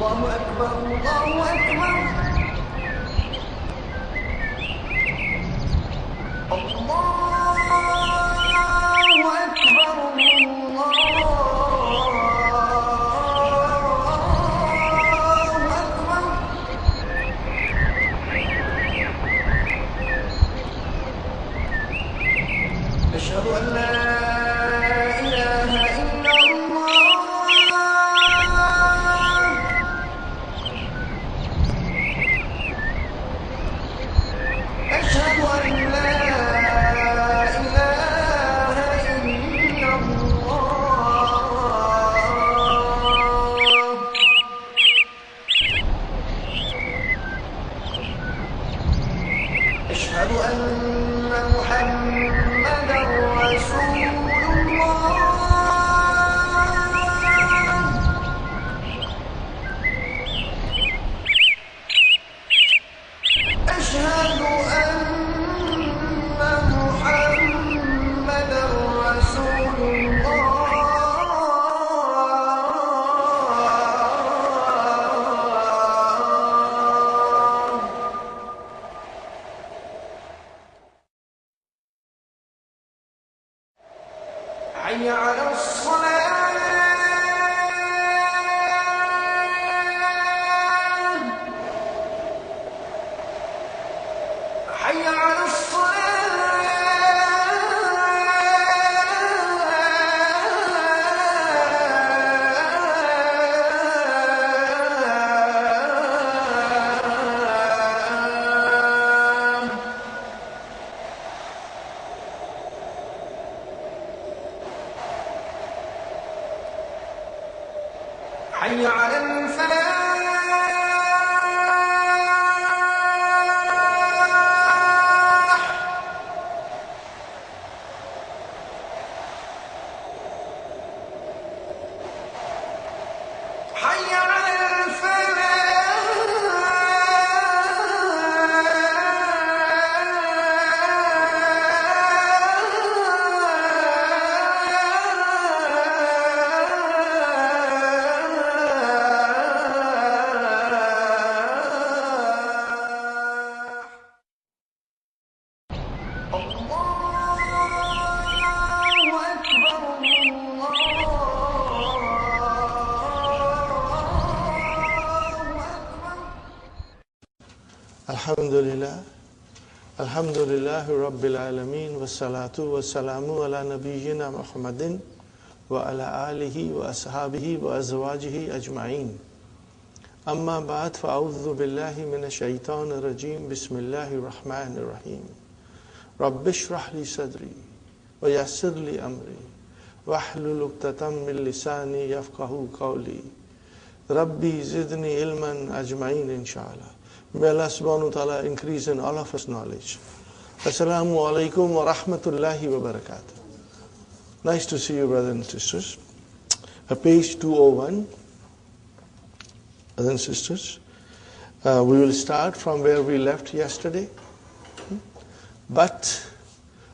الله أكبر الله أكبر أشهد أن لا إله إلا الله أشهد أن لا إله إلا الله أشهد أن محمد رسول الله أشهد أن محمد رسول الله حي على الصلاة حي على حي على الفلاح حي على الحمد لله رب العالمين والصلاة والسلام على نبينا محمد وعلى آله وأصحابه وأزواجه أجمعين أما بعد فأعوذ بالله من الشيطان الرجيم بسم الله الرحمن الرحيم رب اشرح لي صدري ويسر لي أمري واحلل عقدة من لساني يفقهوا قولي ربي زدني علما أجمعين إن شاء الله. May Allah subhanahu wa ta'ala increase in all of us knowledge. Assalamu alaikum wa rahmatullahi wa barakatuh. Nice to see you, brothers and sisters. Page 201, brothers and sisters. We will start from where we left yesterday. But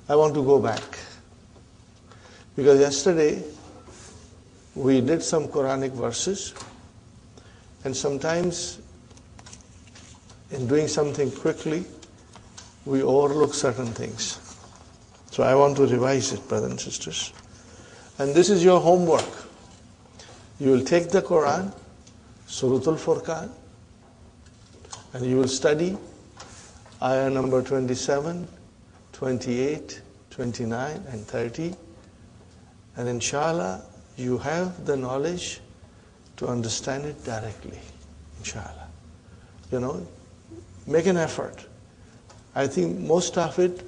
I want to go back. Because yesterday we did some Quranic verses. And sometimes in doing something quickly, we overlook certain things. So I want to revise it, brothers and sisters. And this is your homework. You will take the Qur'an, Surah Al-Furqan, and you will study ayah number 27, 28, 29, and 30. And inshallah, you have the knowledge to understand it directly. Inshallah. You know, make an effort. I think most of it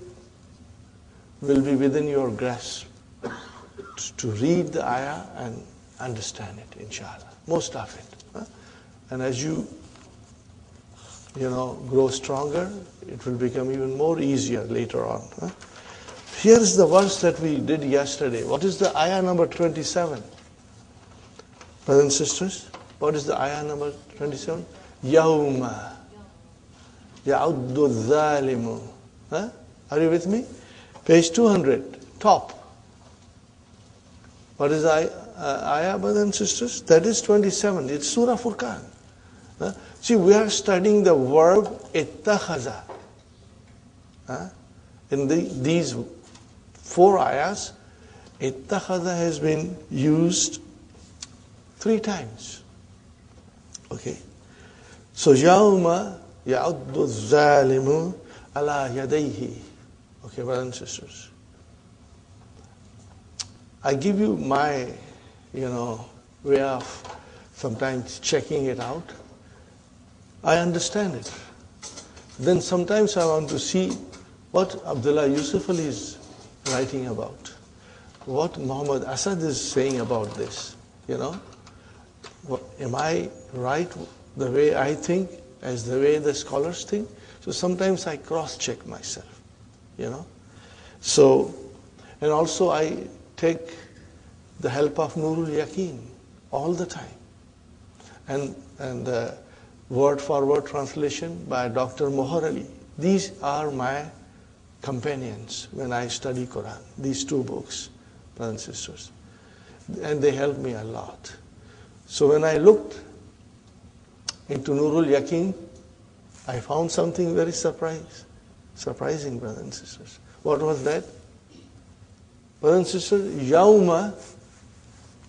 will be within your grasp to read the ayah and understand it, inshallah. Most of it. And as you grow stronger, it will become even more easier later on. Here is the verse that we did yesterday. What is the ayah number 27? Brothers and sisters, what is the ayah number 27? Yawma ya'uddu dhalimu. Are you with me? Page 200, top. What is the ayah, brothers and sisters? That is 27. It's Surah Furqan. See, we are studying the verb ittakhaza. In these 4 ayahs, ittakhaza has been used 3 times. Okay. So, yawma ya'uddu zalimu ala yadayhi. Okay, brothers and sisters. I give you my, way of sometimes checking it out. I understand it. Then sometimes I want to see what Abdullah Yusuf Ali is writing about, what Muhammad Asad is saying about this. Am I right the way I think as the way the scholars think? So sometimes I cross-check myself, So, and also I take the help of Nurul Yaqeen all the time. And word for word translation by Dr. Mohar Ali. These are my companions when I study Quran, these 2 books, brothers and sisters. And they help me a lot. So when I looked into Nurul Yaqeen, I found something very surprising, brothers and sisters. What was that? Brothers and sisters, Yawma,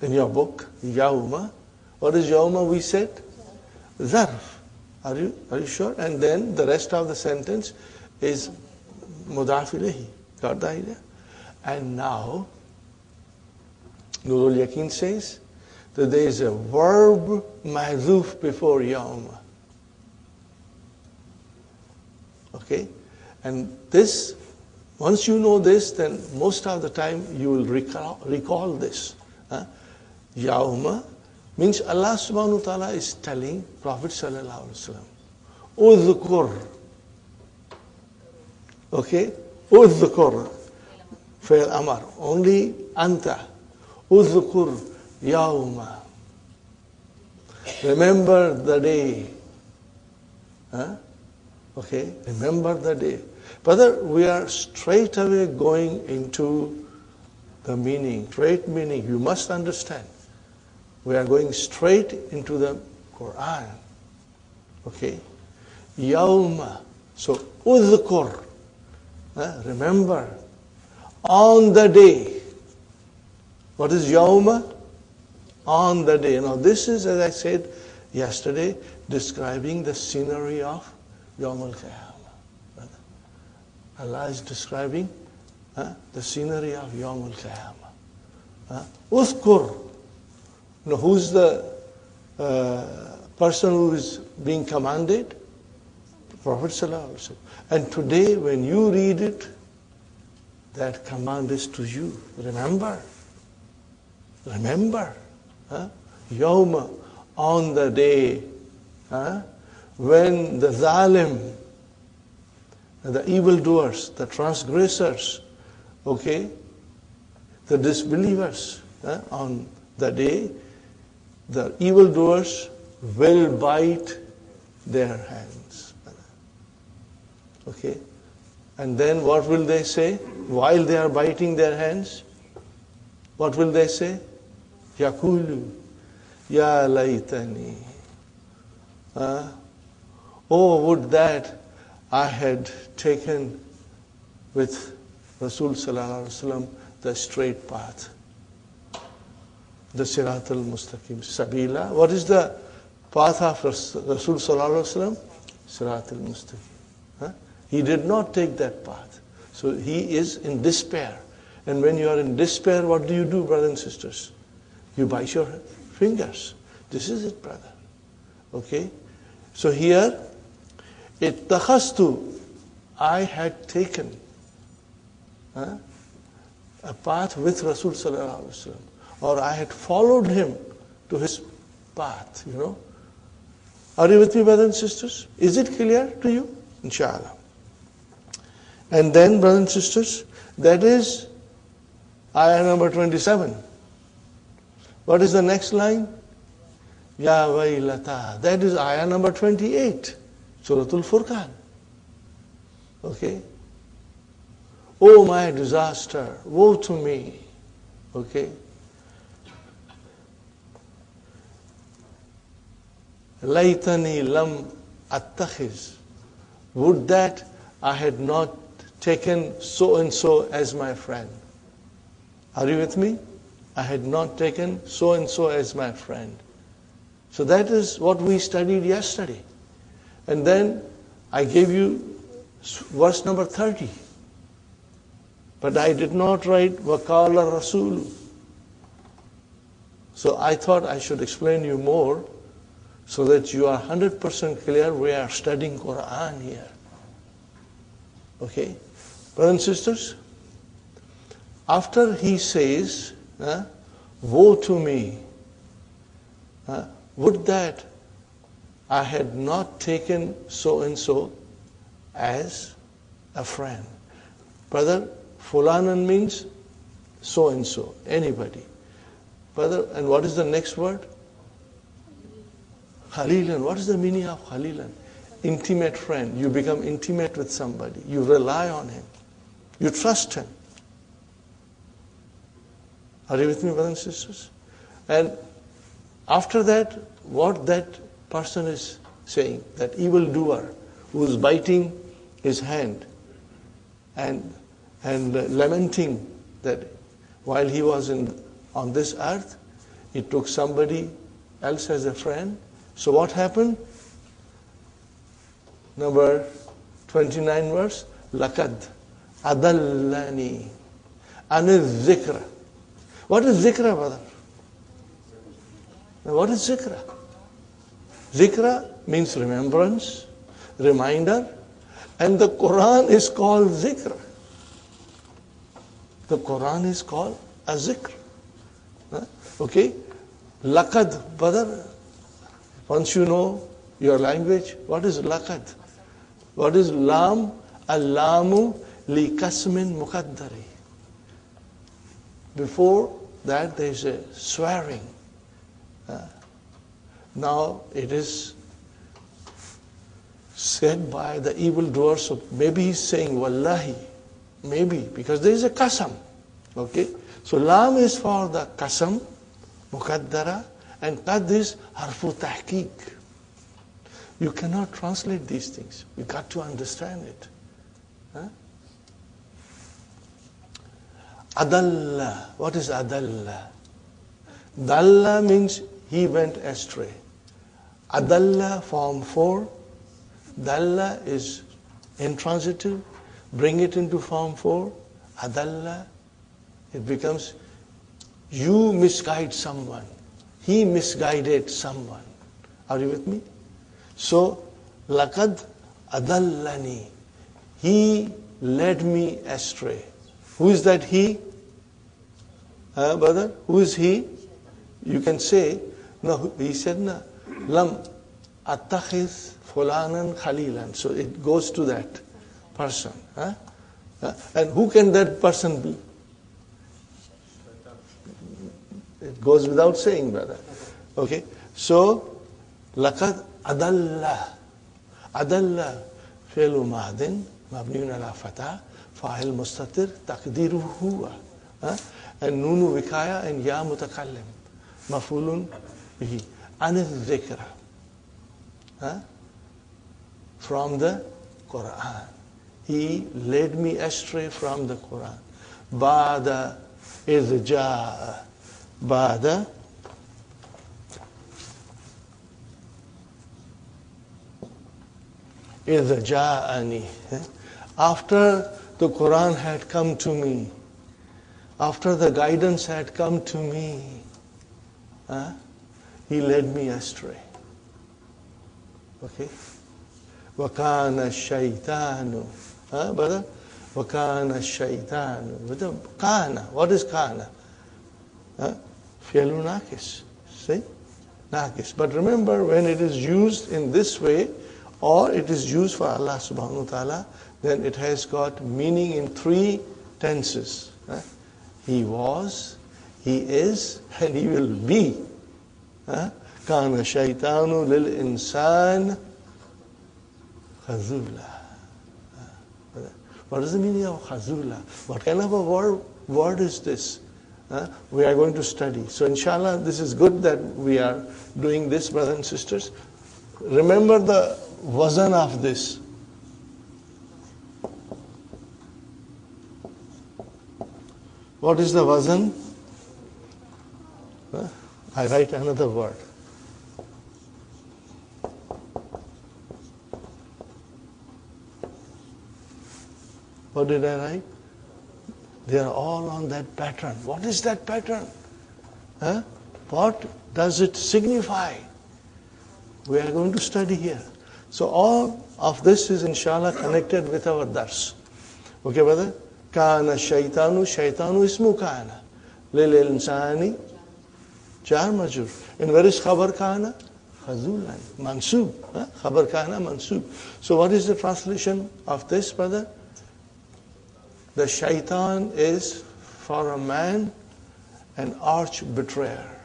in your book, Yawma, what is Yawma we said? Zarf. Are you sure? And then the rest of the sentence is mudaf ilayhi. Got the idea? And now, Nurul Yaqeen says that there is a verb mahzuf before Yawma. Okay? And this, once you know this, then most of the time you will recall this. Yawma means Allah subhanahu wa ta'ala is telling Prophet sallallahu alaihi wasallam, udhkur. Okay? Udhkur. Fail amar. Only anta. Udhkur yawma. Remember the day. Okay? Remember the day. Brother, we are straight away going into the meaning. Straight meaning. You must understand. We are going straight into the Qur'an. Okay? Yawma. So, udhkur. Remember. On the day. What is yawma? On the day. Now this is, as I said yesterday, describing the scenery of Yawm al-Qiyamah. Allah is describing the scenery of Yawm al-Qiyamah. Udhkur. Now, who's the person who is being commanded? Prophet sallallahu alaihi wasallam. And today, when you read it, that command is to you. Remember. Remember. Yawma, on the day when the zalim, the evildoers, the transgressors, okay, the disbelievers, on the day, the evildoers will bite their hands. Okay? And then what will they say? While they are biting their hands, what will they say? Yaqulu, ya laytani. Oh, would that I had taken with Rasul sallallahu alaihi wasallam the straight path. The Sirat al-Mustaqim, Sabila. What is the path of Rasul sallallahu alaihi wasallam? Sirat al-Mustaqim. He did not take that path. So he is in despair. And when you are in despair, what do you do, brothers and sisters? You bite your fingers. This is it, brother. Okay? So here, ittakhastu, I had taken a path with Rasul sallallahu alaihi wasallam. Or I had followed him to his path, Are you with me, brothers and sisters? Is it clear to you? Inshallah. And then, brothers and sisters, that is ayah number 27. What is the next line? Ya waylata. That is ayah number 28. Suratul Furqan. Okay? Oh, my disaster. Woe to me. Okay? Laytani lam attakhiz. Would that I had not taken so and so as my friend. Are you with me? I had not taken so and so as my friend. So that is what we studied yesterday. And then I gave you verse number 30. But I did not write Waqala Rasul. So I thought I should explain you more so that you are 100% clear. We are studying Qur'an here. Okay? Brothers and sisters, after he says, woe to me, would that I had not taken so and so as a friend. Brother, fulanan means so and so, anybody. Brother, and what is the next word? Khalilan. What is the meaning of Khalilan? Intimate friend. You become intimate with somebody. You rely on him. You trust him. Are you with me, brothers and sisters? And after that, what that person is saying, that evildoer who is biting his hand and lamenting that while he was on this earth, he took somebody else as a friend. So what happened? Number 29 verse, Laqad adallani anil zikra. What is zikra, brother? What is zikra? Zikra means remembrance, reminder, and the Quran is called zikr. The Quran is called a zikr. Okay? Laqad, brother, once you know your language, what is laqad? What is lam? Al-lamu li kasmin muqaddari. Before that there is a swearing. Now it is said by the evildoer, so maybe he's saying wallahi, maybe, because there is a qasam. Okay? So lam is for the qasam, muqaddara, and qad is harfu tahqiq. You cannot translate these things. You got to understand it. Adalla. What is adalla? Dalla means he went astray. Adalla, form 4. Dalla is intransitive. Bring it into form 4. Adalla. It becomes you misguide someone. He misguided someone. Are you with me? So, laqad adallani. He led me astray. Who is that he? Brother, who is he? You can say, no, he said, no, lam attakhiz fulanan khalilan. So it goes to that person. And who can that person be? It goes without saying, brother. Okay? So, laqad adalla. Adalla fi'lu mahdin mabniun ala fatah fa'il mustatir taqdiruhu huwa. And nunu vikaya and ya mutakallim. Mafulun bihi. Anil dhikra. From the Qur'an. He led me astray from the Qur'an. Ba'da idh ja'a. Ba'da idh ja'ani. After the Qur'an had come to me, after the guidance had come to me, he led me astray. Okay? وَكَانَ الشَّيْطَانُ. Brother? وَكَانَ الشَّيْطَانُ. Kana. What is kana? Fi'lu nakis. See? Nakis. But remember, when it is used in this way, or it is used for Allah subhanahu wa ta'ala, then it has got meaning in 3 tenses. He was, he is, and he will be. Kana shaytanu lil insan khazula. What is the meaning of khazula? What kind of a word is this? We are going to study. So inshallah, this is good that we are doing this, brothers and sisters. remember the wazn of this. What is the wazn? I write another word. What did I write? They are all on that pattern. What is that pattern? What does it signify? We are going to study here. So all of this is inshallah connected with our dars. Okay, brother? Kana shaytanu, shaytanu ismu kana. Lil insani jar majur. And where is khabar kana? Khazulan. Mansub. Khabar kana mansub. So what is the translation of this, brother? The shaitan is for a man an arch betrayer.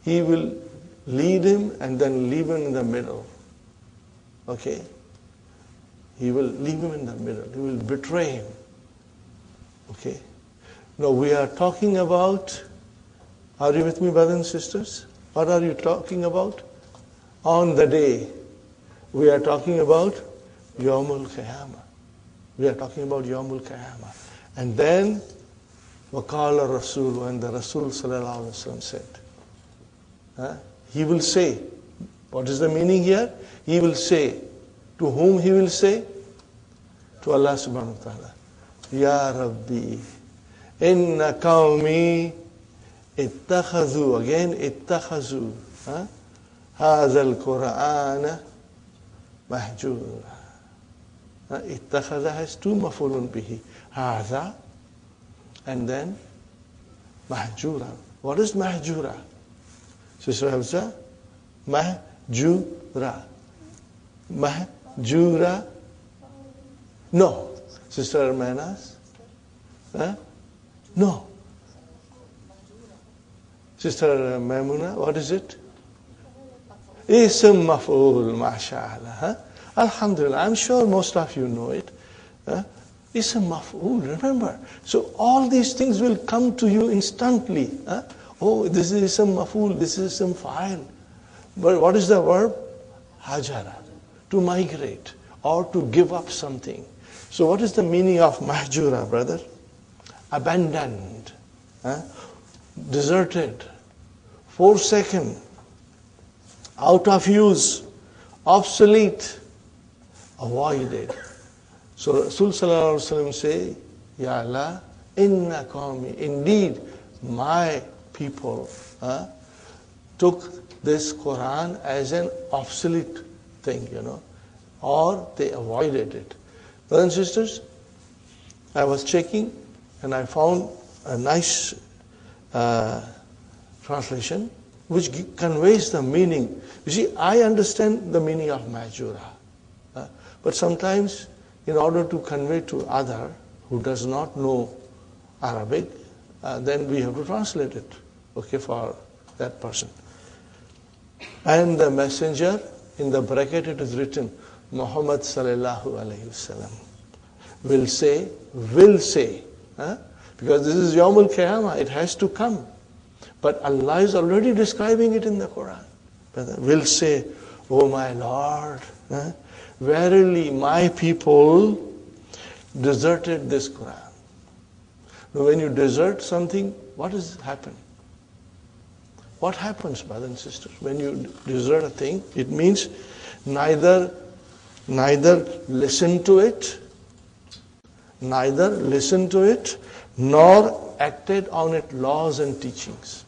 He will lead him and then leave him in the middle. Okay? He will leave him in the middle. He will betray him. Okay? Now we are talking about, are you with me, brothers and sisters? What are you talking about? On the day. We are talking about Yawmul Qiyamah. We are talking about Yawmul Qiyamah. And then, Waqala Rasul, when the Rasul sallallahu alaihi wasallam said, he will say, what is the meaning here? He will say, to whom he will say? To Allah subhanahu wa ta'ala. Ya Rabbi, inna qawmi ittakhadhu, again ittakhadhu, hadha al-Qur'ana mahjura. Ittakhadha has two mafulun bihi. Hadha and then mahjura. What is mahjura? Sister Hafsa? Mahjura. Mahjura? No. Sister Manas? No. Sister Maimuna, what is it? Ism maf'ul, mashallah. Alhamdulillah, I'm sure most of you know it. Ism maf'ul, remember. So all these things will come to you instantly. Oh, this is ism maf'ul, this is ism fa'il. But what is the verb? Hajara, to migrate or to give up something. So what is the meaning of mahjura, brother? Abandoned, deserted, forsaken, out of use, obsolete, avoided. So Rasul sallallahu alaihi wasallam say, Ya Allah, inna qawmi, indeed my people took this Quran as an obsolete thing, or they avoided it. Brothers and sisters, I was checking and I found a nice translation which conveys the meaning. You see, I understand the meaning of mahjura. But sometimes, in order to convey to other who does not know Arabic, then we have to translate it, okay, for that person. And the messenger, in the bracket it is written, Muhammad sallallahu alayhi wasallam, will say, because this is Yawmul Qiyamah, it has to come. But Allah is already describing it in the Quran. Will say, oh my Lord, verily my people deserted this Quran. Now when you desert something, what does happen? What happens, brothers and sisters? When you desert a thing, it means neither listen to it, nor acted on its laws and teachings.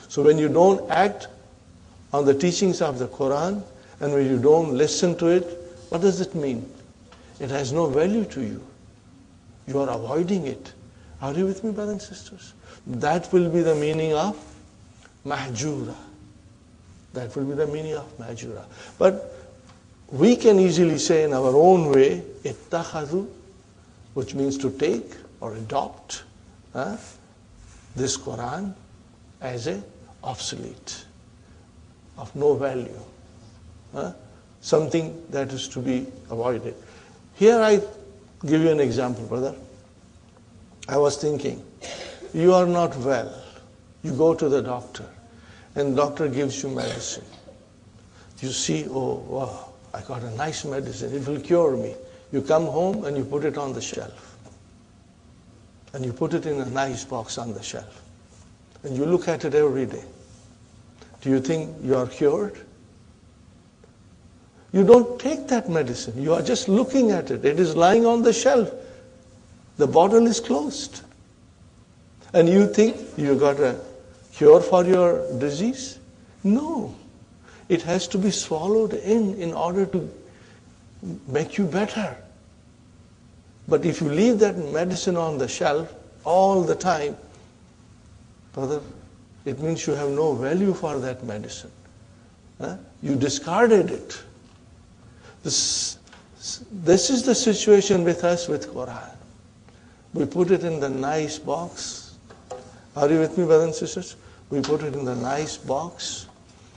So when you don't act on the teachings of the Quran, and when you don't listen to it, what does it mean? It has no value to you. You are avoiding it. Are you with me, brothers and sisters? That will be the meaning of mahjura. That will be the meaning of mahjura. But we can easily say in our own way, ittakhadhu, which means to take or adopt this Quran as a obsolete, of no value, something that is to be avoided. Here I give you an example, brother. I was thinking, you are not well. You go to the doctor, and the doctor gives you medicine. You see, oh, wow, I got a nice medicine. It will cure me. You come home and you put it on the shelf. And you put it in a nice box on the shelf. And you look at it every day. Do you think you are cured? You don't take that medicine. You are just looking at it. It is lying on the shelf. The bottle is closed. And you think you got a cure for your disease? No. It has to be swallowed in order to make you better. But if you leave that medicine on the shelf all the time, brother, it means you have no value for that medicine. You discarded it. This is the situation with us with Qur'an. We put it in the nice box. Are you with me, brothers and sisters? We put it in the nice box,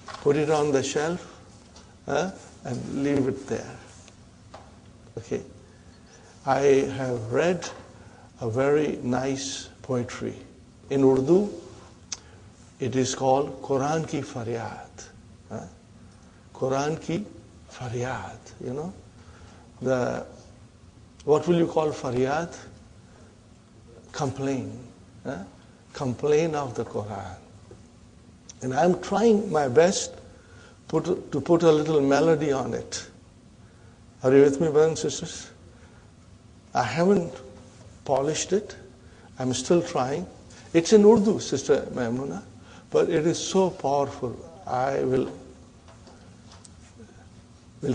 put it on the shelf, and leave it there. Okay. I have read a very nice poetry. In Urdu, it is called Qur'an ki faryad. Qur'an ki faryad, you know. What will you call faryad? Complain. Complain of the Qur'an. And I'm trying my best to put a little melody on it. Are you with me, brothers and sisters? I haven't polished it. I'm still trying. It's in Urdu, Sister Maimuna, but it is so powerful. I will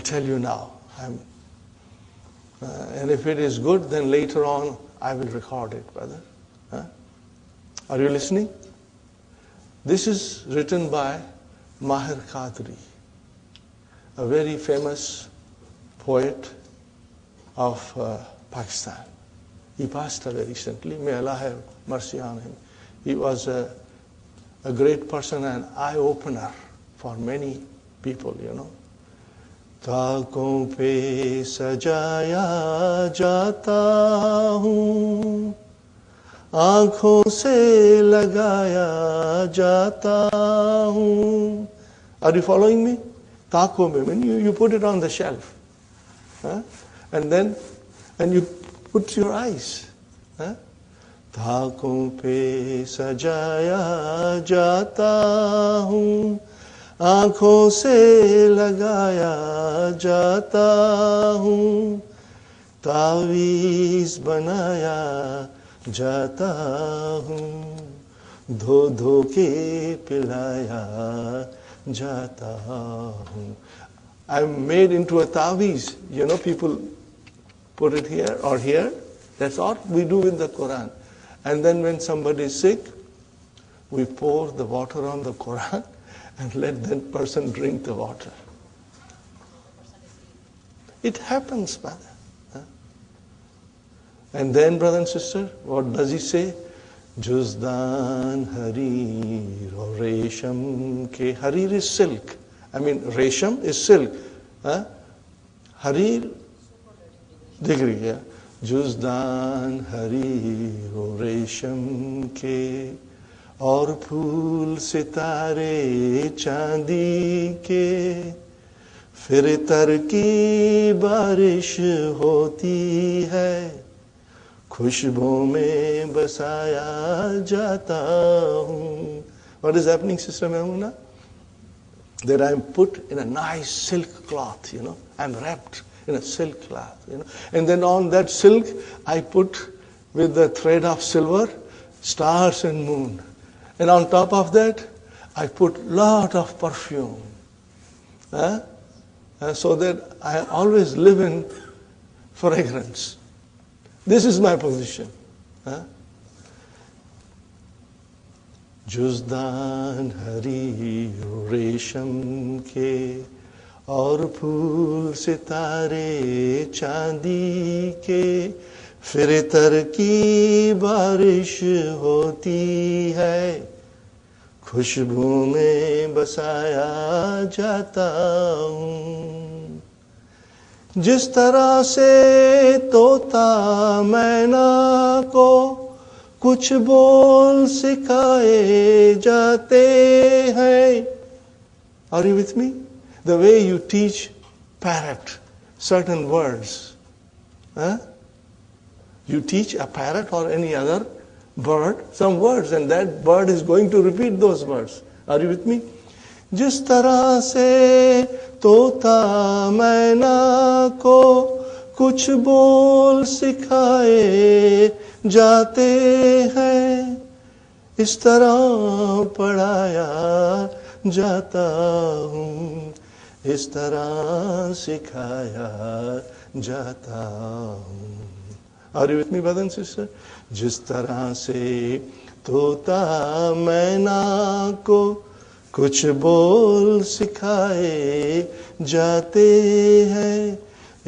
tell you now. And if it is good, then later on I will record it, brother. Are you listening? This is written by Mahir Qadri, a very famous poet of Pakistan. He passed away recently. May Allah have mercy on him. He was a great person and eye-opener for many people, you know. ताकों पे सजाया जाता हूँ, आँखों से लगाया जाता हूँ. Are you following me? ताकों में, when you put it on the shelf, and you put your eyes. ताकों पे सजाया जाता हूँ, आँखों से लगाया जाता हूँ, तावीज़ बनाया जाता हूँ, धो धो के पिलाया जाता हूँ. I'm made into a tawiz. You know, people put it here or here. That's what we do with the Quran. And then when somebody is sick, we pour the water on the Quran and let that person drink the water. It happens, brother. And then, brother and sister, what does he say? Juzdan harir or resham ke. Harir is silk. I mean, resham is silk. Harir, degree, yeah. Juzdan harir or resham ke. और फूल सितारे चांदी के, फिर तर की बारिश होती है, खुशबू में बसाया जाता हूँ. What is happening, Sister Maimuna? That I am put in a nice silk cloth, you know. I am wrapped in a silk cloth, you know. And then on that silk, I put with the thread of silver, stars and moon. And on top of that, I put lot of perfume. So that I always live in fragrance. This is my position. Juzdan hari resham ke, और फूल सितारे चांदी के, फिर तर की बारिश होती है, खुशबू में बसाया जाता हूँ. जिस तरह से तोता मैना को कुछ बोल सिखाए जाते हैं. Are you with me? the way you teach parrot certain words. You teach a parrot or any other bird some words, and that bird is going to repeat those words. Are you with me? जिस तरह से तोता मैना को कुछ बोल सिखाए जाते हैं, इस तरह पढ़ाया जाता हूँ, इस तरह सिखाया जाता हूँ. Are you with me, brother and sister? जिस तरह से तोता मैना को कुछ बोल सिखाए जाते हैं,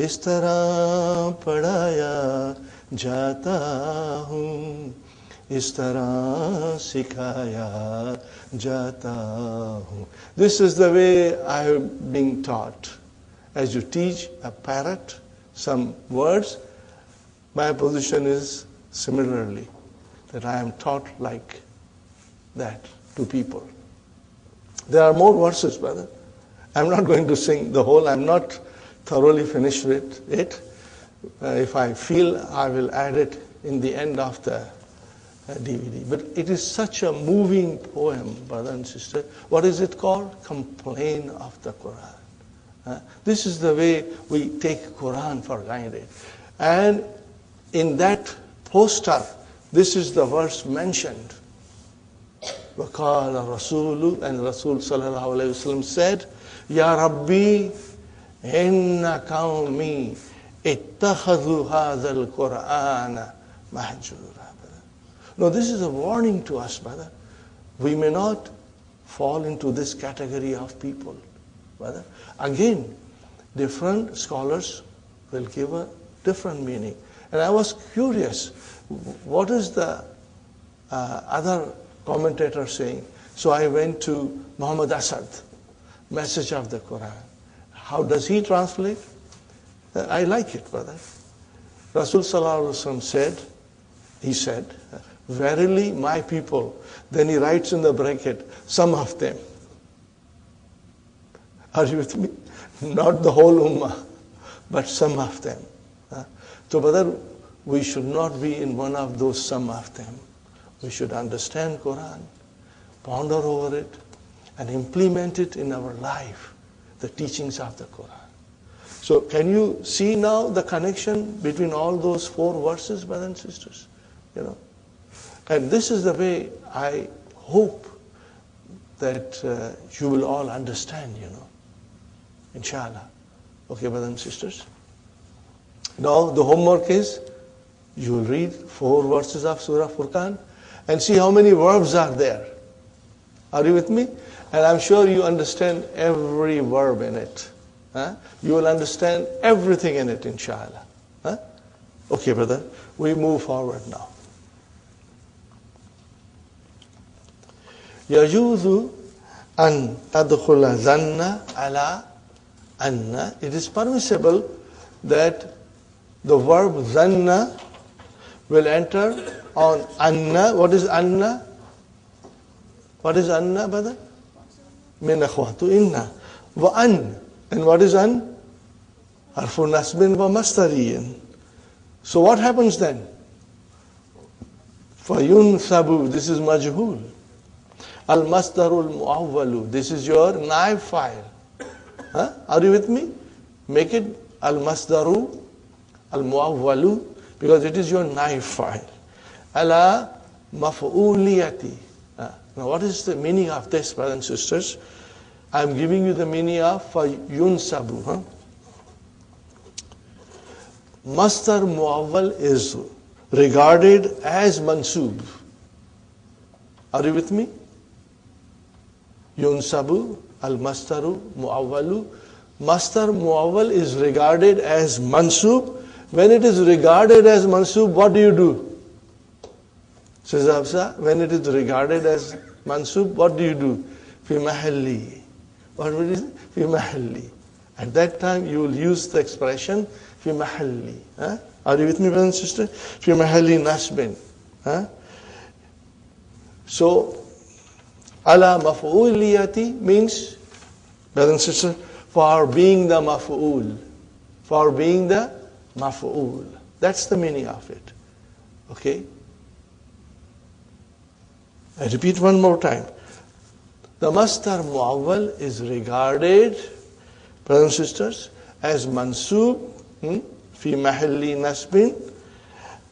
इस तरह पढ़ाया जाता हूँ, इस तरह सिखाया जाता हूँ. This is the way I am being taught. As you teach a parrot some words, my position is similarly, that I am taught like that to people. There are more verses, brother. I'm not going to sing the whole. I'm not thoroughly finished with it. If I feel, I will add it in the end of the DVD. But it is such a moving poem, brother and sister. What is it called? Complain of the Qur'an. This is the way we take Qur'an for granted. And in that poster, this is the verse mentioned. وَقَالَ الرَّسُولُ, and Rasul sallallahu alayhi wa sallam said, Ya Rabbi, inna qawmi ittakhadhu hadha al-Qur'ana mahjura. No, this is a warning to us, brother. We may not fall into this category of people, brother. Again, different scholars will give a different meaning. And I was curious, what is the other commentator saying? So I went to Muhammad Asad, Message of the Quran. How does he translate? I like it, brother. Rasul sallallahu alaihi wasallam said, verily my people. Then he writes in the bracket, some of them. Are you with me? Not the whole ummah, but some of them. So, brother, we should not be in one of those some of them. We should understand Quran, ponder over it, and implement it in our life, the teachings of the Quran. So, can you see now the connection between all those 4 verses, brothers and sisters? And this is the way I hope that you will all understand, Inshallah. Okay, brothers and sisters? Now, the homework is, you will read 4 verses of Surah Furqan and see how many verbs are there. Are you with me? And I'm sure you understand every verb in it. You will understand everything in it, inshallah. Okay, brother, we move forward now. يَجُوزُ أَن تَدْخُلَ ظَنَّ عَلَىٰ أَنَّ. It is permissible that the verb zanna will enter on anna. What is anna? What is anna, brother? Min akhwatu inna. Wa an. And what is an? Harfu nasbin wa mastariyin. So what happens then? Fayunsabu. This is majhul. Al masdarul muawwalu. This is your naib file. Are you with me? Make it al masdaru al muawwalu, because it is your naib file. Ala maf'uliyati. Now what is the meaning of this, brothers and sisters? I am giving you the meaning of yunsabu. Masdar muawwal is regarded as mansub. Are you with me? Yunsabu al-masdaru muawwalu. Masdar muawwal is regarded as mansub. When it is regarded as mansub, what do? Says Hafsa, when it is regarded as mansub, what do? Fi mahalli. What is it? Fi mahalli. At that time, you will use the expression fi mahalli. Are you with me, brother and sister? Fi mahalli nasbin. So, ala maf'uliyati means, brother and sister, for being the maf'ul. For being the maf'ul. That's the meaning of it. Okay? I repeat one more time. The masdar mu'awwal is regarded, brothers and sisters, as mansub fi mahalli nasbin,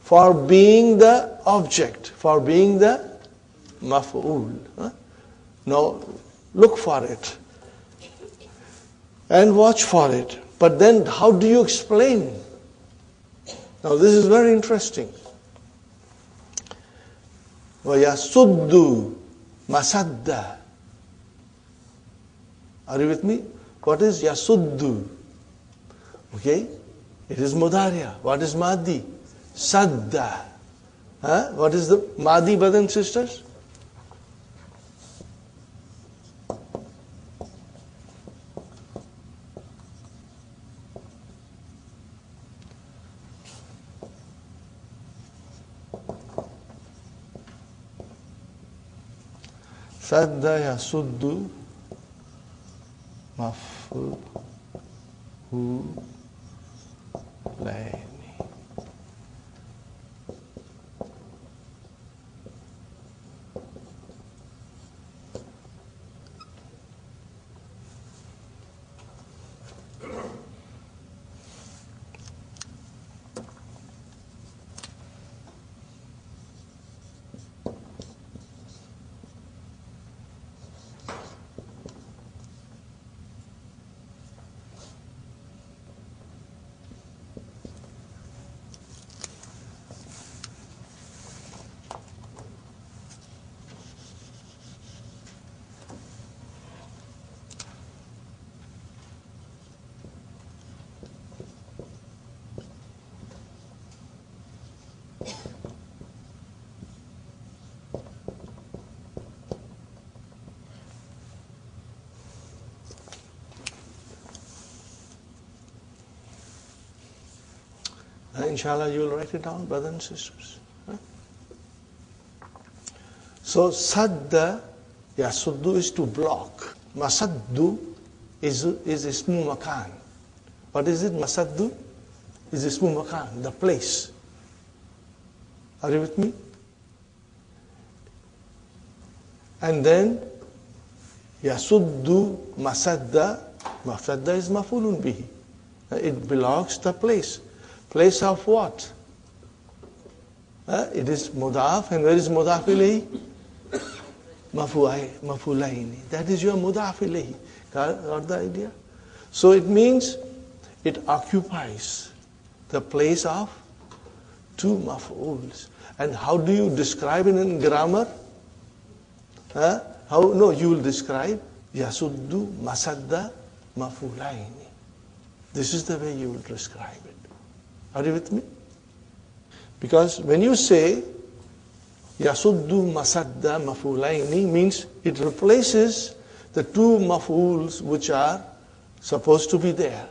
for being the object, for being the maf'ul. Now, look for it and watch for it. But then, how do you explain? Now, this is very interesting. وَيَسُدُّ مَسَدَّ. Are you with me? What is yasuddu? Okay? It is mudariya. What is madi? Sadda. What is the madi, brothers and sisters? Sadda yasuddu maf'ulaini. Inshallah, you will write it down, brothers and sisters. So, sadda, yasuddu is to block. Masaddu is ismu makan. What is it? Masaddu is ismu makan, the place. Are you with me? And then, yasuddu masadda. Masadda is mafulun bihi. It belongs to the place. Place of what? It is mudaf, and where is mudaf ilayhi? Mafulaini. That is your mudaf ilayhi. Got the idea? So it means it occupies the place of two maf'uls. And how do you describe it in grammar? No, you will describe yasuddu masadda mafulaini. This is the way you will describe it. Are you with me? Because when you say yasuddu masadda mafulaini, means it replaces the two maf'uls which are supposed to be there.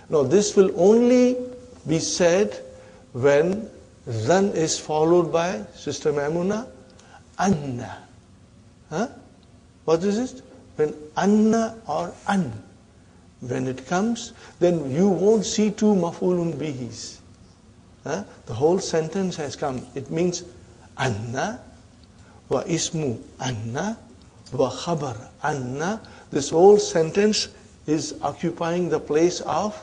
Now this will only be said when zan is followed by, Sister Maimuna, anna. What is it? When anna or an, when it comes, then you won't see two maf'ulun bihis. The whole sentence has come. It means anna wa ismu anna wa khabar anna. This whole sentence is occupying the place of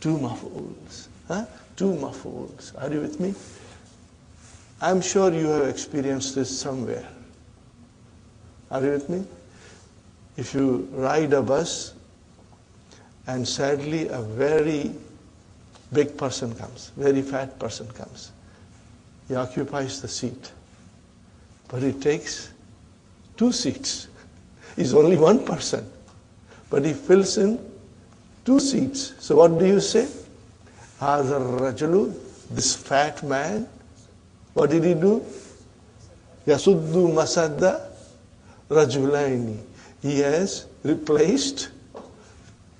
two maf'uls. Two maf'uls. Are you with me? I'm sure you have experienced this somewhere. Are you with me? If you ride a bus and sadly a very big person comes, very fat person comes, he occupies the seat, but it takes two seats. He's only one person, but he fills in two seats. So what do you say? Hadha rajulu, this fat man, what did he do? Yasuddu masadda rajulaini. He has replaced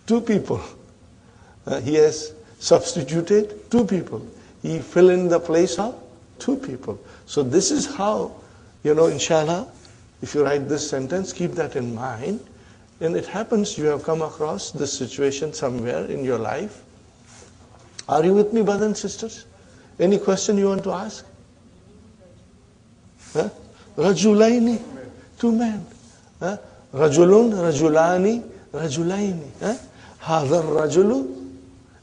two people. He has substituted two people. He fill in the place of two people. So this is how, inshallah, if you write this sentence, keep that in mind. And it happens you have come across this situation somewhere in your life. Are you with me, brothers and sisters? Any question you want to ask? Huh? Rajulaini, two men. Huh? Rajulun, rajulani, rajulaini. Huh? Hadar rajulu,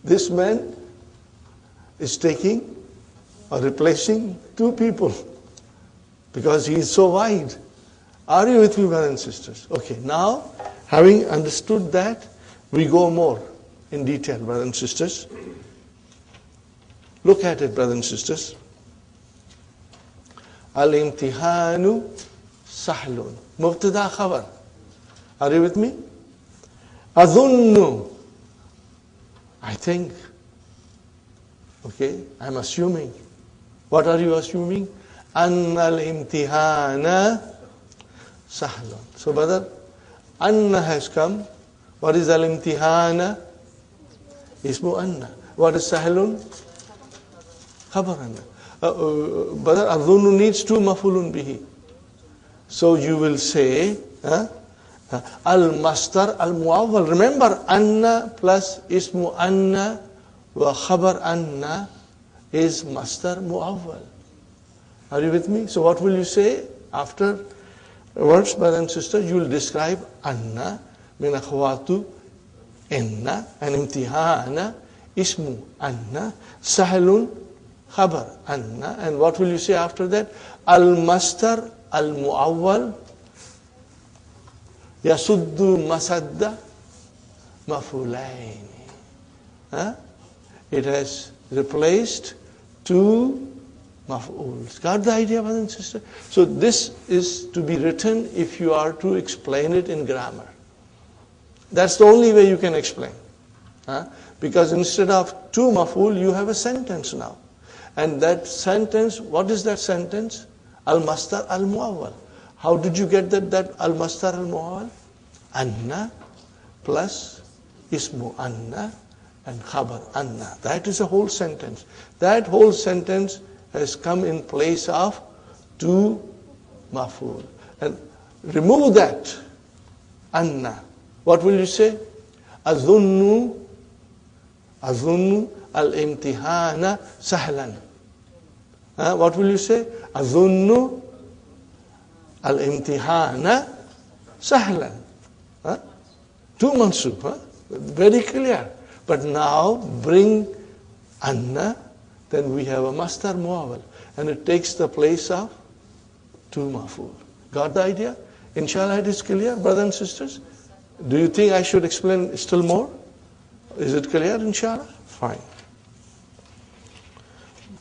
this man is taking or replacing two people because he is so wide. Are you with me, brothers and sisters? Okay, now having understood that, we go more in detail, brothers and sisters. Look at it, brothers and sisters. Al-imtihanu sahlun. Mubtada khabar. Are you with me? Adhunnu. I think. Okay, I'm assuming. What are you assuming? Anna al-imtihana sahlun. So, brother, Anna has come. What is al-imtihana? Ismu Anna. What is sahlun? Khabar Anna. Brother, adhunnu needs two mafulun bihi. So you will say, al-mastar al-muawwal. Remember, Anna plus ismu Anna wa khabar Anna is mastar muawwal. Are you with me? So what will you say after words, brother and sister? You will describe Anna min akhwatu inna and imtihana ismu Anna sahlun khabar Anna. And what will you say after that? Al-mastar al-muawwal yasuddu masadda mafulaini. It has replaced two maf'uls. Got the idea, brothers and sisters? So this is to be written if you are to explain it in grammar. That's the only way you can explain. Because instead of two maf'ul, you have a sentence now. And that sentence, what is that sentence? Al-mastar al-muawwal. How did you get that al-mastar al-muawwal? Anna plus ismu Anna and khabar Anna. That is a whole sentence. That whole sentence has come in place of two maf'ul. And remove that Anna. What will you say? Adhunnu al-imtihana sahlan. What will you say? Adhunnu al-imtihana sahlan. Two mansub. Very clear. But now bring Anna, then we have a mastar muawwal. And it takes the place of two maf'ul. Got the idea? Inshallah it is clear, brothers and sisters? Do you think I should explain still more? Is it clear, inshallah? Fine.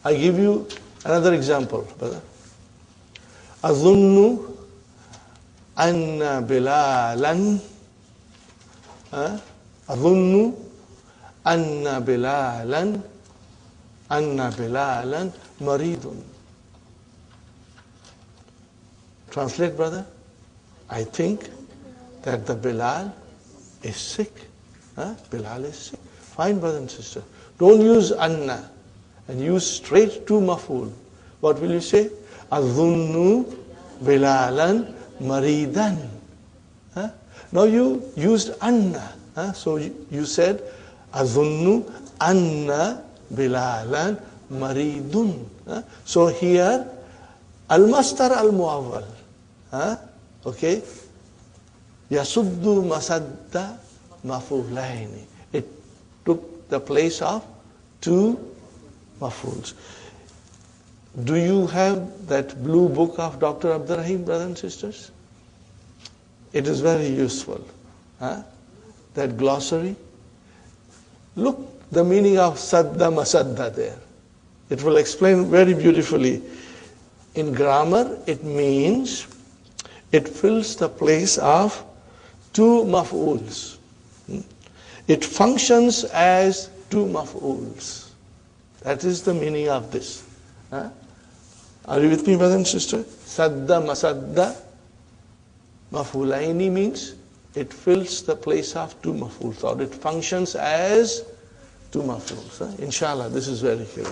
I give you another example, brother. Adhunnu anna bilalan Adhunnu anna bilalan maridun. Translate, brother. I think that the Bilal is sick. Bilal is sick. Fine, brother and sister. Don't use anna and use straight to maf'ul. What will you say? Adhunnu bilalan maridan. Now you used anna. So you said Adhunnu anna bilalan maridun. So here al-mastar al-muawwal. Okay. Yasuddu masadda mafulaini. It took the place of two mafuls. Do you have that blue book of Dr. Abdurrahim, brothers and sisters? It is very useful. That glossary. Look the meaning of sadda masadda there. It will explain very beautifully. In grammar, it means it fills the place of two maf'uls. It functions as two maf'uls. That is the meaning of this. Are you with me, brother and sister? Sadda masadda maf'ulaini means it fills the place of two maf'uls, or it functions as two maf'uls. Inshallah, this is very clear.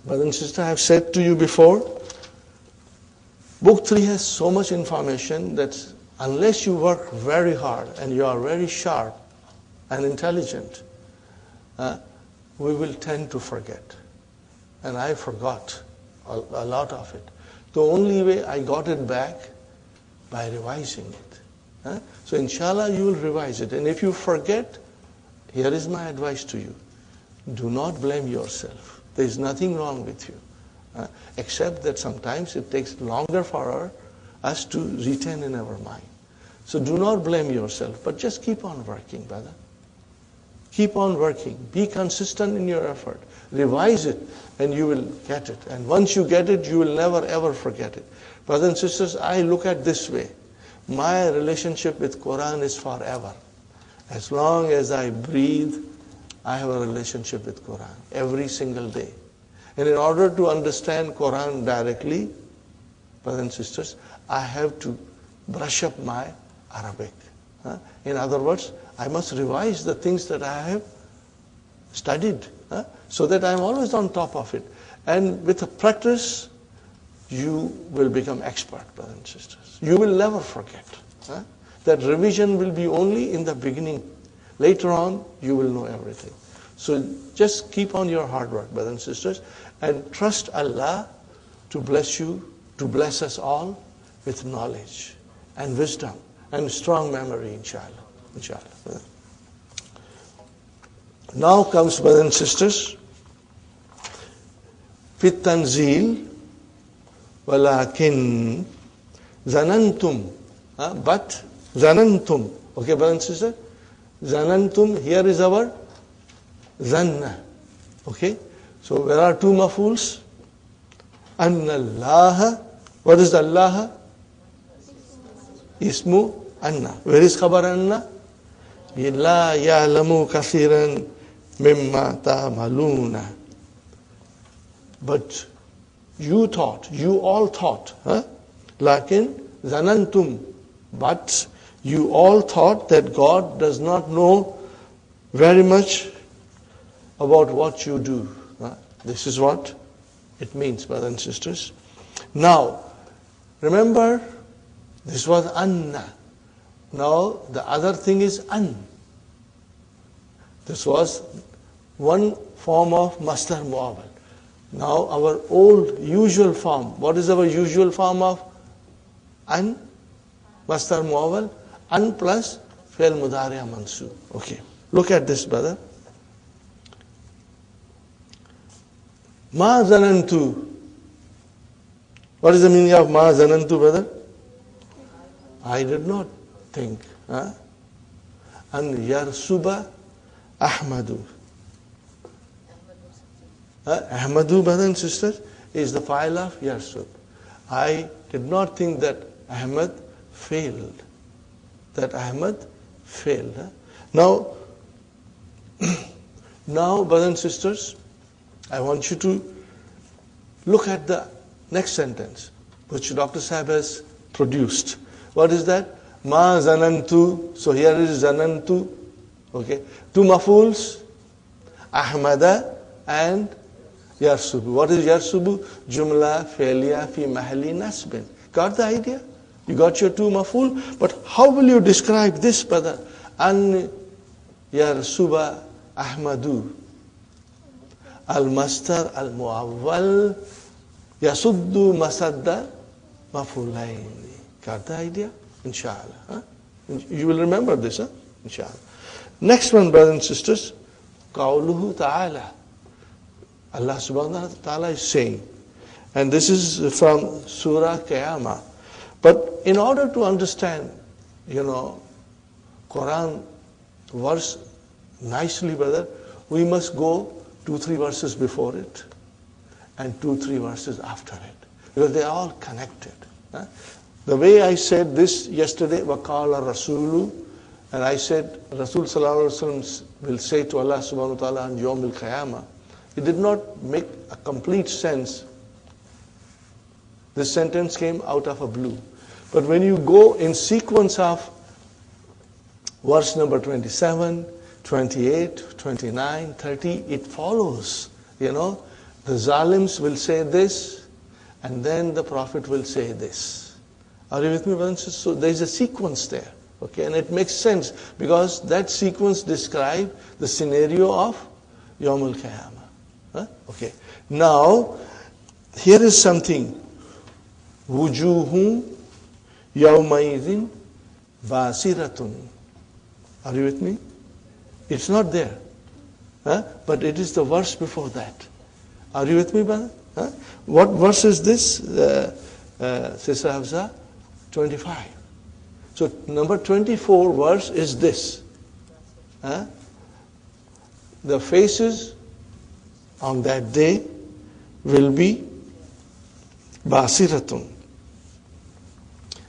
Brother and sister, I have said to you before, Book 3 has so much information that unless you work very hard and you are very sharp and intelligent, we will tend to forget. And I forgot a lot of it. The only way I got it back, by revising it. So inshallah you will revise it. And if you forget, here is my advice to you. Do not blame yourself. There is nothing wrong with you. Except that sometimes it takes longer for us to retain in our mind. So do not blame yourself, but just keep on working, brother. Keep on working. Be consistent in your effort. Revise it and you will get it. And once you get it, you will never ever forget it. Brothers and sisters, I look at this way. My relationship with Quran is forever. As long as I breathe, I have a relationship with Quran every single day. And in order to understand Quran directly, brothers and sisters, I have to brush up my Arabic. In other words, I must revise the things that I have studied, so that I am always on top of it. And with a practice, you will become expert, brothers and sisters. You will never forget. That revision will be only in the beginning. Later on, you will know everything. So just keep on your hard work, brothers and sisters, and trust Allah to bless you, to bless us all with knowledge and wisdom and strong memory, inshallah. Inshallah. Now comes, brothers and sisters, fit tanzil, walakin zanantum, but zanantum. Okay, brothers and sisters? Zanantum, here is our zanna. Okay? So there are two mafuls. Anna Allah. What is the Allah? Ismu Anna. Where is khabar Anna? La ya'lamu kathiran mimma ta'maluna. But you all thought, lakin zanantum, but you all thought that God does not know very much about what you do. This is what it means, brothers and sisters. Now, remember, this was Anna. Now, the other thing is An. This was one form of Masdar Muawwal. Now, our old usual form. What is our usual form of An? Masdar Muawwal. An plus Fi'l Mudari' Mansub. Okay. Look at this, brother. Ma zanantu. What is the meaning of ma zanantu, brother? I did not think. An yarsuba Ahmadu. Ahmadu, brothers and sisters, is the file of yarsub. I did not think that Ahmad failed. Now, brothers and sisters, I want you to look at the next sentence, which Dr. Sahib has produced. What is that? Ma zanantu. So here is zanantu. Okay. Two mafuls, Ahmada and yarsubu. What is yarsubu? Jumla fi'liya fi mahalli nasbin. Got the idea? You got your two maful, but how will you describe this, brother? An yarsuba Ahmadu. Al-mastar al-muawwal yasuddu masadda mafulaini. Got the idea? Inshallah. You will remember this, inshallah. Next one, brothers and sisters, Qawluhu ta'ala. Allah subhanahu wa ta'ala is saying, and this is from Surah Qiyamah. But in order to understand, Quran verse nicely, brother, we must go 2-3 verses before it and 2-3 verses after it, because they are all connected. The way I said this yesterday, waqala rasulu, and I said Rasul sallallahu alaihi wasallam will say to Allah subhanahu wa ta'ala on Yawm al-Qiyamah, it did not make a complete sense. This sentence came out of a blue. But when you go in sequence of verse number 27, 28, 29, 30, it follows. The zalims will say this, and then the Prophet will say this. Are you with me, brothers and sisters? So there is a sequence there. Okay, and it makes sense because that sequence describes the scenario of Yawm al-Qiyamah. Huh? Okay. Now, here is something. Wujuhun yawmaidhin basiratun. Are you with me? It's not there. Huh? But it is the verse before that. Are you with me, brother? Huh? What verse is this, Sister Hafsa? 25. So number 24 verse is this. Huh? The faces on that day will be basiratun.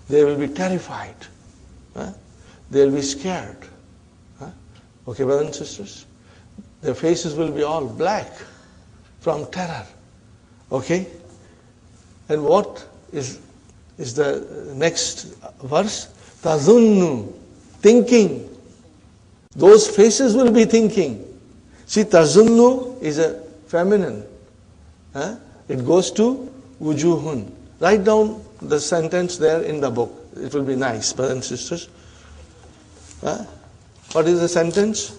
They will be terrified. Huh? They will be scared. Huh? Okay, brothers and sisters? Their faces will be all black from terror. Okay? And what is the next verse? Tazunnu, thinking. Those faces will be thinking. See, tazunnu is a feminine. Huh? It goes to wujuhun. Write down the sentence there in the book. It will be nice, brothers and sisters. Huh? What is the sentence?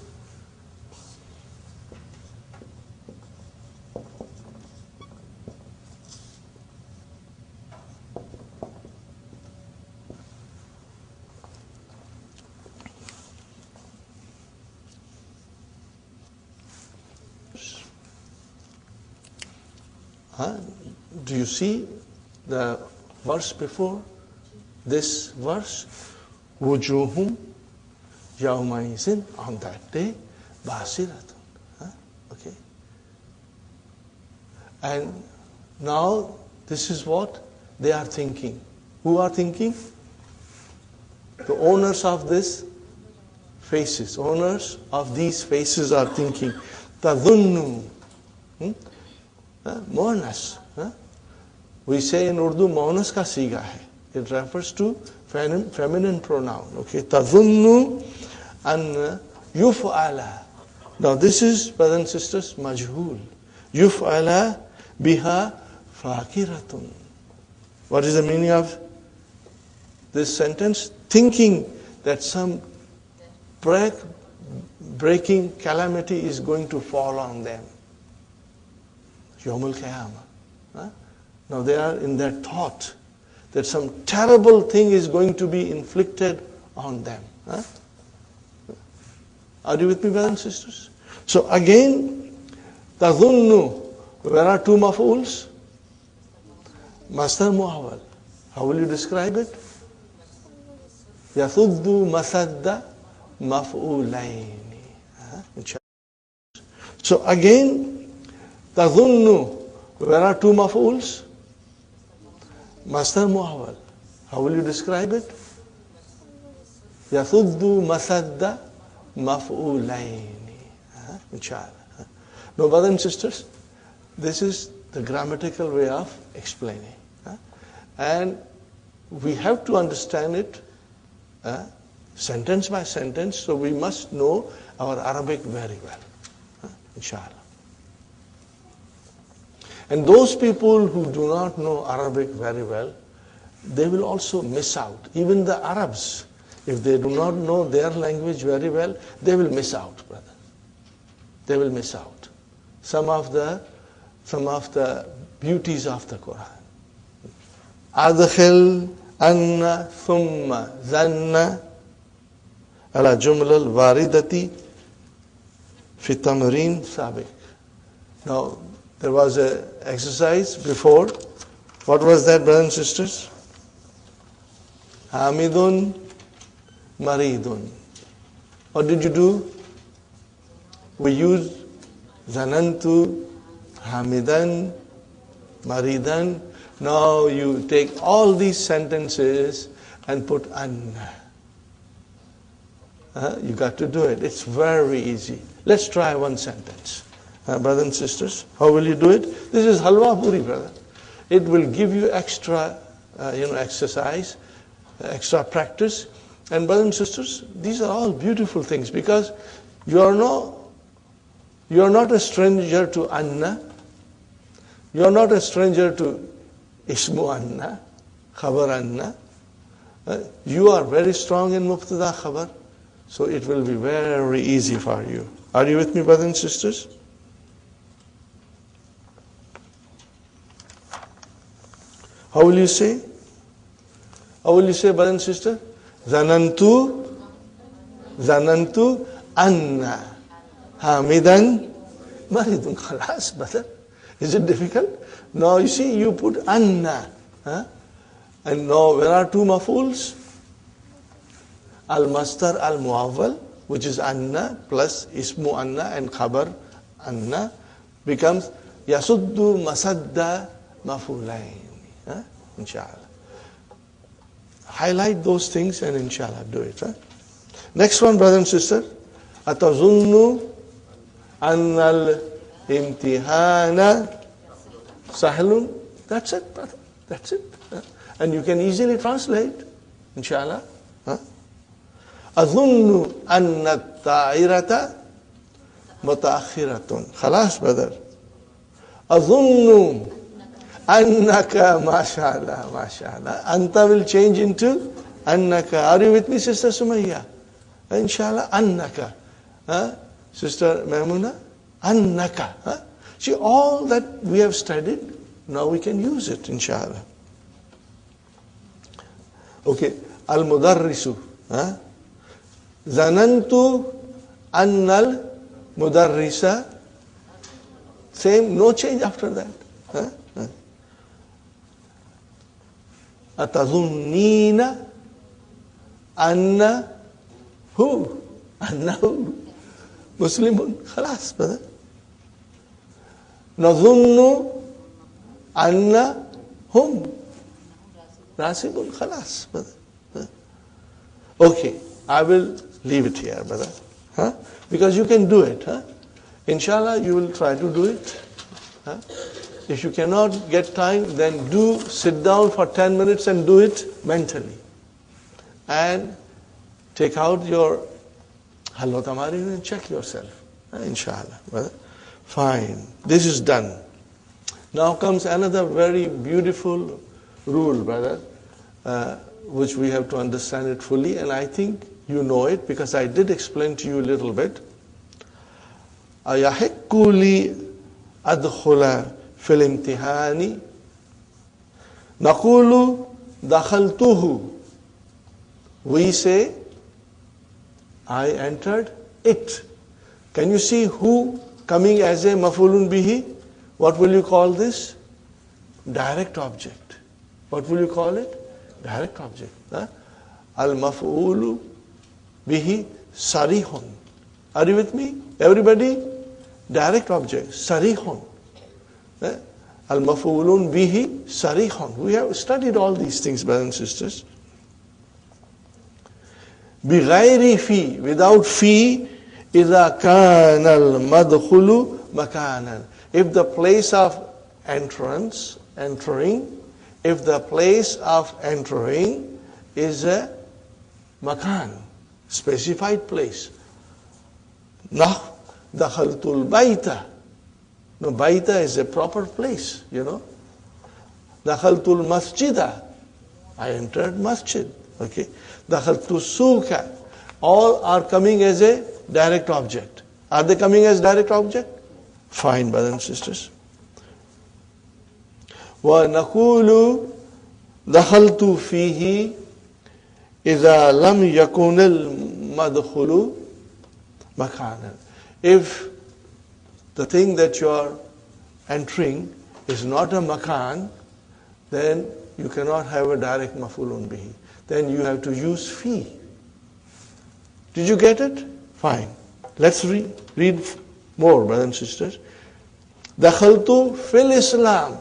Do you see the verse before this verse? Wujuhum yawmaizin, on that day, basiratun. Okay. And now this is what they are thinking. Who are thinking? The owners of this faces. Owners of these faces are thinking. Tadunnu. Monas. We say in Urdu, monas ka siga hai. It refers to feminine pronoun. Okay, tadunnu an yuf'ala. Now this is, brothers and sisters, majhul. Yuf'ala biha fakiratun. What is the meaning of this sentence? Thinking that some breaking calamity is going to fall on them. Yawm al-Qiyamah. Now they are in that thought that some terrible thing is going to be inflicted on them. Are you with me, brothers and sisters? So again, tadhunnu, where are two maf'uls? Masdar muawwal. How will you describe it? Yathuddu masadda maf'ulaini. So again, tadhunnu, where are two maf'uls? Masdar muawwal. How will you describe it? Yathuddu masadda maf'ulaini. Inshallah. Now, brothers and sisters, this is the grammatical way of explaining. And we have to understand it sentence by sentence, so we must know our Arabic very well. Inshallah. And those people who do not know Arabic very well, they will also miss out. Even the Arabs, if they do not know their language very well, they will miss out, brother. They will miss out some of the beauties of the Quran. Adkhil anna thumma zanna ala jumla al-waridati fi tamrin sabiq. Now, there was an exercise before. What was that, brothers and sisters? Hamidun, maridun. What did you do? We used zanantu, hamidan, maridan. Now you take all these sentences and put anna. You got to do it. It's very easy. Let's try one sentence. Brothers and sisters, how will you do it? This is halwa puri, brother. It will give you extra, exercise, extra practice. And brothers and sisters, these are all beautiful things because you are not a stranger to anna. You are not a stranger to ismu anna, khabar anna. You are very strong in mubtada khabar, so it will be very easy for you. Are you with me, brothers and sisters? How will you say? How will you say, brother and sister? Zanantu anna hamidan maridun. Khalas, brother. Is it difficult? Now you see, you put anna. And now there are two mafuls. Al-mastar al-muawwal, which is anna plus ismu anna and khabar anna, becomes yasuddu masadda mafulain. Inshallah. Highlight those things and inshallah do it. Next one, brother and sister. Atazunnu annal imtihana sahlun. That's it, brother. That's it. And you can easily translate, inshallah. Azunnu anna ta'irata mutaakhiratun. Khalas, brother. Azunnu annaka, mashallah, mashallah. Anta will change into annaka. Are you with me, Sister Sumayya? Inshallah, annaka. Sister Maimuna, annaka. See, all that we have studied, now we can use it, inshallah. Okay, al-mudarrisu. Zanantu annal mudarrisa. Same, no change after that. Atazunnina annahu Muslimun. Khalas, brother. Nazunnu annahum Rasibun. Khalas, brother. Okay, I will leave it here, brother. Because you can do it. Inshallah, you will try to do it. If you cannot get time, then do sit down for 10 minutes and do it mentally. And take out your Halwa Tamari and check yourself. Inshallah, brother. Fine. This is done. Now comes another very beautiful rule, brother, which we have to understand it fully, and I think you know it because I did explain to you a little bit. أَيَحِقُّ لِي أَدْخُلَ فِي الْإِمْتِحَانِ نَقُولُ دَخَلْتُهُ. We say, I entered it. Can you see who coming as a mafulun bihi? What will you call this? Direct object. What will you call it? Direct object. Al-maf'ulu bihi sarihun. Are you with me? Everybody? Direct object. Sarihun. Al-maf'ulun bihi sarihun. We have studied all these things, brothers and sisters. بغير في, without في, إذا كان المدخل مكانا. If the place of entering, if the place of entering is a makan, specified place. Nah, dakhaltul baita. No, baita is a proper place, you know. Dakhaltul masjida. I entered masjid. Okay. Dakhaltu suka. All are coming as a direct object. Are they coming as direct object? Fine, brothers and sisters. وَنَقُولُ دَخَلْتُ فِيهِ إِذَا لَمْ يَكُنِ الْمَدْخُلُ مَكَانًا. If the thing that you are entering is not a makan, then you cannot have a direct mafulun bihi. Then you have to use fi. Did you get it? Fine. Let's read more, brothers and sisters. Dakhaltu fil Islam.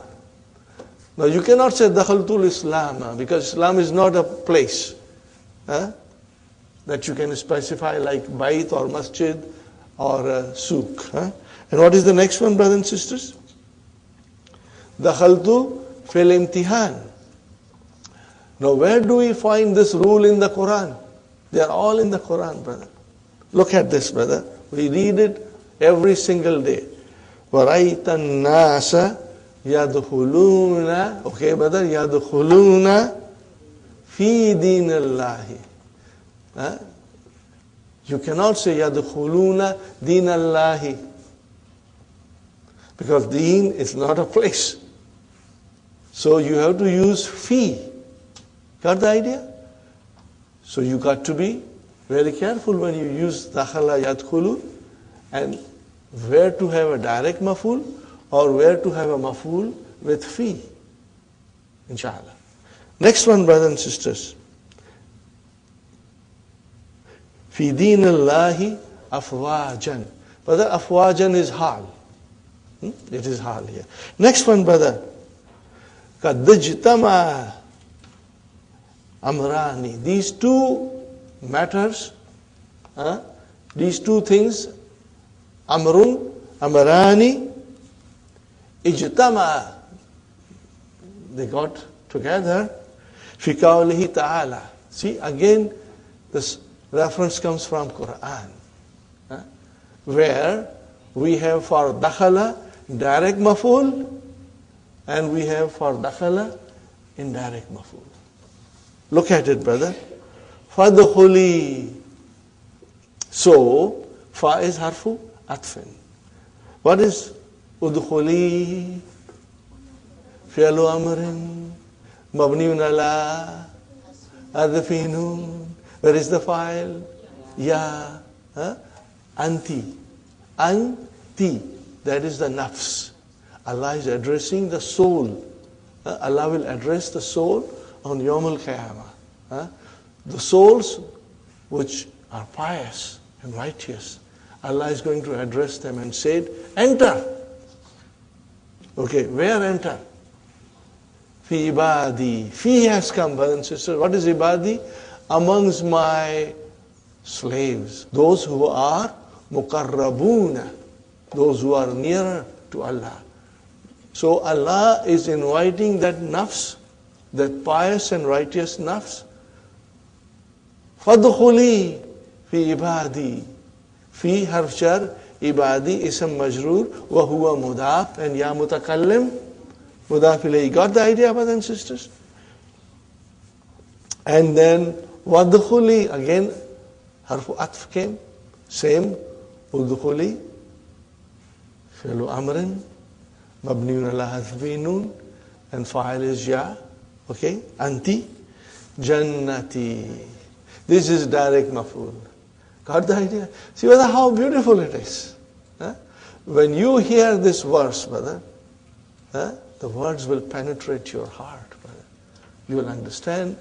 Now you cannot say Dakhaltul Islam because Islam is not a place that you can specify like Bait or Masjid or Souk. And what is the next one, brothers and sisters? Dakhaltu fil imtihan. Now where do we find this rule in the Quran? They are all in the Quran, brother. Look at this, brother. We read it every single day. وَرَيْتَ النَّاسَ يَدْخُلُونَ. Okay, brother, يَدْخُلُونَ فِي Fi dinallahi. You cannot say yadkhuluna dinallahi, because deen is not a place. So you have to use fi. Got the idea? So you got to be very careful when you use dakhala yadkhulu, and where to have a direct maf'ul or where to have a maf'ul with fi. Inshallah. Next one, brothers and sisters. Fi dinallahi afwajan. Brother, afwajan is hal. It is hal here. Next one, brother. Qad ijtama amrani. These two matters, these two things, amrun, amrani, ijtama, they got together. Fi qawlihi ta'ala. See, again, this reference comes from Qur'an, where we have for dakhala direct maf'ul, and we have for dakhala indirect maf'ul. Look at it, brother. Fadkhuli. So, fa is harfu atfin. What is udkhuli? Fi'lu amrin mabniun ala adfi nun. Where is the file? Ya. Anti. Anti. That is the nafs. Allah is addressing the soul. Allah will address the soul on Yawm al-Qiyamah. The souls which are pious and righteous, Allah is going to address them and say, enter. Okay, where enter? Fi ibadi. Fi has come, brothers and sisters. What is ibadi? Amongst my slaves. Those who are muqarrabuna. Those who are nearer to Allah. So Allah is inviting that nafs, that pious and righteous nafs. Fadkhuli fi ibadi. Fi harf jar, ibadi ism majroor, wa huwa mudaf, and ya mutakallim, mudaf ilayhi. Got the idea, brothers and sisters? And then wadkhuli, again harfu atf came, same, udkhuli, fi'lu amrin, mabniun ala hadfi nun, and fa'il is ya, okay, anti, jannati. This is direct maf'ul. Got the idea? See brother, how beautiful it is. When you hear this verse, brother, the words will penetrate your heart, brother. You will understand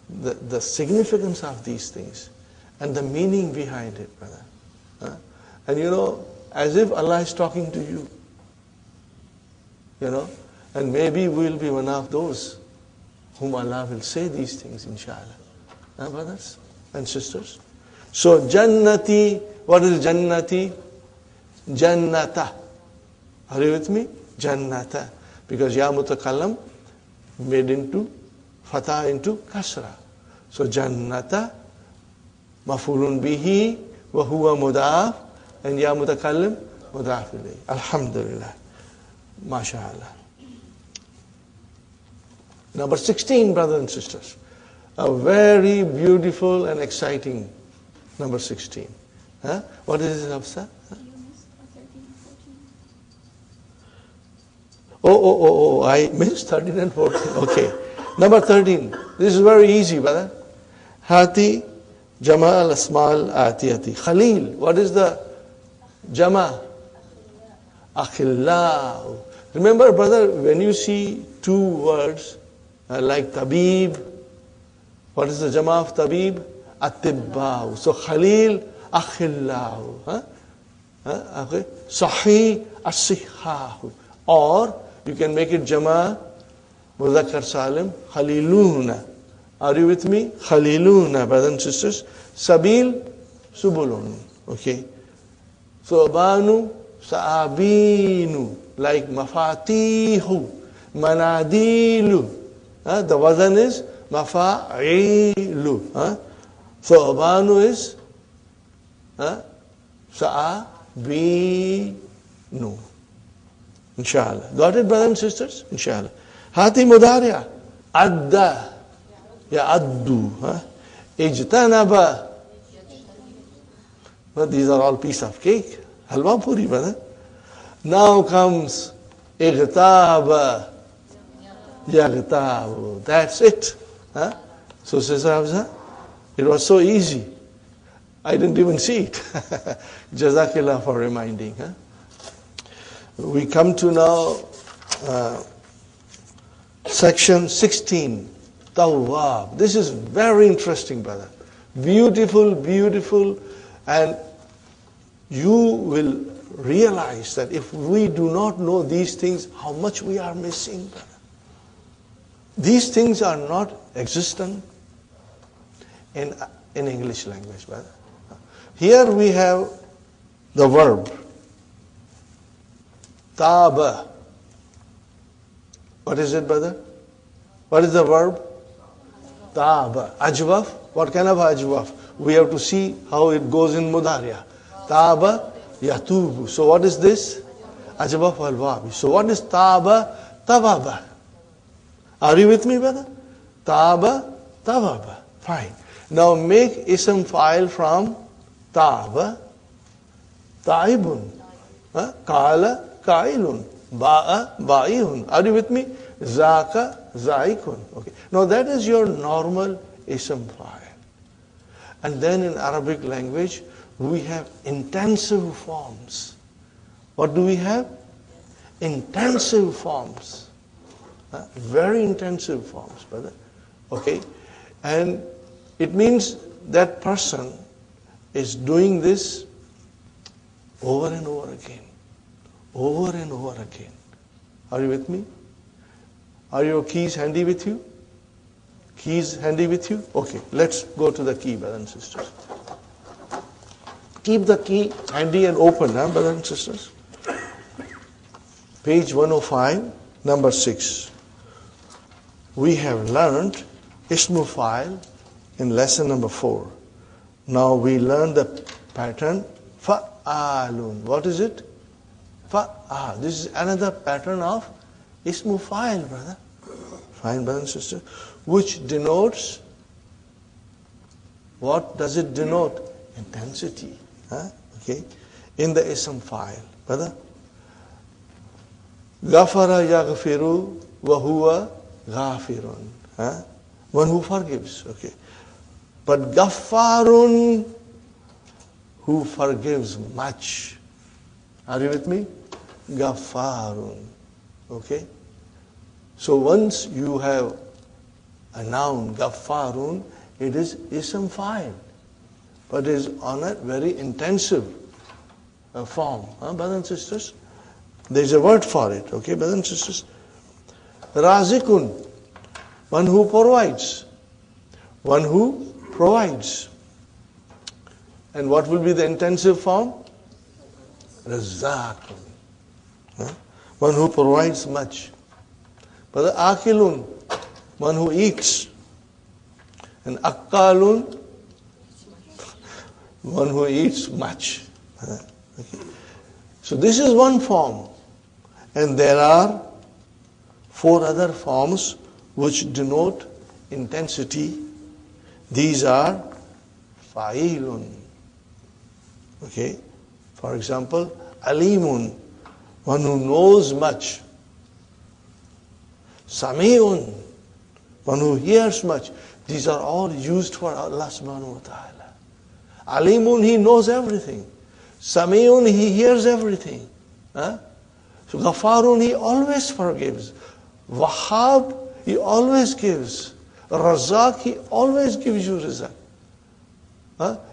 the significance of these things and the meaning behind it, brother. And you know, as if Allah is talking to you. You know, and maybe we'll be one of those whom Allah will say these things, inshallah. Brothers and sisters. So Jannati, what is Jannati? Jannata. Are you with me? Jannata. Because Ya Mutakallam made into Fatah into Kasra. So Jannata, Mafulun bihi, wa huwa mudaf, and Ya Mutakallim, mudaf ilayhi. Alhamdulillah. MashaAllah. Number 16, brothers and sisters. A very beautiful and exciting number 16. What is it, Hafsa? Oh, I missed 13 and 14. Okay. Number 13. This is very easy, brother. Hati Jama al-Asmal Atiyati. Khalil. What is the Jama? Akhillah. Remember, brother, when you see two words like Tabib, what is the Jama of Tabib? Atibba'u. So Khalil, Akhillahu. Okay. Sahih, As-Sihhahu. Or you can make it Jama, Mudhakkar Salim, Khaliluna. Are you with me? Khaliluna, brothers and sisters. Sabil, Subulun. Okay. So Banu, Sa'abinu. Like Mafatihu, Manadilu. The wazan is Mafa'ilu. So Abanu is Sa'abinu. Inshallah. Got it, brothers and sisters? Inshallah. Hati Mudariya. Adda. Ya'addu. Ijtanaba. But these are all piece of cake. Halwa puri, brother. Now comes Igtaba. Yaghtabu. That's it. So Sister Hafsa, it was so easy. I didn't even see it. Jazakillah for reminding. We come to now section 16. Tawwab. This is very interesting, brother. Beautiful, beautiful. And you will realize that if we do not know these things, how much we are missing, brother. These things are not existent in English language, brother. Here we have the verb. Taba. What is it, brother? What is the verb? Taba. Ajwaf. What kind of ajwaf? We have to see how it goes in Mudariya. Taba yatubu. So what is this? Ajwaf al-wabi. So what is taba? Tababa. Are you with me, brother? Taba, tababa. Fine. Now make ism file from taba, taibun, kala, kailun, ba'a, ba'ihun. Are you with me? Zaka, zaikun. Okay. Now that is your normal ism file. And then in Arabic language, we have intensive forms. What do we have? Intensive forms. Very intensive forms, brother. Okay? And it means that person is doing this over and over again. Over and over again. Are you with me? Are your keys handy with you? Keys handy with you? Okay, let's go to the key, brothers and sisters. Keep the key handy and open, brothers and sisters. Page 105, number 6. We have learned Ismu File in lesson number 4. Now we learn the pattern Fa'alun. What is it? Fa'al. This is another pattern of Ismu File, brother. Fine, brother and sister. Which denotes, what does it denote? Intensity. Okay. In the Ism File, brother. Ghafara yaghfiru wa huwa ghafirun. One who forgives. Okay. But Ghafarun, who forgives much. Are you with me? Ghafarun. Okay. So once you have a noun, Ghafarun, it is Ism File. But it is on a very intensive form. Brothers and sisters? There is a word for it. Okay, brothers and sisters? Razikun, one who provides. One who provides. And what will be the intensive form? Razzaqun. One who provides much. But Akilun, one who eats. And Akkalun, one who eats much. Okay. So this is one form. And there are 4 other forms which denote intensity. These are fa'ilun. Okay. For example, alimun, one who knows much. Sami'un, one who hears much. These are all used for Allah subhanahu wa ta'ala. Alimun, he knows everything. Sami'un, he hears everything. So Ghafarun, he always forgives. Wahhab, he always gives. Razak, he always gives you rizq.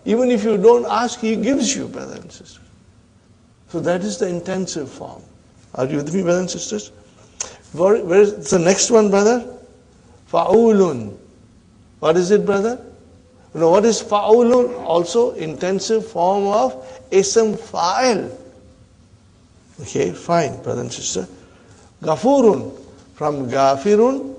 Even if you don't ask, he gives you, brothers and sisters. So that is the intensive form. Are you with me, brothers and sisters? Where is the next one, brother? Fa'ulun. What is it, brother? You know what is fa'ulun? Also intensive form of ism fa'il. Okay, fine, brother and sister. Ghafurun. From ghafirun,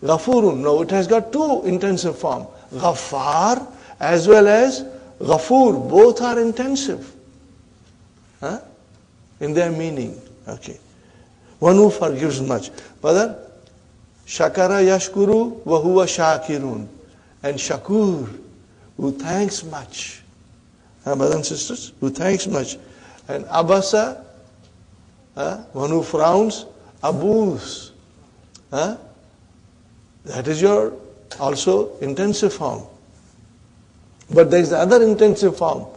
ghafurun. Now it has got 2 intensive form. Ghaffar as well as ghafur. Both are intensive. In their meaning. Okay. One who forgives much. Brother, Shakara yashkuru wa huwa shakirun. And shakur, who thanks much. Brothers and sisters, who thanks much. And abasa, one who frowns, abus. That is your also intensive form. But there is the other intensive form.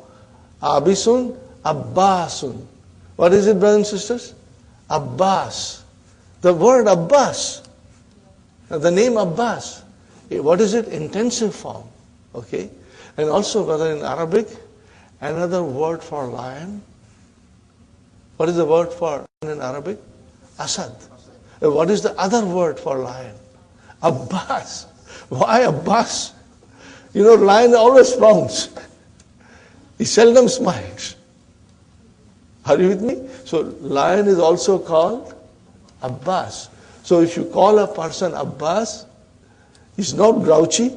Abisun, Abbasun. What is it, brothers and sisters? Abbas. The word Abbas. The name Abbas. What is it? Intensive form. Okay? And also, brother, in Arabic, another word for lion. What is the word for lion in Arabic? Asad. What is the other word for lion? Abbas. Why Abbas? You know, lion always frowns. He seldom smiles. Are you with me? So lion is also called Abbas. So if you call a person Abbas, he's not grouchy,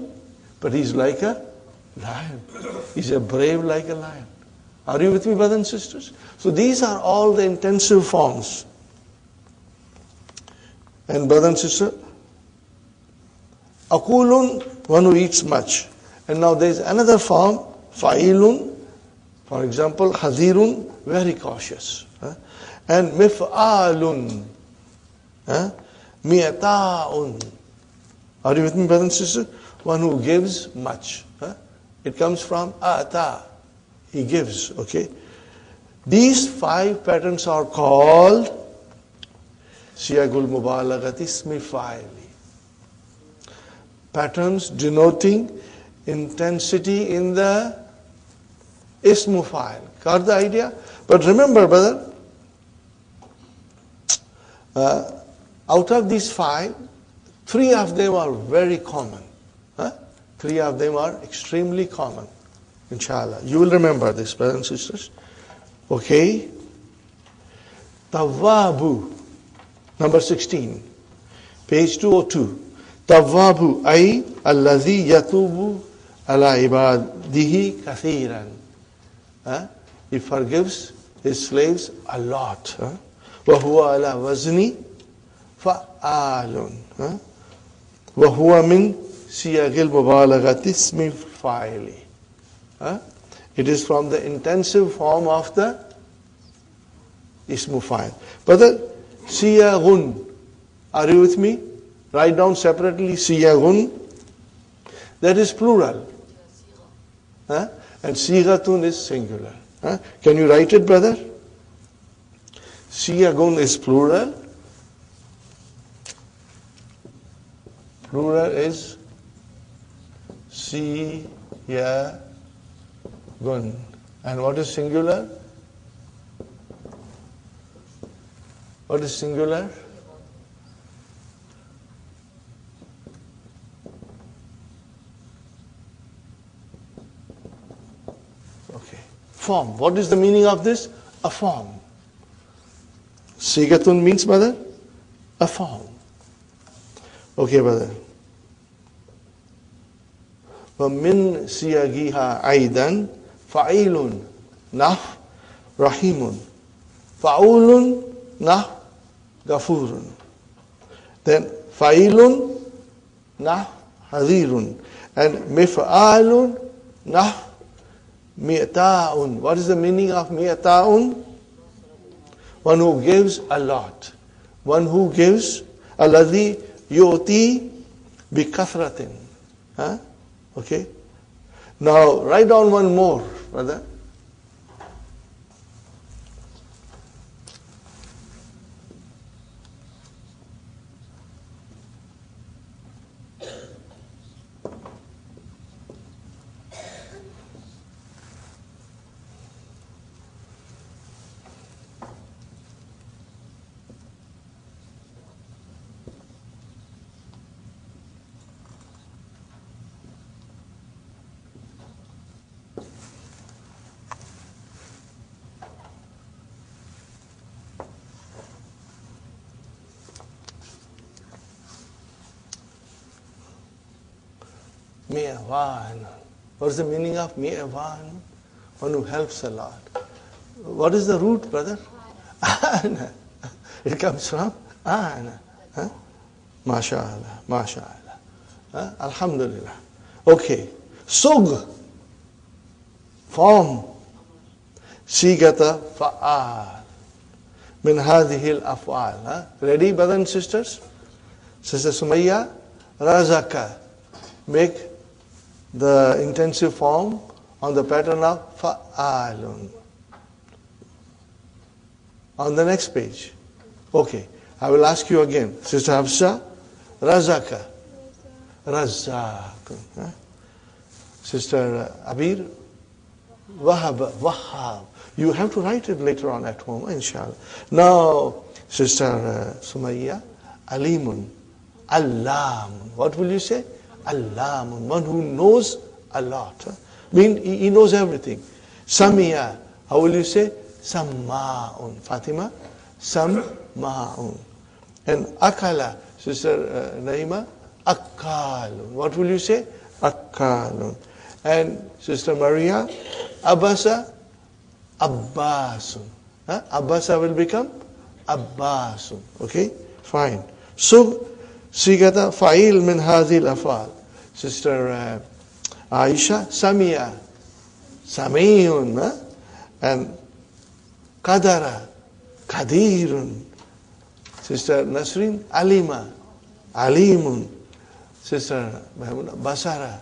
but he's like a lion. He's a brave like a lion. Are you with me, brothers and sisters? So these are all the intensive forms. And brother and sister, akulun, one who eats much. And now there is another form, fa'ilun, for example, hadirun, very cautious. And mif'alun, mi'ata'un. Are you with me, brothers and sisters? One who gives much. It comes from ata. He gives, okay? These 5 patterns are called siyagul mubalaghati ismi fa'ili. Patterns denoting intensity in the ismu fa'il. Got the idea? But remember, brother, out of these 5, 3 of them are very common. 3 of them are extremely common. Inshallah. You will remember this, brothers and sisters. Okay? Tawwabu. Number 16. Page 202. Tawwabu ay alladhi yatubu ala ibadihi kathiran. He forgives his slaves a lot. Wa huwa ala wazni fa'alun. Wa huwa min siyagil mubalaghati ismi fa'ili. It is from the intensive form of the ismu fa'il. Brother, siyagun. Are you with me? Write down separately siyagun. That is plural. And sigatun is singular. Can you write it, brother? Siyagun is plural. Plural is siyagun. And what is singular? What is singular? Okay. Form. What is the meaning of this? A form. Sigatun means, brother? A form. Okay, brother. وَمِن سِيَاغِهَا أَيْضًا فَعِيلٌ نَحْوَ رَحِيمٌ فَعُولٌ نَحْوَ غَفُورٌ. Then فَعِيلٌ نَحْوَ حَذِيرٌ. And مِفْعَالٌ نَحْوَ مِئْتَاءٌ. What is the meaning of مِئْتَاءٌ? One who gives a lot. One who gives الَّذِي يُؤْتِي بِكَثْرَةٍ. Okay? Now, write down one more, brother. Mi'awan. What is the meaning of mi'awan? One who helps a lot. What is the root, brother? Ana. It comes from ana. MashaAllah, MashaAllah. Alhamdulillah. Okay. Sug, form, sigata fa'al, min hadhihi al-af'al. Ready, brothers and sisters? Sister Sumayya, razaka. Make the intensive form on the pattern of fa'alun. On the next page. Okay. I will ask you again. Sister Hafsa, razaka. Razak. Sister Abir, Wahab. You have to write it later on at home, inshallah. Now, Sister Sumayya, Alimun, Allamun. What will you say? Allamun, one who knows a lot. Mean he knows everything. Samia, how will you say? Samma'un. Fatima, Samma'un. And Akala, Sister Naima, Akkalun. What will you say? Akkalun. And Sister Maria, Abasa, Abbasun. Abbasa will become Abbasun. Okay? Fine. Sub, Sigata, Fa'il min hadhil afal. Sister Aisha, Samia, Samiyun. And Qadara, Qadirun. Sister Nasrin, Alima, Alimun. Sister Mahmuna, Basara.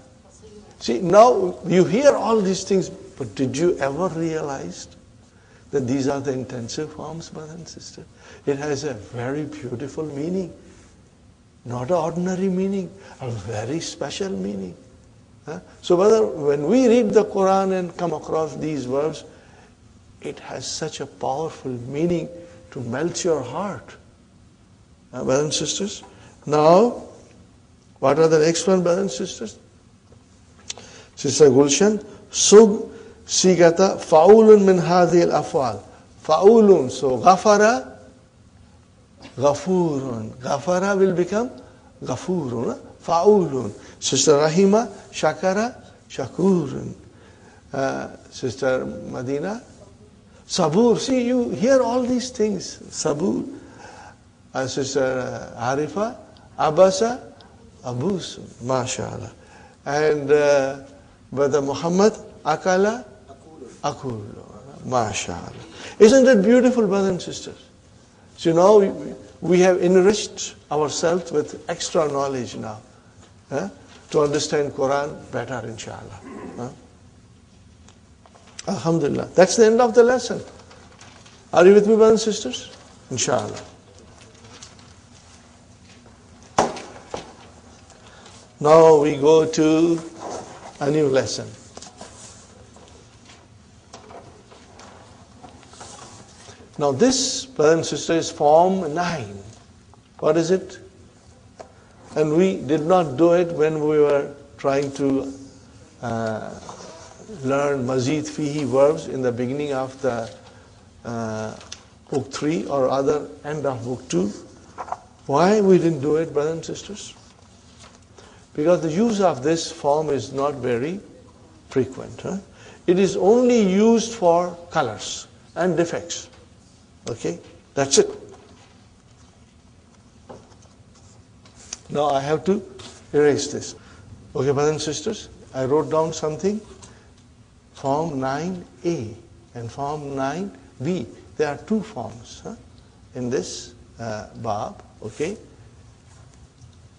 See, now you hear all these things, but did you ever realize that these are the intensive forms, brother and sister? It has a very beautiful meaning. Not an ordinary meaning, a very special meaning. So brother, when we read the Quran and come across these verbs, it has such a powerful meaning to melt your heart. Brothers and sisters. Now, what are the next one, brothers and sisters? Sister Gulshan, Sug Sigata Fa'ulun min hadhil afal. Fa'ulun. So Ghafara, Ghafurun. Ghafara will become Ghafurun. Fa'ulun. Sister Rahima, Shakara, Shakurun. Sister Madina, Sabur. See, you hear all these things. Sabur. Sister Harifa, Abasa, Abus. MashaAllah. And Brother Muhammad, Akala, Akul. MashaAllah. Isn't it beautiful, brothers and sisters? So now we have enriched ourselves with extra knowledge now to understand Quran better, inshallah. Alhamdulillah. That's the end of the lesson. Are you with me, brothers and sisters? Inshallah. Now we go to a new lesson. Now this, brothers and sisters, is Form 9. What is it? And we did not do it when we were trying to learn Mazid Fihi verbs in the beginning of the book 3 or other end of book 2. Why we didn't do it, brothers and sisters? Because the use of this form is not very frequent. It is only used for colors and defects. Okay, that's it. Now I have to erase this. Okay, brothers and sisters, I wrote down something. Form 9A and Form 9B. There are two forms in this bab. Okay.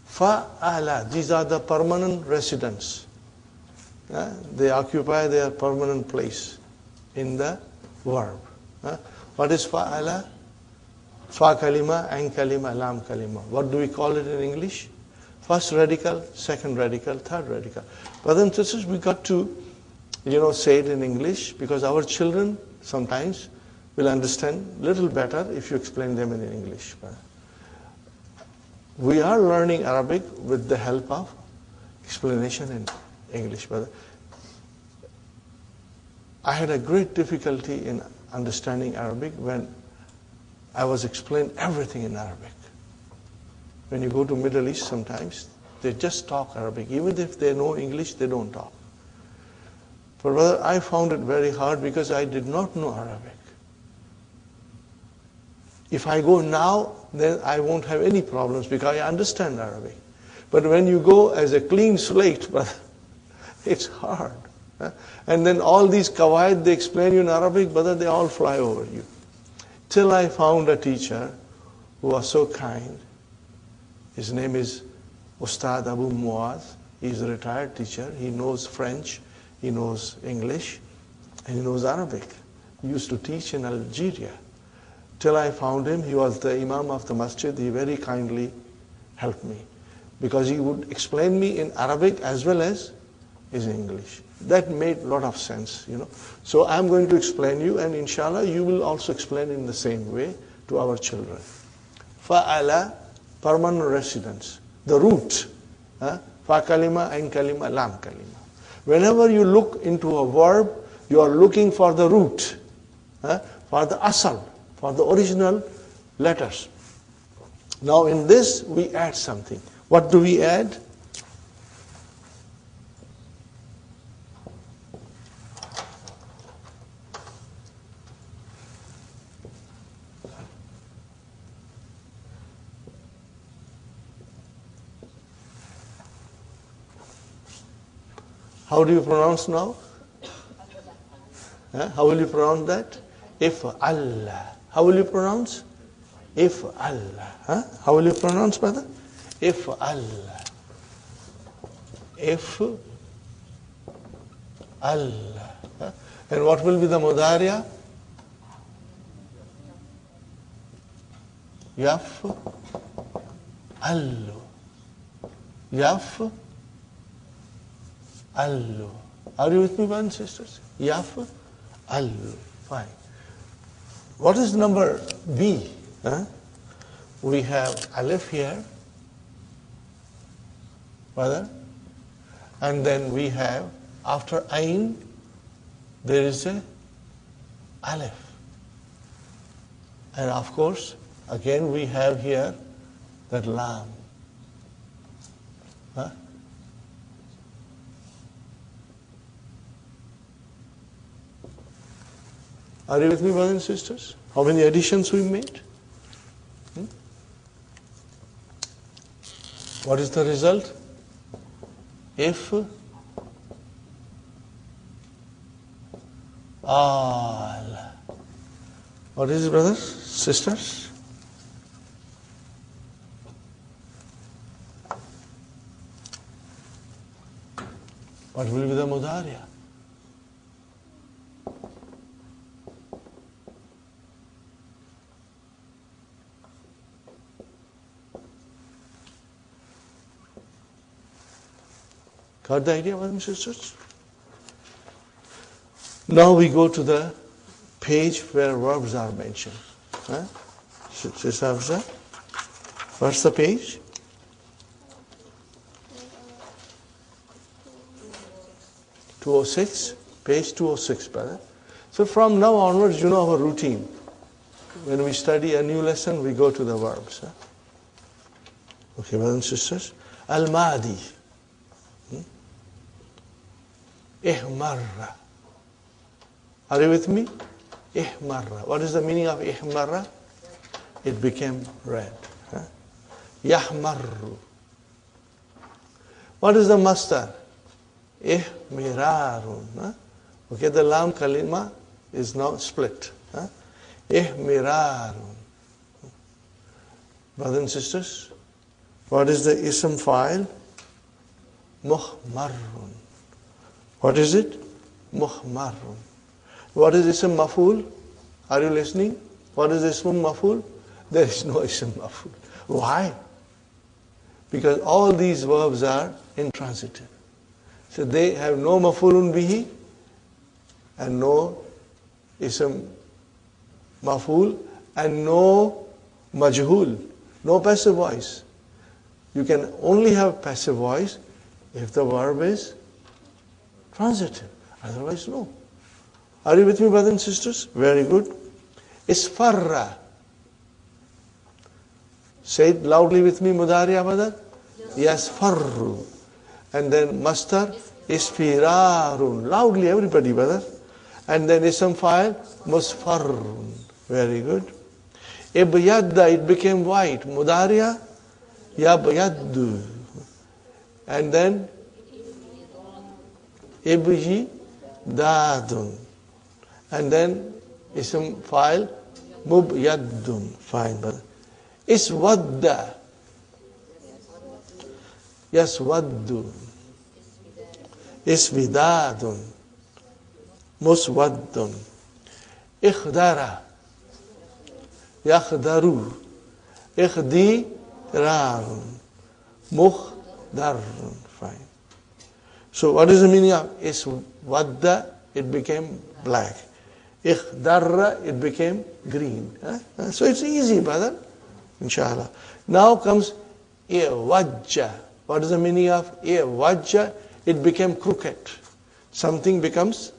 Fa'ala, these are the permanent residents. They occupy their permanent place in the verb. What is fa'ala? Fa kalima, ain kalima, lam kalima. What do we call it in English? First radical, second radical, third radical. Brothers and sisters, we got to, say it in English because our children sometimes will understand a little better if you explain them in English. We are learning Arabic with the help of explanation in English. But I had a great difficulty in understanding Arabic when I was explained everything in Arabic. When you go to Middle East sometimes, they just talk Arabic. Even if they know English, they don't talk. But brother, I found it very hard because I did not know Arabic. If I go now, then I won't have any problems because I understand Arabic. But when you go as a clean slate, it's hard. And then all these qawaid they explain you in Arabic, but they all fly over you. Till I found a teacher who was so kind. His name is Ustad Abu Muaz. He's a retired teacher. He knows French, he knows English, and he knows Arabic. He used to teach in Algeria. Till I found him, he was the Imam of the masjid. He very kindly helped me because he would explain me in Arabic as well as in English. That made a lot of sense, you know. So I'm going to explain you, and inshallah you will also explain in the same way to our children. Fa'ala, permanent residence. The root. Fa kalima, ain kalima, lam kalima. Whenever you look into a verb, you are looking for the root, for the asal, for the original letters. Now in this we add something. What do we add? How do you pronounce now? How will you pronounce that? If Allah. How will you pronounce? If Allah. How will you pronounce, brother? If Allah. If Allah. And what will be the mudariya? Yaf allu. Yaf allu. Are you with me, brothers and sisters? Yaf allu. Fine. What is number B? We have alif here, brother, and then we have after ain there is a alif, and of course again we have here that lam. Are you with me, brothers and sisters? How many additions we made? What is the result? If all. What is it, brothers, sisters? What will be the mudariya? Got the idea, brothers and sisters? Now we go to the page where verbs are mentioned. Sister Hafsa, what's the page? (206), page 206, brother. So from now onwards, you know our routine. When we study a new lesson, we go to the verbs. Okay, brothers and sisters. Al-Madi. Ihmarra. Are you with me? Ihmarra. What is the meaning of ihmarra? It became red. Yahmarru. What is the masdar? Ihmirarun. Okay, the lam kalima is now split. Ihmirarun. Brothers and sisters, what is the ism fa'il? Muhmarrun. What is it? Muhmarrun. What is ism maf'ul? Are you listening? What is ism maf'ul? There is no ism maf'ul. Why? Because all these verbs are intransitive. So they have no maf'ulun bihi and no ism maf'ul and no majhul, no passive voice. You can only have passive voice if the verb is transitive. Otherwise, no. Are you with me, brothers and sisters? Very good. Isfarra. Say it loudly with me, mudariya, brother. Yasfarru. And then mastar, isfirarun. Loudly, everybody, brother. And then ism fa'il, musfarrun. Very good. Ibyadda, it became white. Mudariya, yabyaddu. And then Ibyadadun. And then ism file mubyaddun. Fine, brother. Iswadda. Yaswaddu. Isvidadun. Muswaddun. Ikhdara. Yakhdaru. Ikhdirarun. Mukhdarun. Fine. So what is the meaning of iswadda? It became black. Ikhdarra, it became green. So it's easy, brother. Inshallah. Now comes iwajja. What is the meaning of iwajja? It became crooked. Something becomes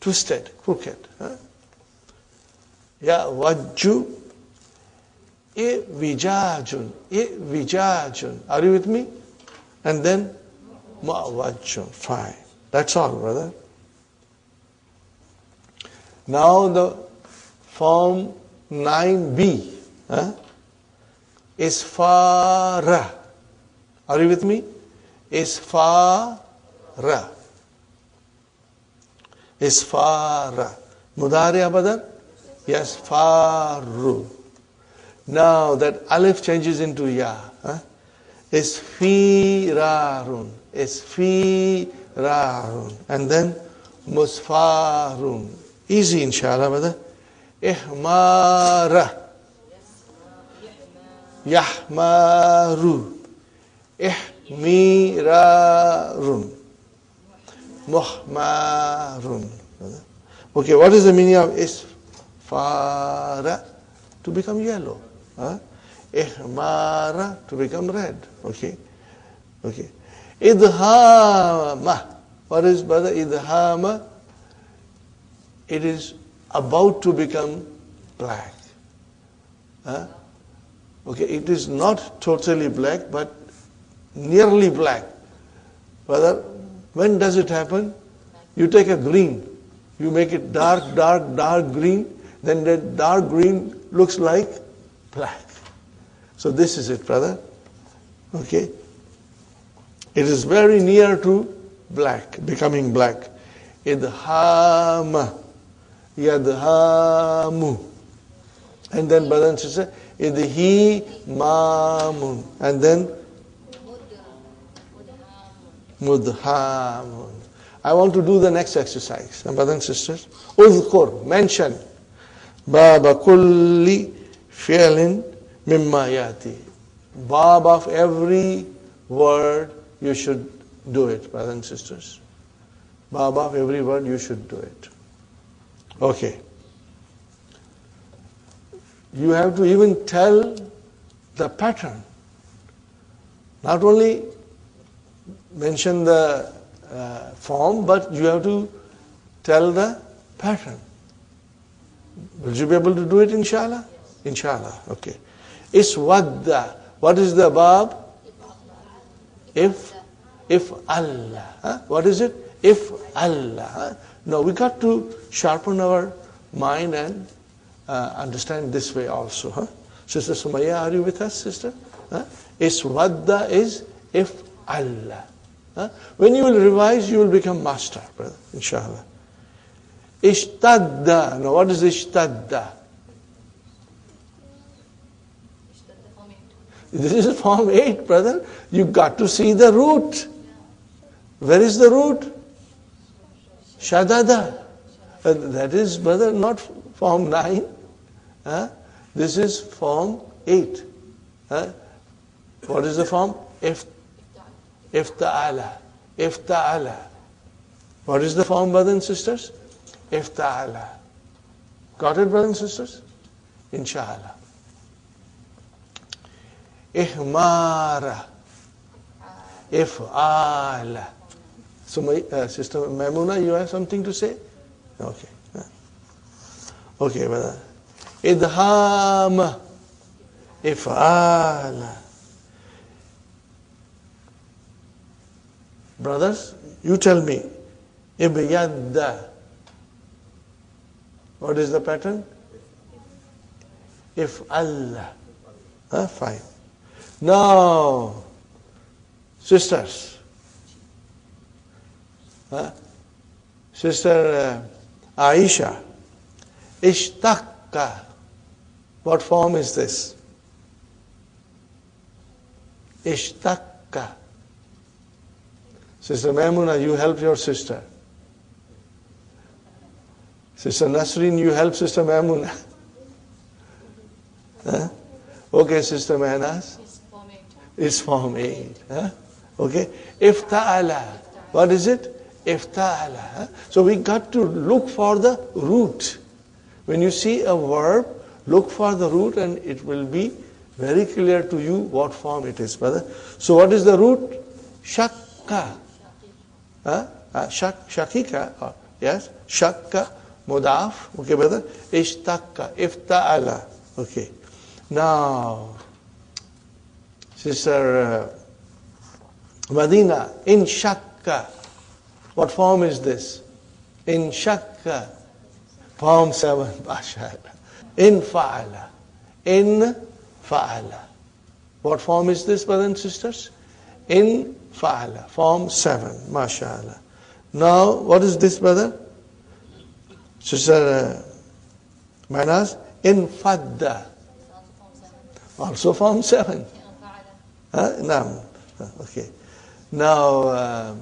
twisted, crooked. Yawajju. Iwijajun. Iwijajun. Are you with me? And then ma'wajjun. Fine. That's all, brother. Now the form 9b is fara. Are you with me? Is fara. Is fara. Mudari abadar? Yes, faru. Now that alif changes into ya. Is firarun. Is firarun. And then musfarun. Easy, inshallah, brother. Ihmara. Yahmaru. Ihmirarun. Muhmarun. Okay, what is the meaning of isfara? To become yellow. Ihmara, to become red. Okay. Okay. Idhama. What is, brother, idhama? It is about to become black. Okay, it is not totally black, but nearly black. Brother, when does it happen? You take a green, you make it dark, dark, dark green, then that dark green looks like black. So this is it, brother. Okay. It is very near to black, becoming black. Idhama. Yadhamu. And then brother and sister, idhimamun. And then mudhamun. I want to do the next exercise. Brothers and sisters, udhkur, mention baba kulli fi'lin mimma yati. Bab of every word you should do it, brothers and sisters. Bab of every word you should do it. Okay. You have to even tell the pattern. Not only mention the form, but you have to tell the pattern. Will you be able to do it, inshallah? Inshallah. Okay. Iswadda. What is the bab? If Allah. What is it? If Allah. No, we got to sharpen our mind and understand this way also. Sister Sumaya, are you with us, sister? Iswadda is if Allah. When you will revise, you will become master, brother, inshallah. Ishtadda. Now what is ishtadda? This is form 8, brother. You got to see the root. Where is the root? Shadada. That is, brother, not form 9. This is form 8. What is the form? Ifta'ala. Ifta'ala. What is the form, brothers and sisters? Ifta'ala. Got it, brothers and sisters? Inshallah. Ihmara. If'ala. So my sister Maimuna, you have something to say? Okay. Okay, brother. Idham. If'ala. Brothers, you tell me. Ibyadda. What is the pattern? If Allah. Fine. Now, sisters. Sister Aisha. Ishtaqqa. What form is this? Ishtaqqa. Sister Maimuna, you help your sister. Sister Nasreen, you help Sister Maimuna. Okay, Sister Mahanas? It's form 8. Okay. Ifta'ala. What is it? Ifta'ala. So we got to look for the root. When you see a verb, look for the root and it will be very clear to you what form it is, brother. So what is the root? Shakka. Shakika. Yes. Shakka. Mudaf. Okay, brother. Ishtaqqa. Ifta'ala. Okay. Now, Sister Madina, in shakka. What form is this? In shakka. Form 7. Mashallah. In fa'ala. In fa'ala. What form is this, brothers and sisters? In fa'ala. Form 7. Mashallah. Now, what is this, brother? Sister Manas? In fadda. Also form 7. No. Okay. Now,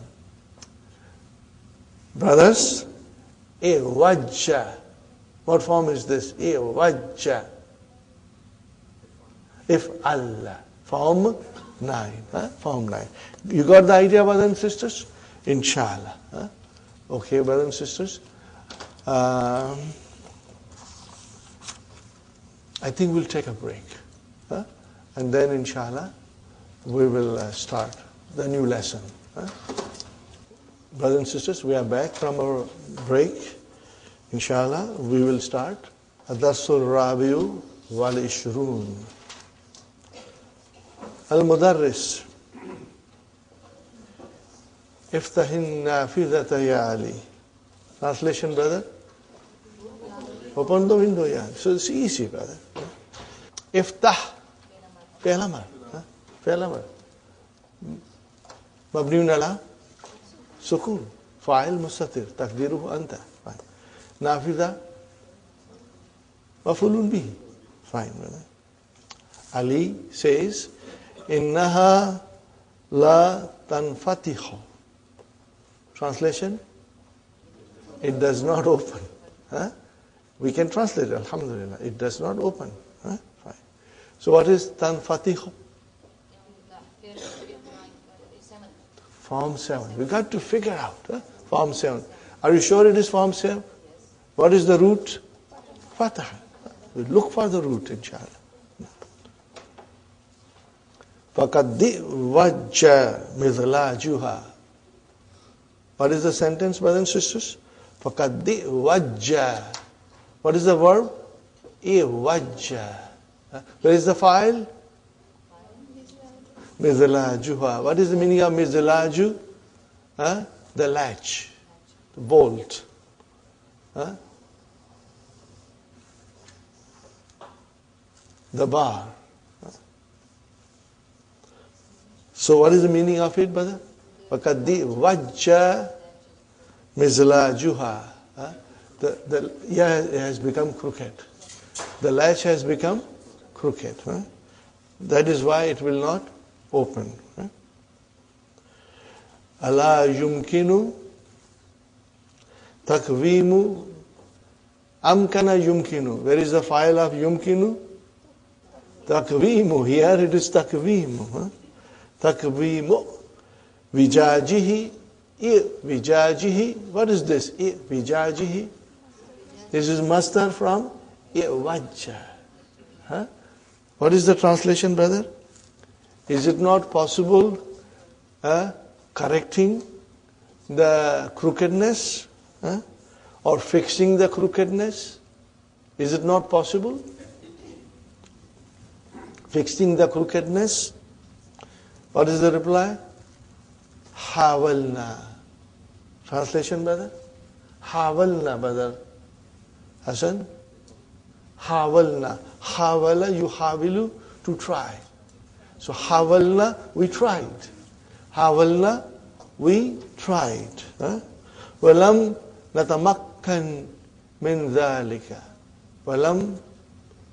brothers, iwajja. What form is this? Iwajja. If Allah. Form 9. Form 9. You got the idea, brothers and sisters? Inshallah. Okay, brothers and sisters. I think we'll take a break. And then, inshallah, we will start the new lesson. Brothers and sisters, we are back from our break. Inshallah, we will start. Ad-Darsul Rabi'u wal Ishrun. Al-Mudarris. Iftahin nafidhata ya Ali. Translation, brother? Open the window, yeah. So it's easy, brother. Iftah. Pehla mar. Pehla mar. Mabniun ala. Sukun. Fa'il mustatir. Takdiruhu anta. Fine. Nafidha. Mafulun bihi. Fine, brother. Ali says, Innaha la tanfatihu. Translation? It does not open. We can translate it, alhamdulillah. It does not open. Fine. So what is tanfatihu? Form 7. We got to figure out. Form 7. Are you sure it is form 7? What is the root? Fatah. We look for the root, inshallah. فَقَدْ وَجَّ مِذْلَاجُهَا. What is the sentence, brothers and sisters? فَقَدْ وَجَّ. What is the verb? إِوَجَّ. Where is the file? Mizlajuha. What is the meaning of mizlaju? The latch, the bolt. The bar. So what is the meaning of it, brother? وَقَدْ وَجَّ مِزْلَاجُهَا. The has become crooked. The latch has become crooked. That is why it will not open. Ala yumkinu takvimu amkana yumkinu. Where is the file of yumkinu? Takvimu. Here it is takvimu. Takvimu. Vijajihi. Vijajihi. What is this? Vijajihi. This is masdar from Wajja. What is the translation, brother? Is it not possible correcting the crookedness or fixing the crookedness? Is it not possible? Fixing the crookedness? What is the reply? Hawalna. Translation, brother? Hawalna, brother. Hassan? Hawalna. Hawala, yuhawilu, to try. So hawalna, we tried. Hawalna, we tried. Walam natamakkan min dhalika. Walam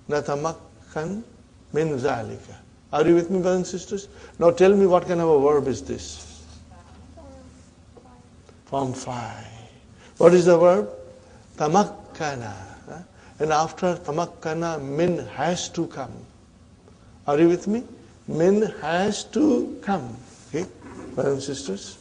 natamakkan min dhalika. Are you with me, brothers and sisters? Now tell me, what kind of a verb is this? Form 5. What is the verb? Tamakkana. And after tamakkana, min has to come. Are you with me? Min has to come. Okay, brothers and sisters?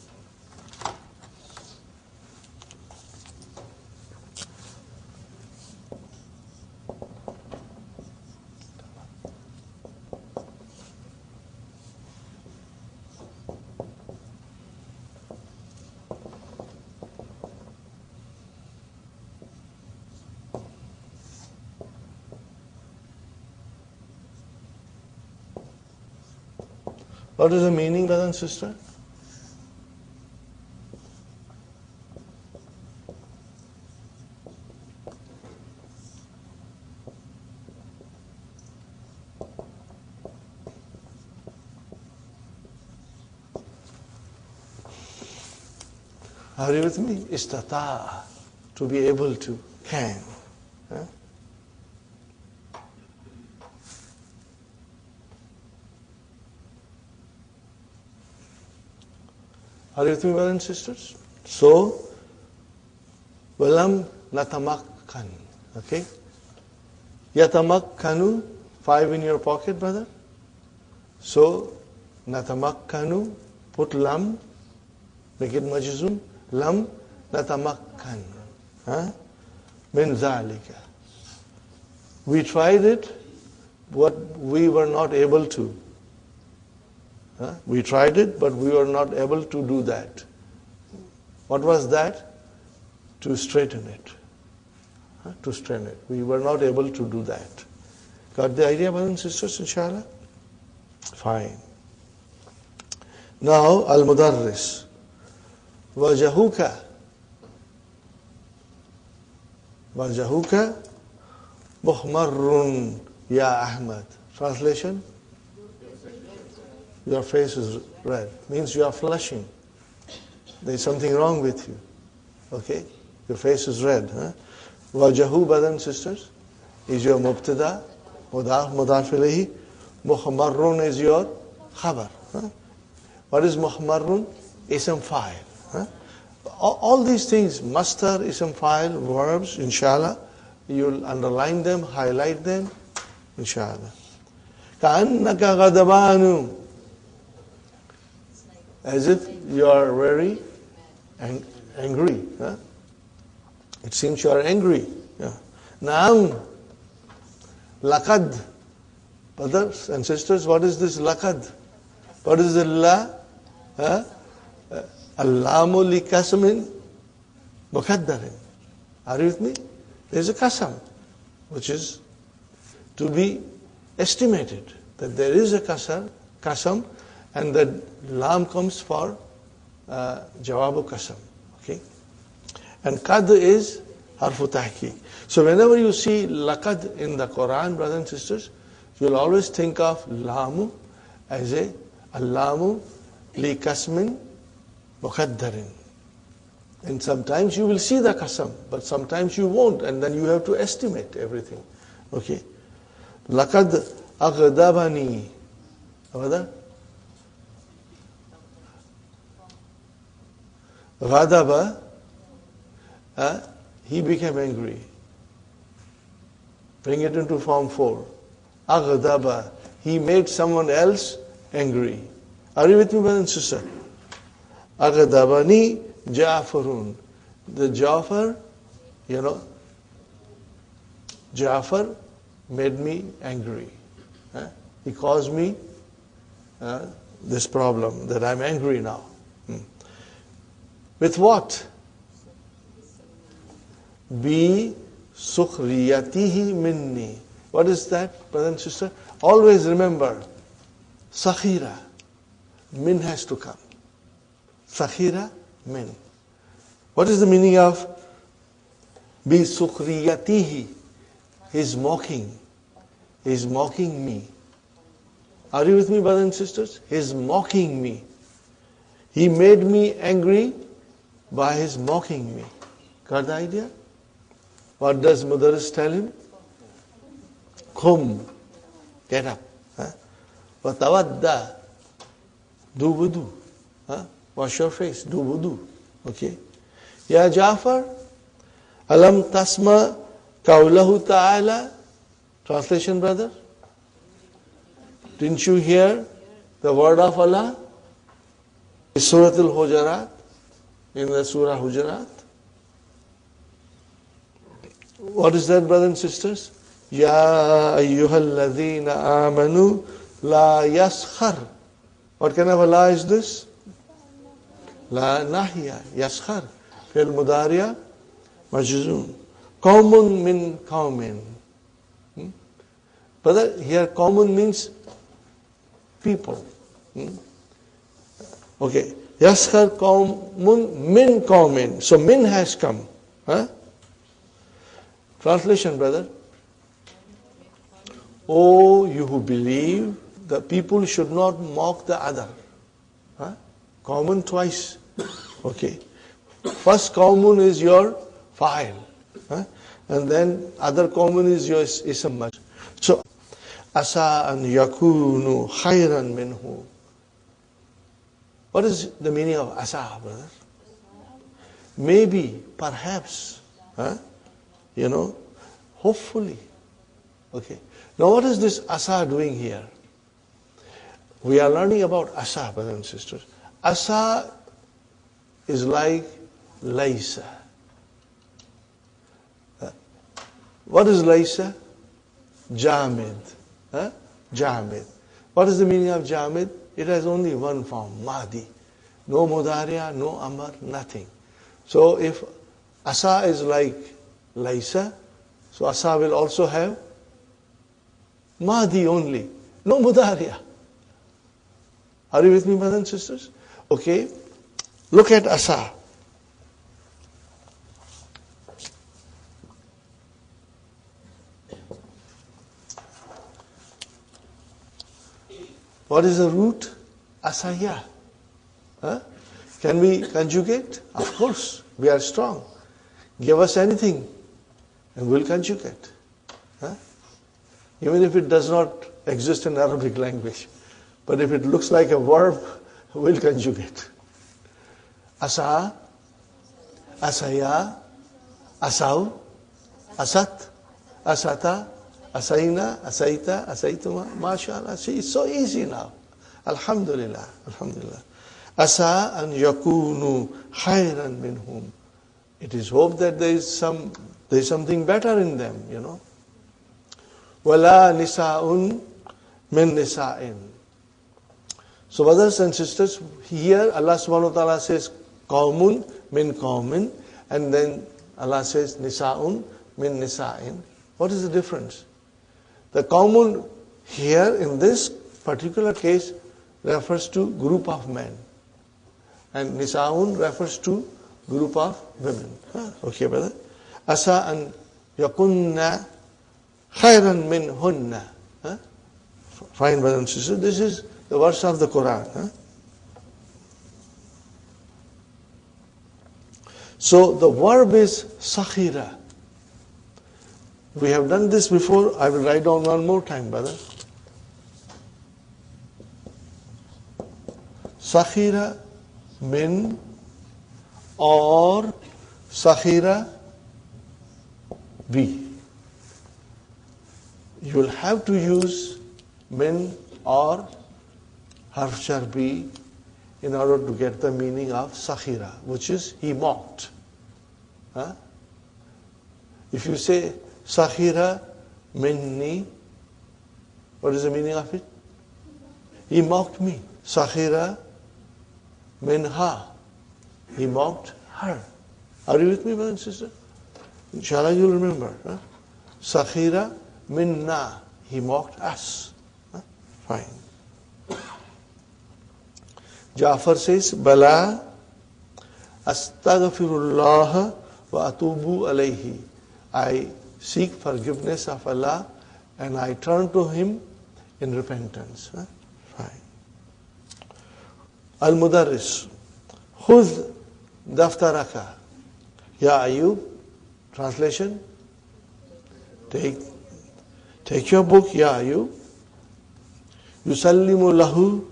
What is the meaning, brother and sister? Are you with me? Istata, to be able to, can. Huh? Are you with me, brothers and sisters? So, walam natamakkan. Okay? Yatamakkanu, 5 in your pocket, brother. So, natamakkanu, put lam, make it majzum, lam natamakkan. Min dhalika. We tried it, but we were not able to. We tried it, but we were not able to do that. What was that? To straighten it. To straighten it. We were not able to do that. Got the idea, brothers and sisters, inshallah? Fine. Now, al-mudarris. Wajahuka. Wajahuka muhmarrun ya Ahmad. Translation? Your face is red. Means you are flushing. There is something wrong with you. Okay? Your face is red. Wajahu, brothers and sisters, is your mubtada, mudaf ilayhi. Muhmarrun is your khabar. What is muhmarrun? Ism fa'il. All these things, mastar, ism fa'il, verbs, inshallah, you'll underline them, highlight them, inshallah. Ka'annaka ghadabanu. As if you are very angry. It seems you are angry. Naam. Laqad. Brothers and sisters, what is this laqad? What is the la? Allamu li kasmin muqaddarin. Are you with me? There is a qasam, which is to be estimated. That there is a qasam, and the lam comes for jawabu qasam. Okay? And qad is harfu tahqiq. So whenever you see laqad in the Quran, brothers and sisters, you'll always think of lamu as a allamu li kasmin muqaddarin. And sometimes you will see the qasam, but sometimes you won't, and then you have to estimate everything. Okay? Laqad aghdabani. What? Ghadaba, he became angry. Bring it into form 4. Aghdaba, he made someone else angry. Are you with me, brother and sister? Aghdabani Ja'farun. The Ja'far, Ja'far made me angry. He caused me this problem, that I'm angry now. With what? Bi sukhriyatihi minni. What is that, brother and sister? Always remember, sakhira, min has to come. Sakhira, min. What is the meaning of bi sukhriyatihi? He's mocking. He's mocking me. Are you with me, brothers and sisters? He's mocking me. He made me angry by his mocking me. Got the idea? What does Mudarris tell him? Qum, get up. Watawadda, do wudu. Wash your face, do wudu. Okay. Ya Jafar, alam tasma qawlahu ta'ala. Translation, brother? Didn't you hear the word of Allah? Surah Al-Hujurat, in the Surah Hujurat. What is that, brothers and sisters? Ya ayyuhalladhina amanu la yaskhar. What kind of a la is this? La nahiya, yaskhar. Fil mudariya, majzum. Qawmun min qawmin. Brother, here qawmun means people. Okay. Yaskhar qawmun min qawmin. So min has come. Translation, brother. Oh, you who believe, the people should not mock the other. Qawmun twice. Okay. First qawmun is your fa'il. And then other qawmun is your ism majrur. So, asa an yakunu khayran minhu. What is the meaning of asa, brother? Maybe, perhaps, hopefully. Okay. Now what is this asa doing here? We are learning about asa, brothers and sisters. Asa is like laysa. What is laysa? Jamid. Jamid. What is the meaning of jamid? It has only one form, madi. No mudariya, no amar, nothing. So if asa is like laysa, so asa will also have madi only, no mudariya. Are you with me, brothers and sisters? Okay. Look at asa. What is the root? Asaya. Can we conjugate? Of course. We are strong. Give us anything and we'll conjugate. Even if it does not exist in Arabic language. But if it looks like a verb, we'll conjugate. Asa, asaya, asaw, asat, asata, asaina, asaita, asaituma. MashaAllah. See, it's so easy now. Alhamdulillah. Alhamdulillah. Asa an yakunu khayran minhum. It is hope that there is something better in them, Wala nisa'un min nisa'in. So brothers and sisters, here Allah subhanahu wa ta'ala says qawmun min qawmin, and then Allah says nisa'un min nisa'in. What is the difference? The qawmun here in this particular case refers to group of men, and nisa'un refers to group of women. Okay, brother. Asa an yakunna khayran min hunna. Fine, brothers and sisters. This is the verse of the Qur'an. So the verb is sakhira. We have done this before. I will write down one more time, brother. Sakhira min or sakhira bi. You will have to use min or harf jar bi in order to get the meaning of sakhira, which is he mocked. If you say sakhira minni, what is the meaning of it? He mocked me. Sakhira minha, he mocked her. Are you with me, brother and sister? Inshallah you'll remember. Sakhira minna, he mocked us. Fine. Jafar says, Bala astaghfirullah wa atubu alayhi. I seek forgiveness of Allah and I turn to Him in repentance. Fine. Al-Mudarris, Khudh daftaraka. Ya Ayub, translation, take your book, Ya Ayub. Yusallimu lahu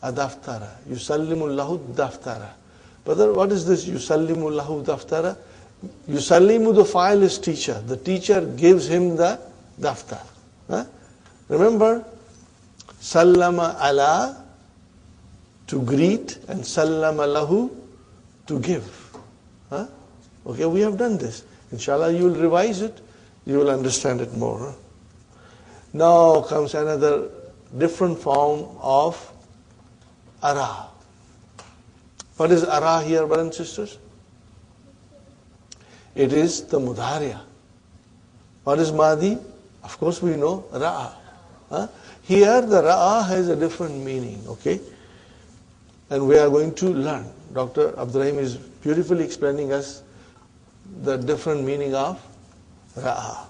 adaftara. Yusallimu lahu daftara. Brother, what is this Yusallimu lahu daftara? Yusallimu, the file is teacher. The teacher gives him the daftar. Remember, Sallama ala, to greet, and Sallama lahu, to give. Okay, we have done this. Inshallah, you will revise it. You will understand it more. Now comes another different form of ara. What is ara here, brothers and sisters? It is the mudhariya. What is madi? Of course we know ra'a. Here the ra'a has a different meaning, okay? And we are going to learn. Dr. Abdurrahim is beautifully explaining us the different meaning of ra'a.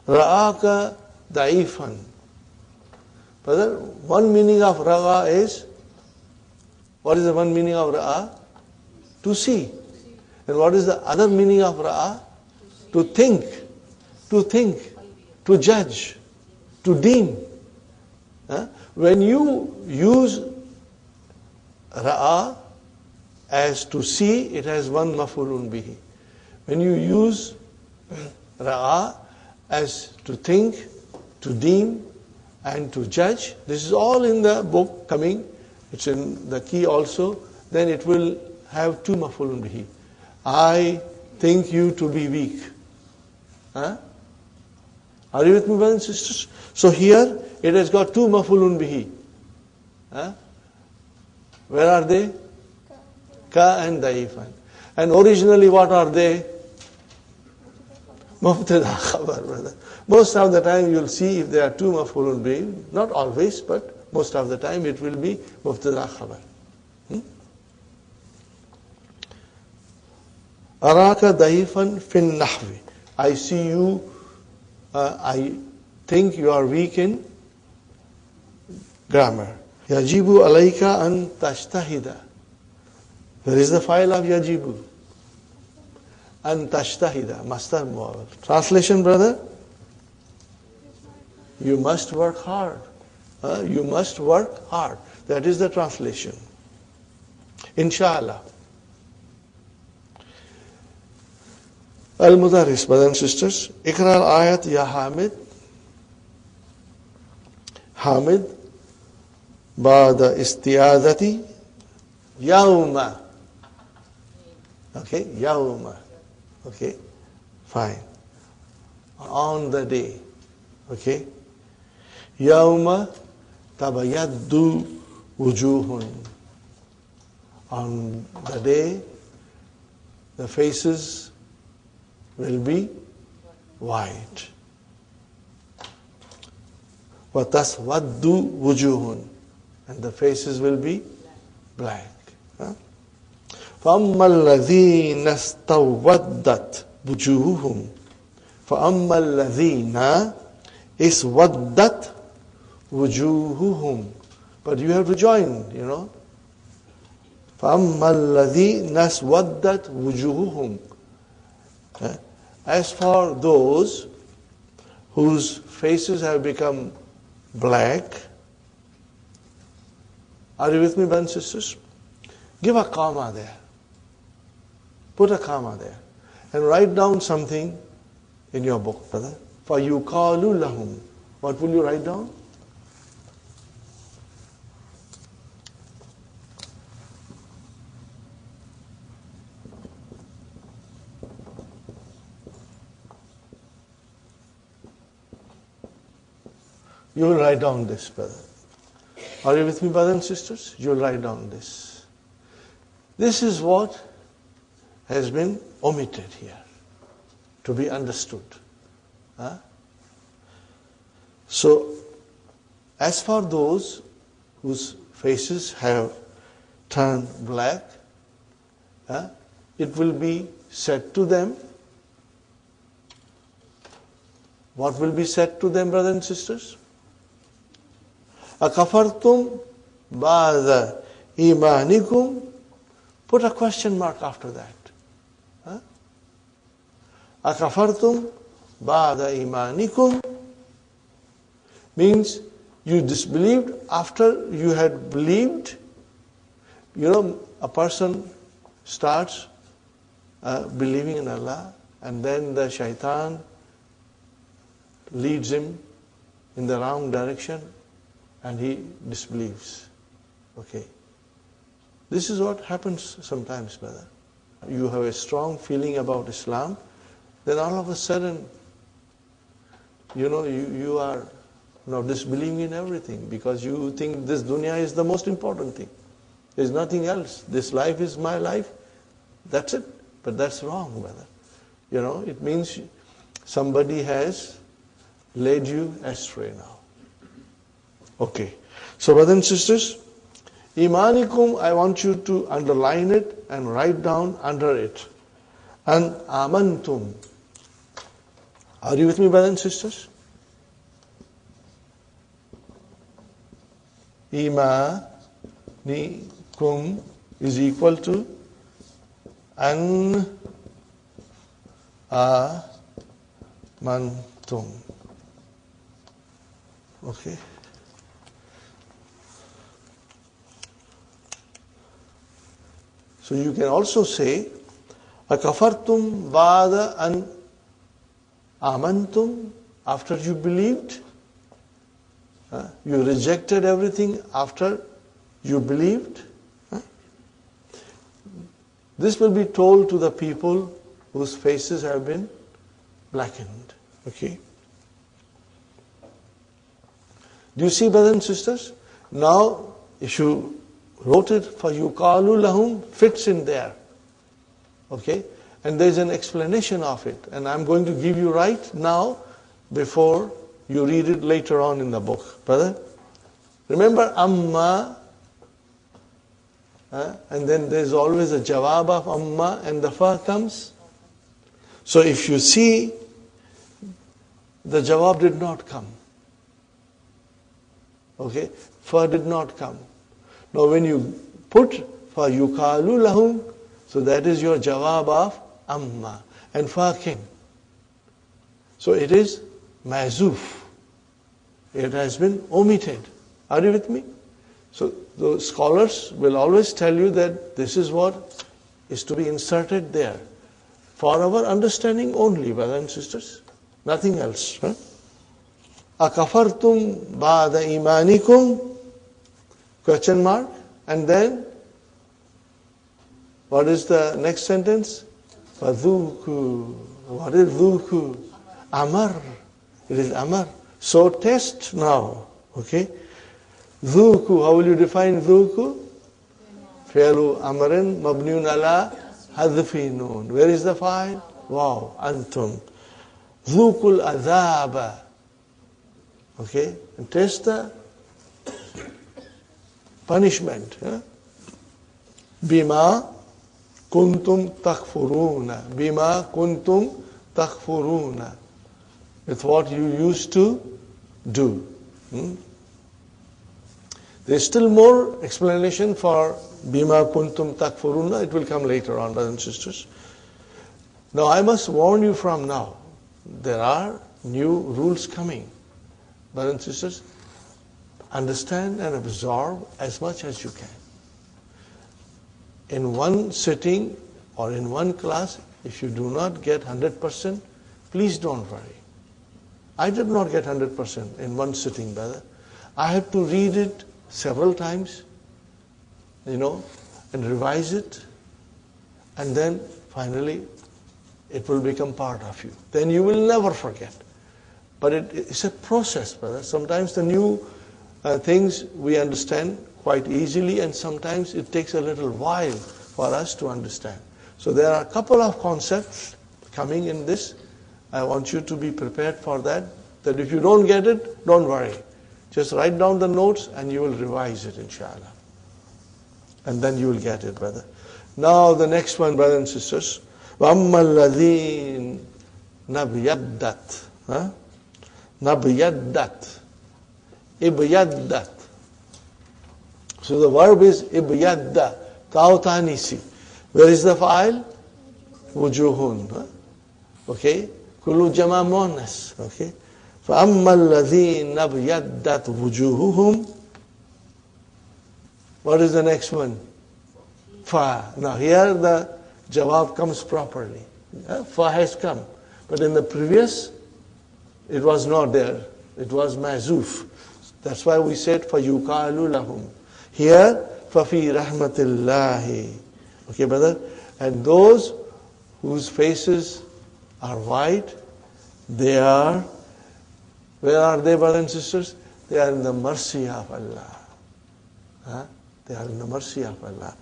Ra'aka da'ifan. Brother, one meaning of ra'a is, what is the one meaning of ra'a? To see. And what is the other meaning of ra'a? To think, to judge, to deem. When you use ra'a as to see, it has one maf'ulun bihi. When you use ra'a as to think, to deem, and to judge, this is all in the book coming, it's in the key also, then it will have two maf'ulun bihi. I think you to be weak. Are you with me, brothers and sisters? So here, it has got two maf'ulun bihi. Where are they? Ka and da'ifan. And originally, what are they? Mubtada khabar, brother. Most of the time, you'll see if there are two maf'ulun bihi, not always, but most of the time, it will be mubtada khabar. Araka daifan fin nahwi. I see you, I think you are weak in grammar. Yajibu alayka an tashtahida. Where is the file of yajibu? An tashtahida, mastar muawwal. Translation, brother? You must work hard. You must work hard. That is the translation. Inshallah. Al-Mudarris, brothers and sisters, Iqra al-ayat ya Hamid. Hamid, Ba'da istiyadati, Yawma. Okay, Yawma. Okay, fine. On the day. Okay. Yawma tabayaddu wujuhun. On the day, the faces will be white. وَتَسْوَدُّ وُجُوهٌ. And the faces will be black. فَأَمَّا الَّذِينَ اسْتَوَّدَّتْ وُجُوهُهُمْ فَأَمَّا الَّذِينَ اسْوَدَّتْ وُجُوهُهُمْ. But you have to join, you know. فَأَمَّا الَّذِينَ اسْوَدَّتْ وُجُوهُهُمْ. As for those whose faces have become black, are you with me, brothers and sisters? Give a comma there. Put a comma there. And write down something in your book, brother. فَيُقَالُ لَهُمْ. What will you write down? You will write down this, brother. Are you with me, brothers and sisters? You will write down this. This is what has been omitted here to be understood. So, as for those whose faces have turned black, it will be said to them, what will be said to them, brothers and sisters? أَكَفَرْتُمْ بَعْدَ إِيمَانِكُمْ. Put a question mark after that. أَكَفَرْتُمْ بَعْدَ إِيمَانِكُمْ means you disbelieved after you had believed. You know, a person starts believing in Allah, and then the shaitan leads him in the wrong direction and he disbelieves. Okay. This is what happens sometimes, brother. You have a strong feeling about Islam, then all of a sudden, you are now disbelieving in everything because you think this dunya is the most important thing. There's nothing else. This life is my life. That's it. But that's wrong, brother. It means somebody has led you astray now. Okay. So, brothers and sisters, Imanikum, I want you to underline it and write down under it. And amantum. Are you with me, brothers and sisters? Imanikum is equal to an amantum. Okay. So you can also say, akafartum ba'da an amantum, after you believed. You rejected everything after you believed. This will be told to the people whose faces have been blackened. Okay. Do you see, brothers and sisters? Now, if you wrote it for yuqalu lahum, fits in there. Okay? And there's an explanation of it. And I'm going to give you right now before you read it later on in the book. Brother? Remember amma, and then there's always a jawab of amma and the fa comes. So if you see, the jawab did not come. Okay? Fa did not come. Now when you put fa yuqalu lahum, so that is your jawab of amma. And fa came. So it is mazuf. It has been omitted. Are you with me? So the scholars will always tell you that this is what is to be inserted there. For our understanding only, brothers and sisters. Nothing else. Akafartum ba'da imanikum? Question mark. And then, what is the next sentence? Fadhuku. What is dhuku? Amar. It is amar. So test now. Okay. Dhuku. How will you define dhuku? Fi'lu amrin mabniun ala hadfi noon. Where is the fa'il? Wow. Antum. Dhukul adhaba. Okay. And test the punishment. Bima kuntum takfuruna. Bima kuntum takfuruna. With what you used to do. There's still more explanation for bima kuntum takfuruna. It will come later on, brothers and sisters. Now I must warn you from now. There are new rules coming. Brothers and sisters, understand and absorb as much as you can. In one sitting or in one class, if you do not get 100%, please don't worry. I did not get 100% in one sitting, brother. I had to read it several times, and revise it, and then finally it will become part of you. Then you will never forget. But it's a process, brother. Sometimes the new things we understand quite easily, and sometimes it takes a little while for us to understand. So there are a couple of concepts coming in this. I want you to be prepared for that. That if you don't get it, don't worry. Just write down the notes and you will revise it, inshallah. And then you will get it, brother. Now the next one, brothers and sisters. وَأَمَّا الَّذِينَ بِيَضَّتْ Nabyaddat. Ibyaddat. So the verb is ibyadda. Ta'utanisi. Where is the fa'il? Wujuhun. Huh? Okay. Kullu jama muannas. Okay. فَأَمَّا الَّذِينَ ابْيَدَّتْ وُجُوهُهُمْ. What is the next one? Fa. Now here the jawab comes properly. Fa has come. But in the previous, it was not there. It was mazuf. That's why we said فَيُقَالُ لَهُمْ. Here, فَفِي رَحْمَةِ اللَّهِ. Okay, brother? And those whose faces are white, they are, where are they, brothers and sisters? They are in the mercy of Allah. Huh? They are in the mercy of Allah.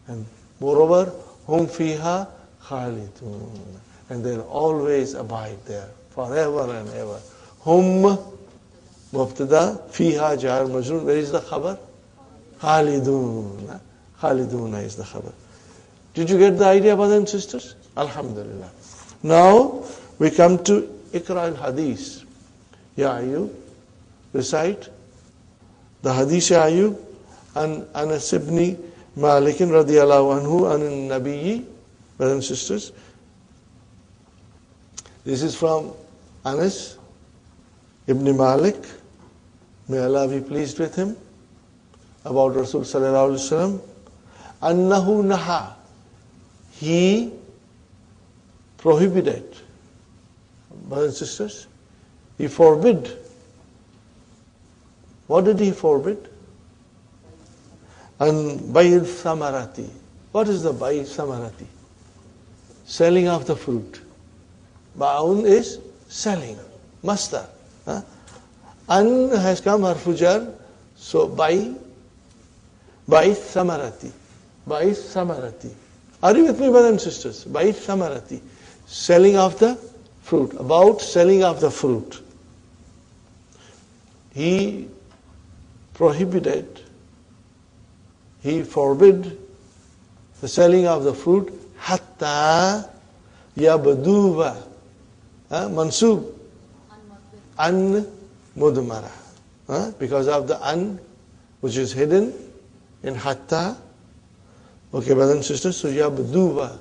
And moreover, hum fiha khalidun. And they'll always abide there, forever and ever. Hum, mubtada, fiha jar majrur. Where is the khabar? Khalidun. Khalidun is the khabar. Did you get the idea, brothers and sisters? Alhamdulillah. Now, we come to Iqra al-Hadith. Ya Ayyub, recite the Hadith Ya Ayyub and Anas ibn Malik radiyallahu anhu an Nabiyyi, brothers and sisters. This is from Anas ibn Malik, may Allah be pleased with him, about Rasul sallallahu alaihi wasallam. Annahu naha, he prohibited, brothers and sisters, he forbid. What did he forbid? And bayil samarati. What is the bayil samarati? Selling of the fruit. Ba'un is selling. Masdar. An has come harfujar. So bayil samarati. Bayil samarati. Are you with me, brothers and sisters? Bayil samarati. Selling of the fruit. About selling of the fruit. He prohibited, he forbid the selling of the fruit hatta yabduva, mansub, an mudmara, because of the an which is hidden in hatta. Okay, brothers and sisters, so yabduva,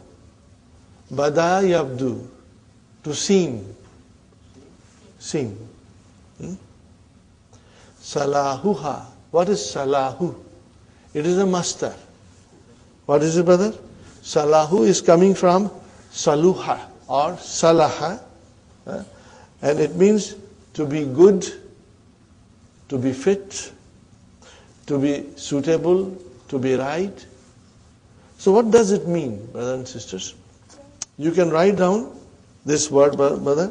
bada yabdu, to seem. Salahuha. What is salahu? It is a masdar. What is it, brother? Salahu is coming from saluha or salaha, and it means to be good, to be fit, to be suitable, to be right. So what does it mean, brothers and sisters? You can write down this word, brother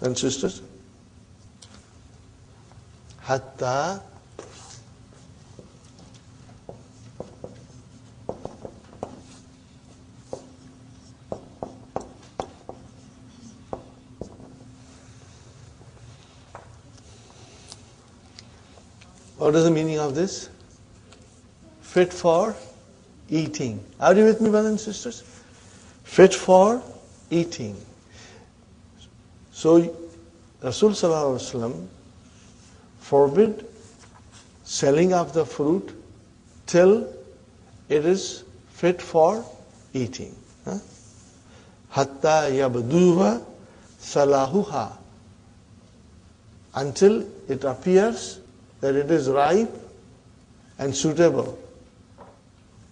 and sisters. Hatta what is the meaning of this? Fit for eating. Are you with me, brothers and sisters? Fit for eating. So Rasul sallallahu alaihi wasallam forbid selling of the fruit till it is fit for eating. Hatta yabduva salahuha, until it appears that it is ripe and suitable.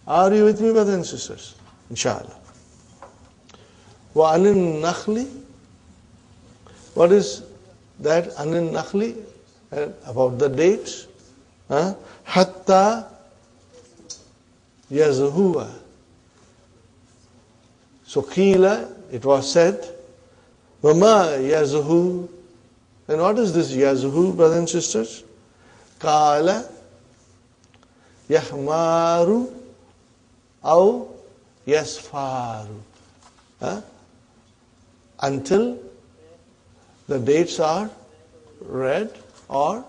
Are you with me, brothers and sisters? Inshallah. Wa anin nakhli. What is that? Anin nakhli, about the dates. Hatta yazhuwa. So qila, it was said, Mama yazhu. And what is this yazhu, brothers and sisters? Qala yahmaru aw yasfaru. Until the dates are red or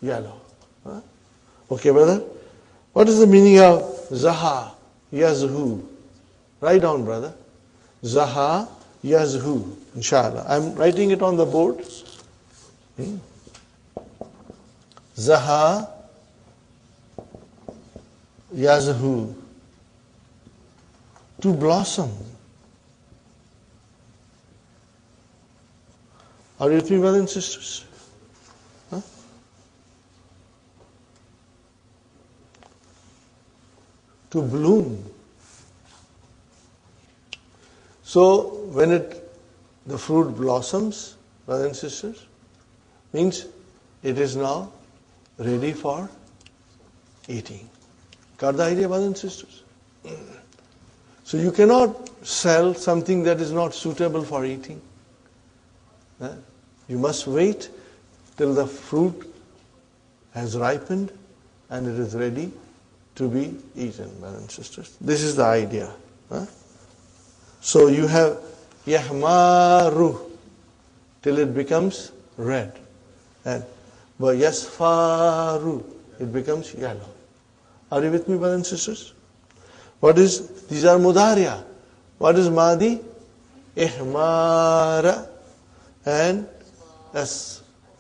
yellow. Okay, brother? What is the meaning of zaha, yazhu? Write down, brother. Zaha, yazhu. Inshallah. I'm writing it on the board. Zaha, yazhu. To blossom. Are you with me, brothers and sisters? Huh? To bloom. So when the fruit blossoms, brothers and sisters, means it is now ready for eating. Got the idea, brothers and sisters? So you cannot sell something that is not suitable for eating. You must wait till the fruit has ripened and it is ready to be eaten, brothers and sisters. This is the idea. So you have yahmaru till it becomes red, and yasfaru it becomes yellow. Are you with me, brothers and sisters? These are mudariya. What is madi? Ihmara and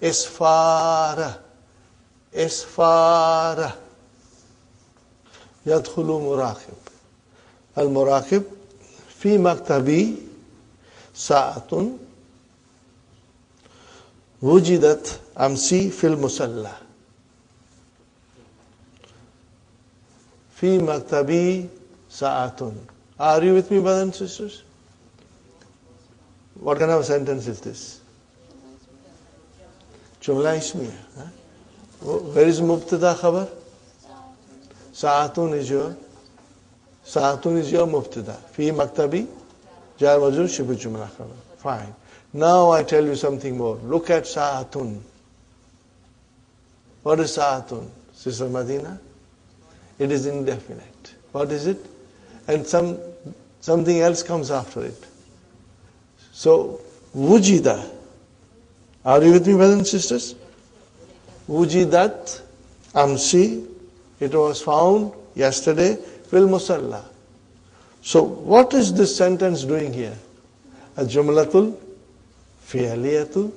isfara. Isfara. Yadkhulu muraqib. Al-muraqib fi maktabi sa'atun wujidat amsi fil musalla. Fi maktabi sa'atun. Are you with me, brothers and sisters? What kind of a sentence is this? Jumla ismiya. Where is mubtada khabar? Sa'atun is your mubtada. Fi maktabi jar majrur shibh jumla khabar. Fine. Now I tell you something more. Look at sa'atun. What is sa'atun? Sister Madina? It is indefinite. What is it? And something else comes after it. So, wujida. Are you with me, brothers and sisters? Wujidat amsi. It was found yesterday. Fil musalla. So, what is this sentence doing here? A jumlatul fi'liyatu.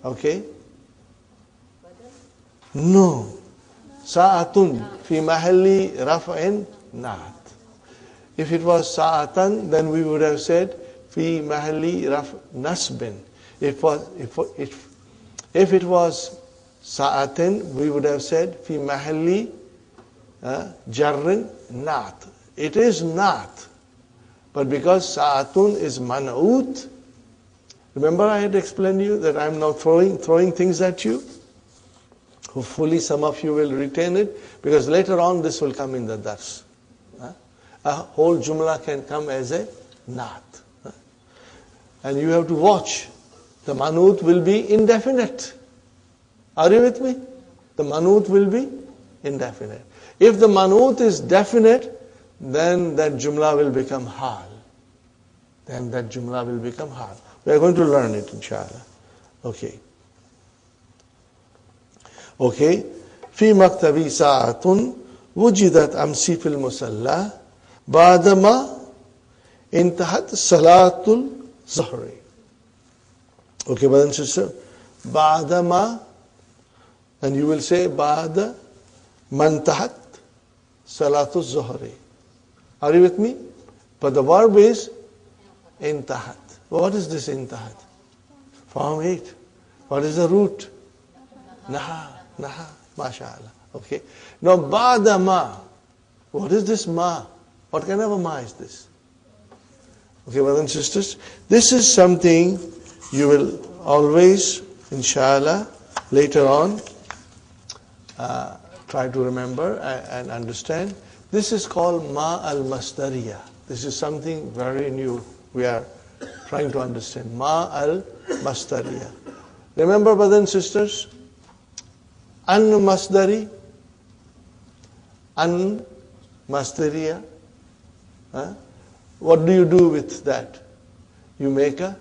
Okay? No. Sa'atun fi mahalli raf'in naat. If it was sa'atan, then we would have said fi mahalli raf nasbin. If it was sa'atin, we would have said fi mahalli jarrin naat. It is naat. But because sa'atun is man'ut, remember I had explained to you that I am now throwing things at you? Hopefully some of you will retain it, because later on this will come in the dars. A whole jumla can come as a naat. And you have to watch. The manut will be indefinite. Are you with me? The manut will be indefinite. If the manut is definite, then that jumla will become hal. We are going to learn it, inshallah. Okay. في مكتبي ساعة وجدت أمسي في المصلى بعدما انتهت صلاة الظهر. Okay, brothers and sisters. بعدما, and you will say بعد ما انتهت صلاة الظهر. Are you with me? But the verb is انتهت. What is this انتهت? Form 8. What is the root? Naha. MashaAllah. Okay. Now, Ba'da ma. What is this ma? What kind of a ma is this? Okay, brothers and sisters. This is something you will always, inshallah, later on, try to remember and understand. This is called ma al-masdariya. This is something very new we are trying to understand. Ma al-masdariya. Remember, brothers and sisters, an-masdari, an-masdariya. What do you do with that? You make a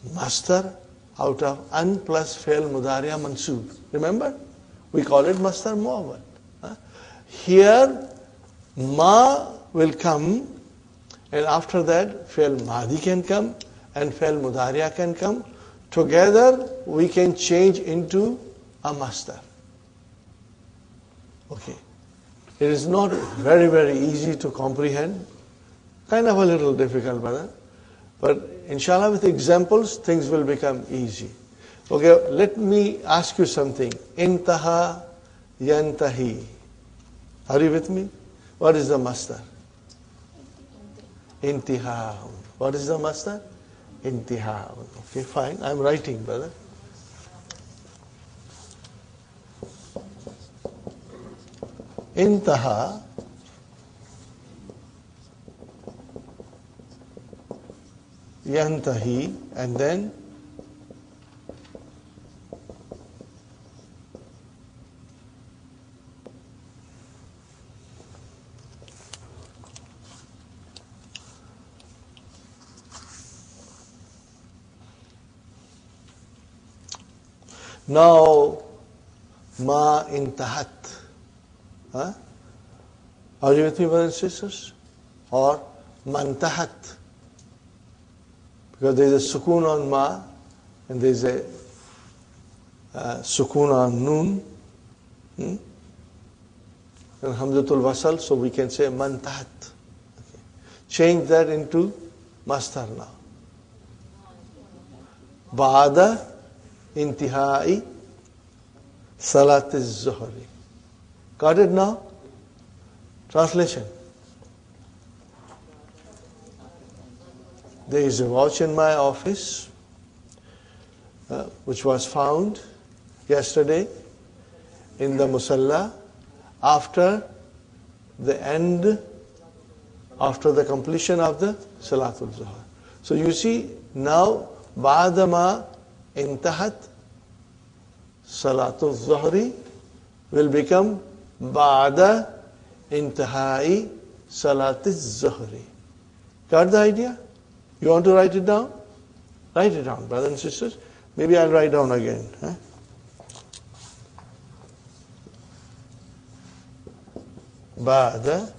masdar out of an plus fi'l mudariya mansoob. Remember? We call it masdar muawwal. Here, ma will come, and after that, fi'l madi can come, and fi'l mudariya can come together we can change into a master. Okay. It is not very, very easy to comprehend. Kind of a little difficult, brother. But inshallah, with examples, things will become easy. Okay, let me ask you something. Intaha yantahi. Are you with me? What is the master? Intiha. What is the master? Intiha. Okay, fine. I'm writing, brother. Intaha yantahi, and then now ma intahat. Huh? Are you with me, brothers and sisters? Or mantahat. Because there is a sukoon on ma and there is a sukoon on noon. And hamzatul wasal, so we can say mantahat. Okay. Change that into master now. Ba'da intihai salatiz zuhri. Got it now? Translation. There is a watch in my office which was found yesterday in the musalla after the completion of the Salatul Zuhr. So you see now, Ba'dama intahat Salatul Zuhri will become Ba'da intihai Salatiz Zuhri. Got the idea? You want to write it down? Write it down, brothers and sisters. Maybe I'll write down again. Huh? Ba'da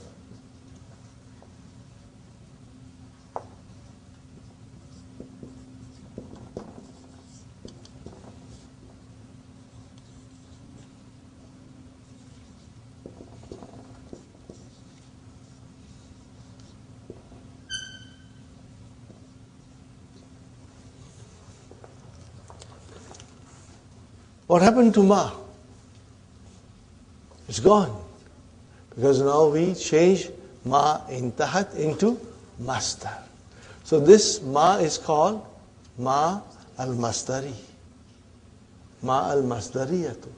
What happened to ma? It's gone. Because now we change ma intahat into master. So this ma is called ma al-masdari. Ma al-masdariyatu.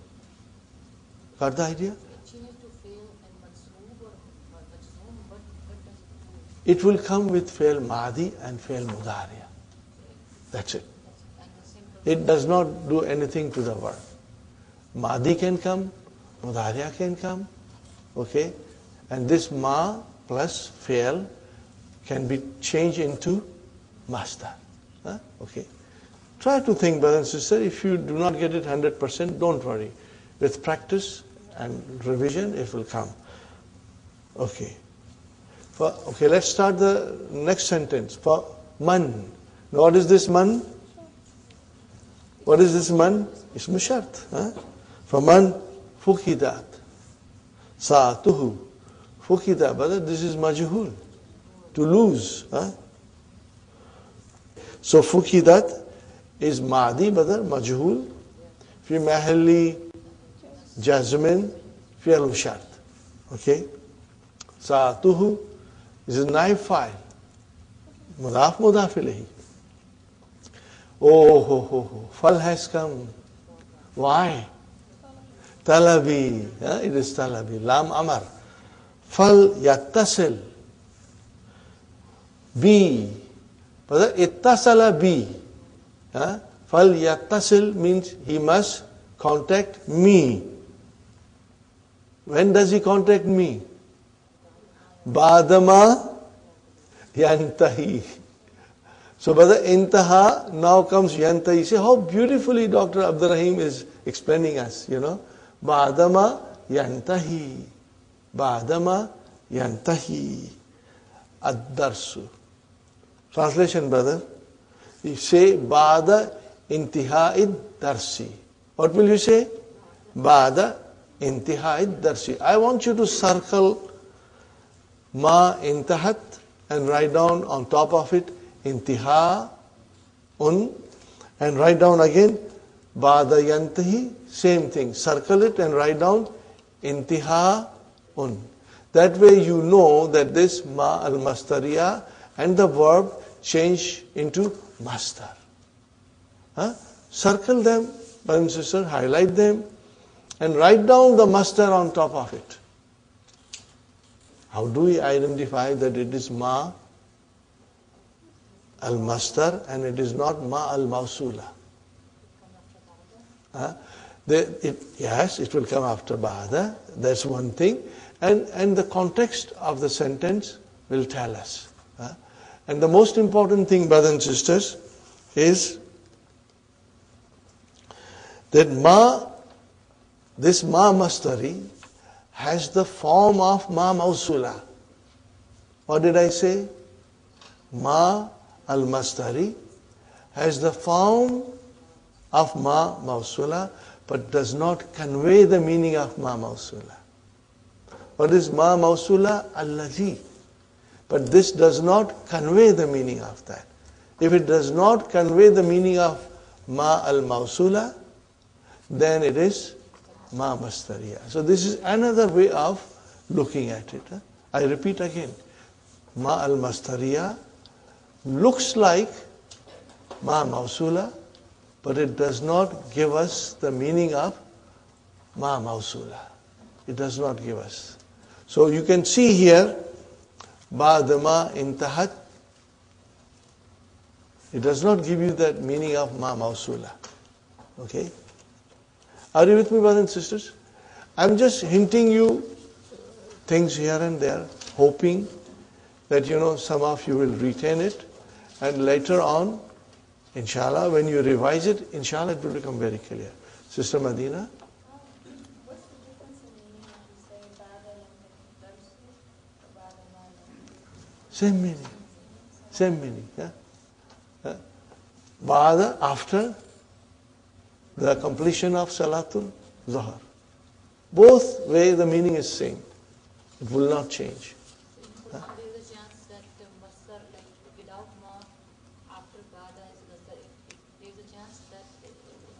Got the idea? It will come with fail madi and fail mudariya. That's it. It does not do anything to the verb. Madi can come, mudariya can come, okay? And this ma plus fail can be changed into master. Huh? Okay. Try to think, brother and sister. If you do not get it 100%, don't worry. With practice and revision, it will come. Okay. Okay, let's start the next sentence. For man. Now, what is this man? What is this man? Ismu shart. For man, fukidat. Sa'atuhu. Fukidat. But this is majhul. To lose. So fukidat is madi, brother, majhul. Fi mahalli jazmin fi'l shart. Okay? Sa'atuhu is a naib file. Mudaf mudaf ilayhi. Oh, fal has come. Why? Talabi. It is talabi. Lam amar. Fal yattasil. Bi. But ittasala bi. Fal yattasil means he must contact me. When does he contact me? Ba'dama yantahi. So, brother, intaha now comes yantahi. See how beautifully Dr. Abdul Rahim is explaining us, you know. Ba'dama yantahi. Ba'dama yantahi. Ad-darsu. Translation, brother. You say, Ba'da intihai darsi. What will you say? Ba'da intihai darsi. I want you to circle ma intahat and write down on top of it intiha un, and write down again ba'da yantahi, same thing. Circle it and write down intiha un. That way you know that this ma al-mastariya and the verb change into mastar. Circle them, brother and sister, highlight them, and write down the mastar on top of it. How do we identify that it is ma al-mastar and it is not ma al-mawsula? Yes, it will come after ba'da. That's one thing. And the context of the sentence will tell us. And the most important thing, brothers and sisters, is that this ma mastari has the form of ma mausula. What did I say? Ma al-mastari has the form of ma mausula, but does not convey the meaning of ma mausula. What is ma mausula? Alladhi. But this does not convey the meaning of that. If it does not convey the meaning of ma al-mausula, then it is ma mastariya. So this is another way of looking at it. I repeat again. Ma al-mastariya looks like ma mausula, but it does not give us the meaning of ma mausula. It does not give us. So you can see here, ba'da ma intahat, it does not give you that meaning of ma mausula. Okay? Are you with me, brothers and sisters? I'm just hinting you things here and there, hoping that some of you will retain it, and later on, inshallah, when you revise it, inshallah, it will become very clear. Sister Madina? What's the difference in meaning when you say ba'da yantahi darsi or ba'da ma yantahi? Same meaning. Same meaning. Yeah? Ba'da, after the completion of Salatul Zuhr. Both way the meaning is same. It will not change. There is a chance that masdar, like without ma, after ba'da is masdar, there is a chance that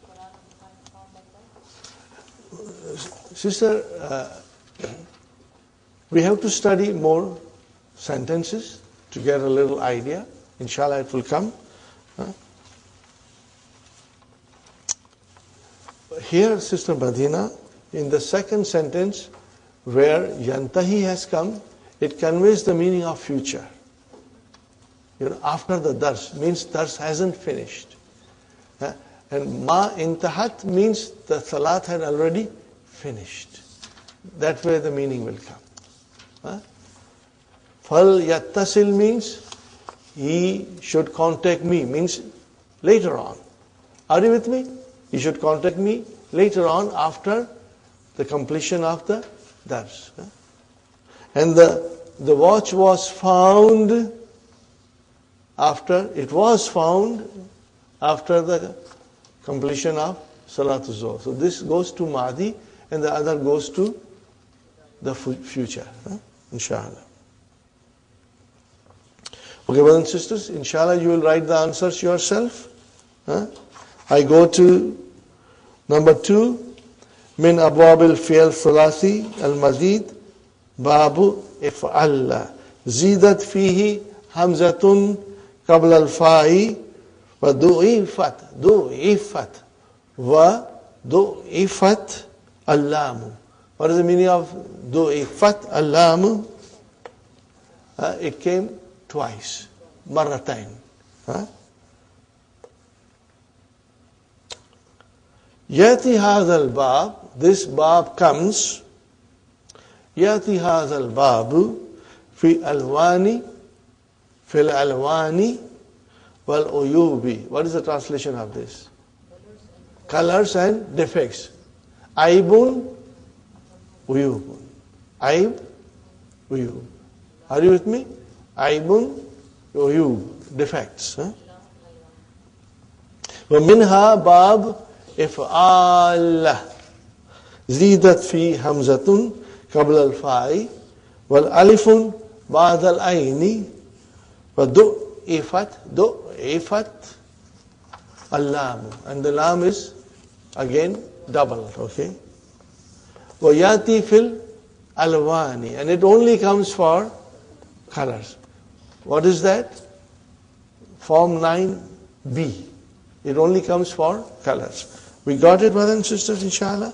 Qur'an will find form like that? Sister, we have to study more sentences to get a little idea. Inshallah, it will come. Here, Sister Madina, in the second sentence, where yantahi has come, it conveys the meaning of future. After the dars, means dars hasn't finished. And ma intahat means the salat had already finished. That way the meaning will come. Fal yattasil means he should contact me, means later on. Are you with me? He should contact me later on after the completion of the dars. And the watch was found after the completion of Salatul Zuhr. So this goes to Mahdi and the other goes to the future. Inshallah. Okay, brothers and sisters, inshallah you will write the answers yourself. I go to number 2, min abwab al-fi'l thulathi al-mazid, babu if'alla, zidat fihi hamzatun qabla al-fa'i wa du'ifat al-lamu. What is the meaning of du'ifat al-lamu? It came twice, marratain. Yati hadha al-bab, this bab comes, yati hadha al-babu fi al-alwani wal-uyubi. What is the translation of this? Colors and defects. Aibun, uyubun. Aib, uyub. Are you with me? Aibun, uyub. Defects. ومنها باب إفعال زيدت في همزة قبل الفاء والألف بعد العين ودؤفت اللام, and the lam is again doubled. Okay. وياتي في الألوان, and it only comes for colors. What is that? Form 9b. It only comes for colors. We got it, brothers and sisters, inshallah?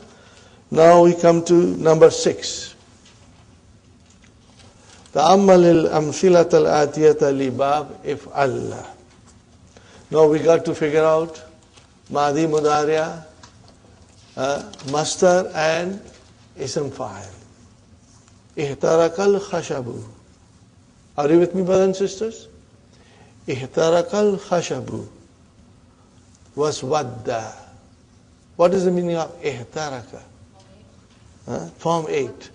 Now we come to number 6. تأمل الأمثلة الآتية لباب افعل. Now we got to figure out Madi Mudariya, Masdar and Ism Fa'il. Ihtarakal khashabu. Are you with me, brothers and sisters? Ihtarakal khashabu was wadda. What is the meaning of ihtaraka? Form 8.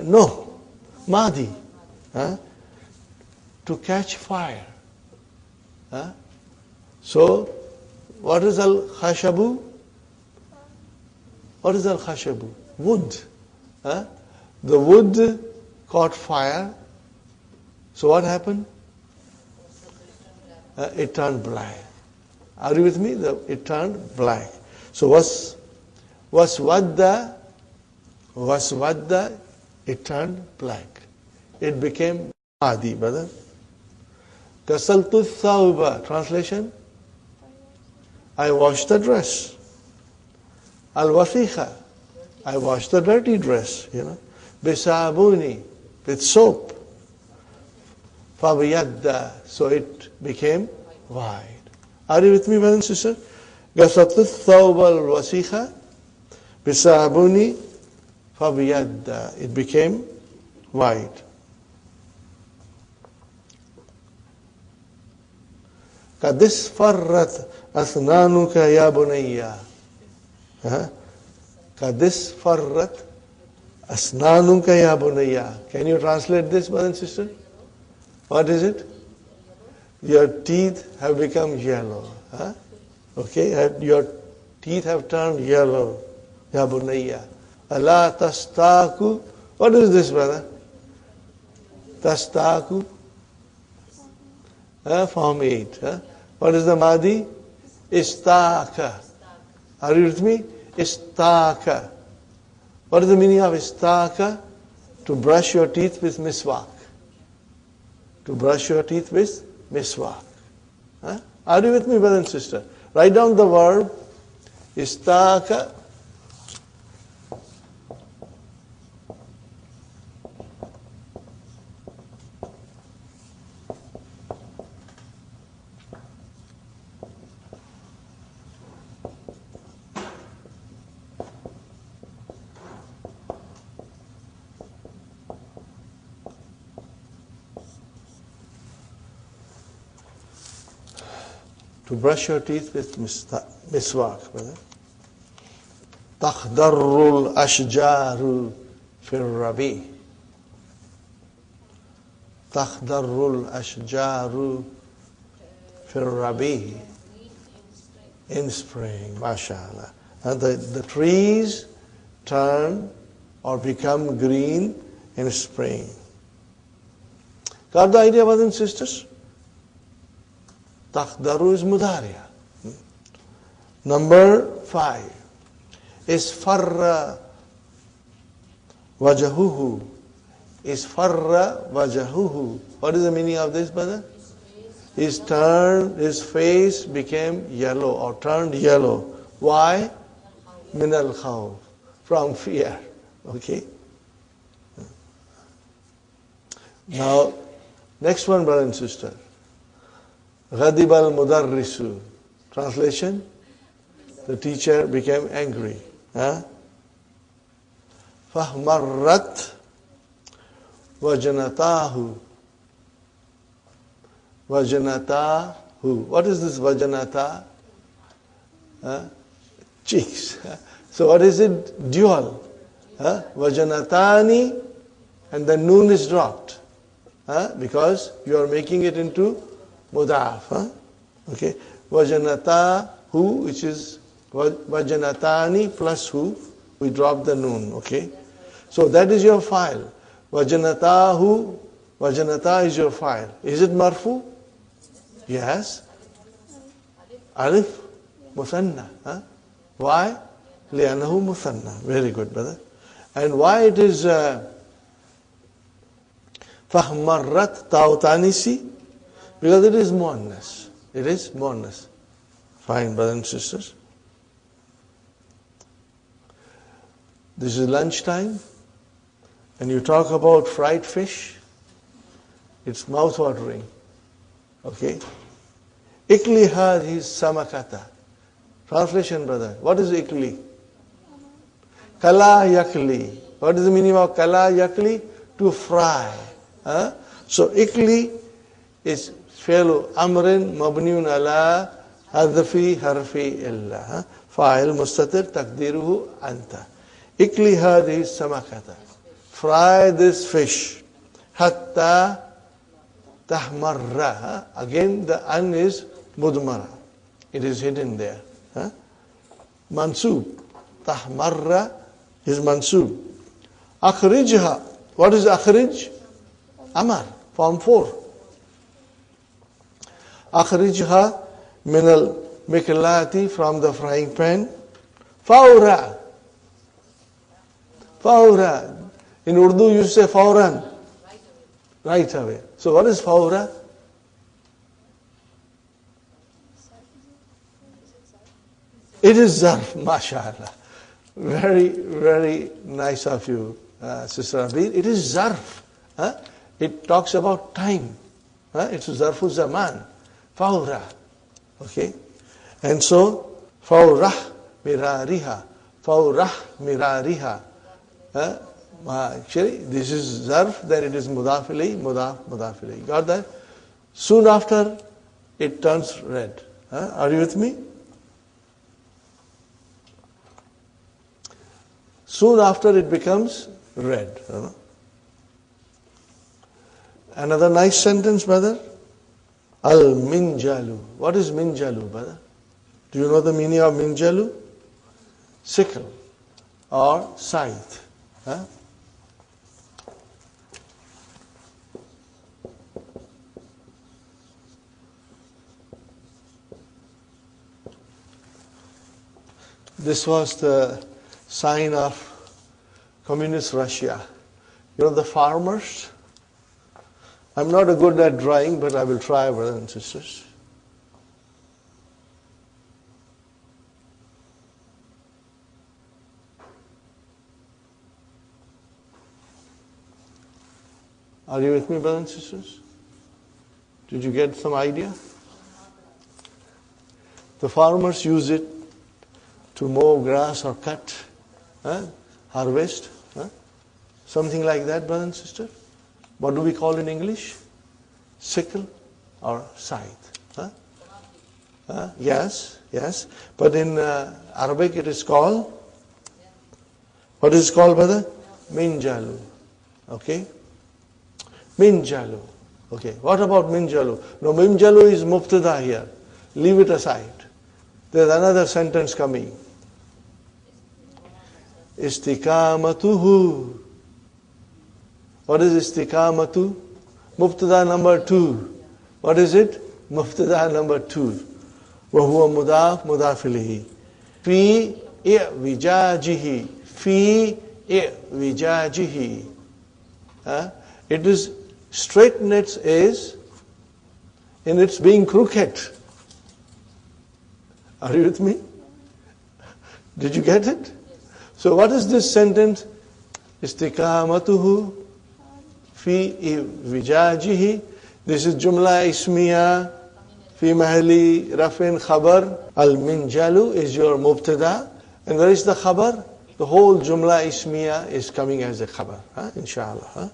No, Madi. To catch fire. So, what is al-khashabu? What is al-khashabu? Wood. The wood caught fire. So what happened? It turned black. Are you with me? It turned black. So was wadda, it turned black. It became Madi, brother. Kasaltu thawba. Translation? I washed the dress. Al-wasikha. I washed the dirty dress, Bisabuni. With soap. Fabiyadda. So it became white. Are you with me, brothers and sisters? Kasaltu thawba al-wasikha. Bisabuni. Fabiyadda. It became white. Kadis farrat asnanuka ya bunayya. Kadis farrat asnanuka ya bunayya. Can you translate this, brothers and sisters? What is it? Your teeth have become yellow. Okay, your teeth have turned yellow. Ya bunayya. Allah tastaku. What is this, brother? Tastaku. Form 8. What is the Madi? Istaka. Are you with me? Istaka. What is the meaning of istaka? To brush your teeth with miswak. To brush your teeth with miswak. Are you with me, brother and sister? Write down the verb istaka. To brush your teeth with miswak, brother. تخضر الأشجار في الربيع. تخضر الأشجار في الربيع. In spring, mashallah. And the trees turn or become green in spring. Got the idea, brothers and sisters? Takhdaru is mudariya. Number 5 is farra wajahuhu. Is farra wajahuhu. What is the meaning of this, brother? His face became yellow or turned yellow. Why? Min al khawf. From fear. Okay. Now, next one, brother and sister. Ghadib al-mudarrisu. Translation? The teacher became angry. Fahmarrat wajanatahu. Vajanatahu. What is this vajanata? Cheeks. So what is it? Dual. Vajanatani, and the noon is dropped. Because you are making it into mudaf. Okay. Vajanata hu, which is vajanatani plus hu, we drop the noon, okay? So that is your file. Vajanatahu, vajanata is your file. Is it marfu? Yes. Alif, musanna. Huh? Why? Li'annahu musanna. Very good, brother. And why it is fahmarrat ta'utanisi? Because it is muannas. It is muannas. Fine, brothers and sisters. This is lunchtime, and you talk about fried fish. It's mouth-watering. Okay? Ikli hadhihi samakata. Translation, brother. What is ikli? Kala yakli. What is the meaning of kala yakli? To fry. Huh? So ikli is fi'lu amrin mabniun ala hadfi harfi illa. Fa'il mustatir taqdiruhu anta. Ikli hadhihi samakata. Fry this fish. Hatta tahmarra. Again the an is mudmara. It is hidden there. Mansub. Tahmarra is mansub. Akhrijha. What is akhrij? Amar. Form 4. Akhrijha min al-miklati, from the frying pan. Fawra. Fawra. In Urdu you say fawran. Right away. So what is fawra? It is zarf, mashallah. Very, very nice of you, Sister Abir. It is zarf. It talks about time. It's zarfu zaman. Fawra. Okay? And so, fawrah mirariha. Fawrah mirariha. Actually, this is zarf, then it is mudaf ilayhi, mudaf ilayhi. Got that? Soon after, it turns red. Are you with me? Soon after, it becomes red. Another nice sentence, brother. Al-minjalu. What is minjalu, brother? Do you know the meaning of minjalu? Sickle or scythe. This was the sign of communist Russia. You know the farmers? I'm not a good at drawing, but I will try, brothers and sisters. Are you with me, brothers and sisters? Did you get some idea? The farmers use it to mow grass or cut, harvest, something like that, brothers and sisters. What do we call in English? Sickle or scythe. Yes. But in Arabic it is called, what is it called, brother? Minjalu. Okay? Minjalu. Okay. What about minjalu? No, minjalu is mubtada here. Leave it aside. There's another sentence coming. Istiqamatuhu. What is istiqamatu? Mubtada number 2. What is it? Mubtada number 2. وهو مضاف مضاف إليه. في إعوجاجه. في إعوجاجه. It is straightness is in its being crooked. Are you with me? Did you get it? So what is this sentence? Istiqamatuhu fi vijajihi. This is jumla ismiya fi mahali rafin khabar. Al-minjalu is your mubtada. And where is the khabar? The whole jumla ismiya is coming as a khabar. Inshallah.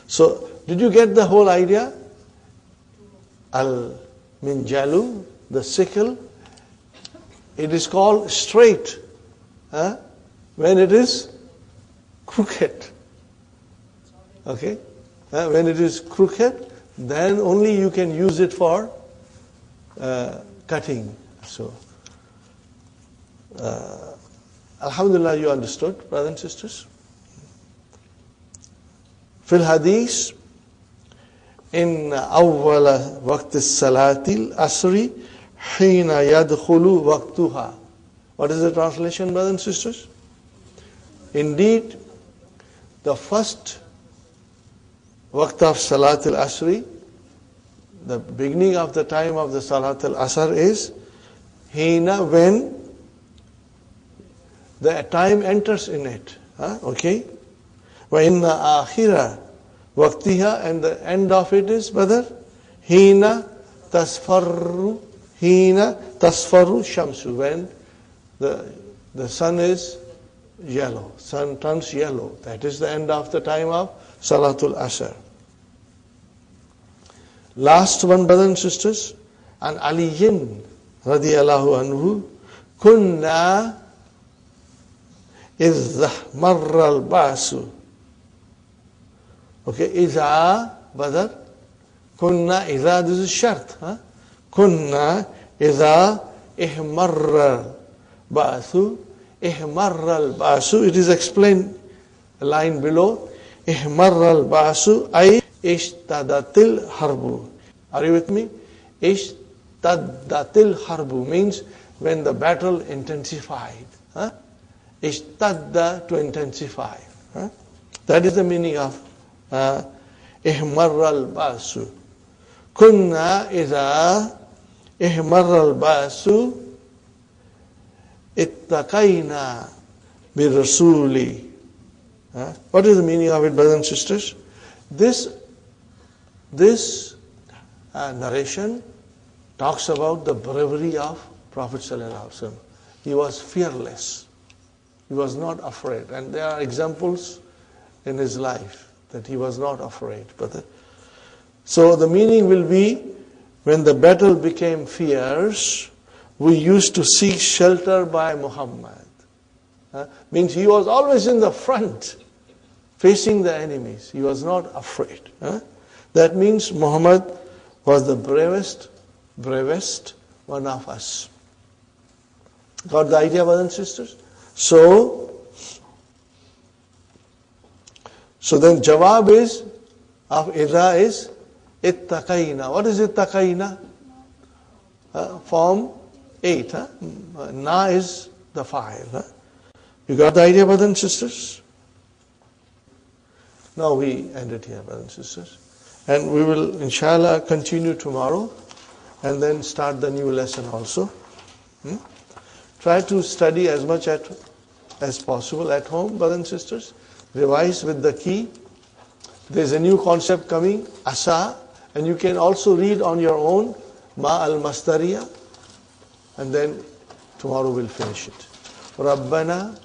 So, did you get the whole idea? Al-minjalu, the sickle, it is called straight when it is crooked. Okay? When it is crooked, then only you can use it for cutting. So, Alhamdulillah, you understood, brothers and sisters? في الحديث إن أول وقت الصلاة العصر حين يدخل وقتها. What is the translation, brothers and sisters? Indeed, the first waqt of Salat al-Asri, the beginning of the time of the Salat al-Asr is hina, when the time enters in it. Okay? Wa inna akhira waqtiha, and the end of it is, brother, hina tasfarru shamsu, when the sun is yellow, sun turns yellow. That is the end of the time of Salatul Asr. Last one, brothers and sisters, and Aliyin radiyallahu anhu, kunna idh marra al-ba'su. Okay, idha, brother, kunna idha, this is shart. Kunna idha ihmarra al-ba'su. Ihmarra al-ba'su, it is explained a line below. Ihmarra al-ba'su ay ishtadatil harbu. Are you with me? Ishtadatil harbu means when the battle intensified. Ishtadda, to intensify. That is the meaning of ihmarra al-ba'su. Kunna idha ihmarra al-ba'su ittaqayna bi rasuli. What is the meaning of it, brothers and sisters? This narration talks about the bravery of Prophet ﷺ. He was fearless. He was not afraid. And there are examples in his life that he was not afraid. So the meaning will be, when the battle became fierce, we used to seek shelter by Muhammad. Means he was always in the front, facing the enemies. He was not afraid. That means Muhammad was the bravest one of us. Got the idea, brothers and sisters? So then jawab is, of idha is ittaqayna. What is ittaqayna? Form 8. Na is the fa'il. You got the idea, brothers and sisters? Now we end it here, brothers and sisters. And we will, inshallah, continue tomorrow and then start the new lesson also. Try to study as much as possible at home, brothers and sisters. Revise with the key. There's a new concept coming, asa, and you can also read on your own, ma al-masdariya, and then tomorrow we'll finish it. Rabbana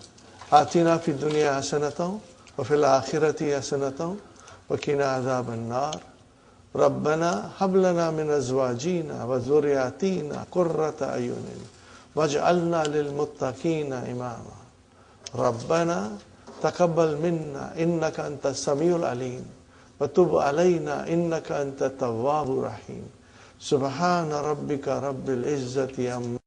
atina fi dunya hasanatan wa fil akhirati hasanatan wa qina adhaban nar. Rabbana hab lana min azwajina wa dhurriyyatina qurrata ayunin waj'alna lil muttaqina imama. Rabbana taqabbal minna innaka antas samiul alim wa tub alayna innaka antat tawwabur rahim. Subhana rabbika rabbil izzati amma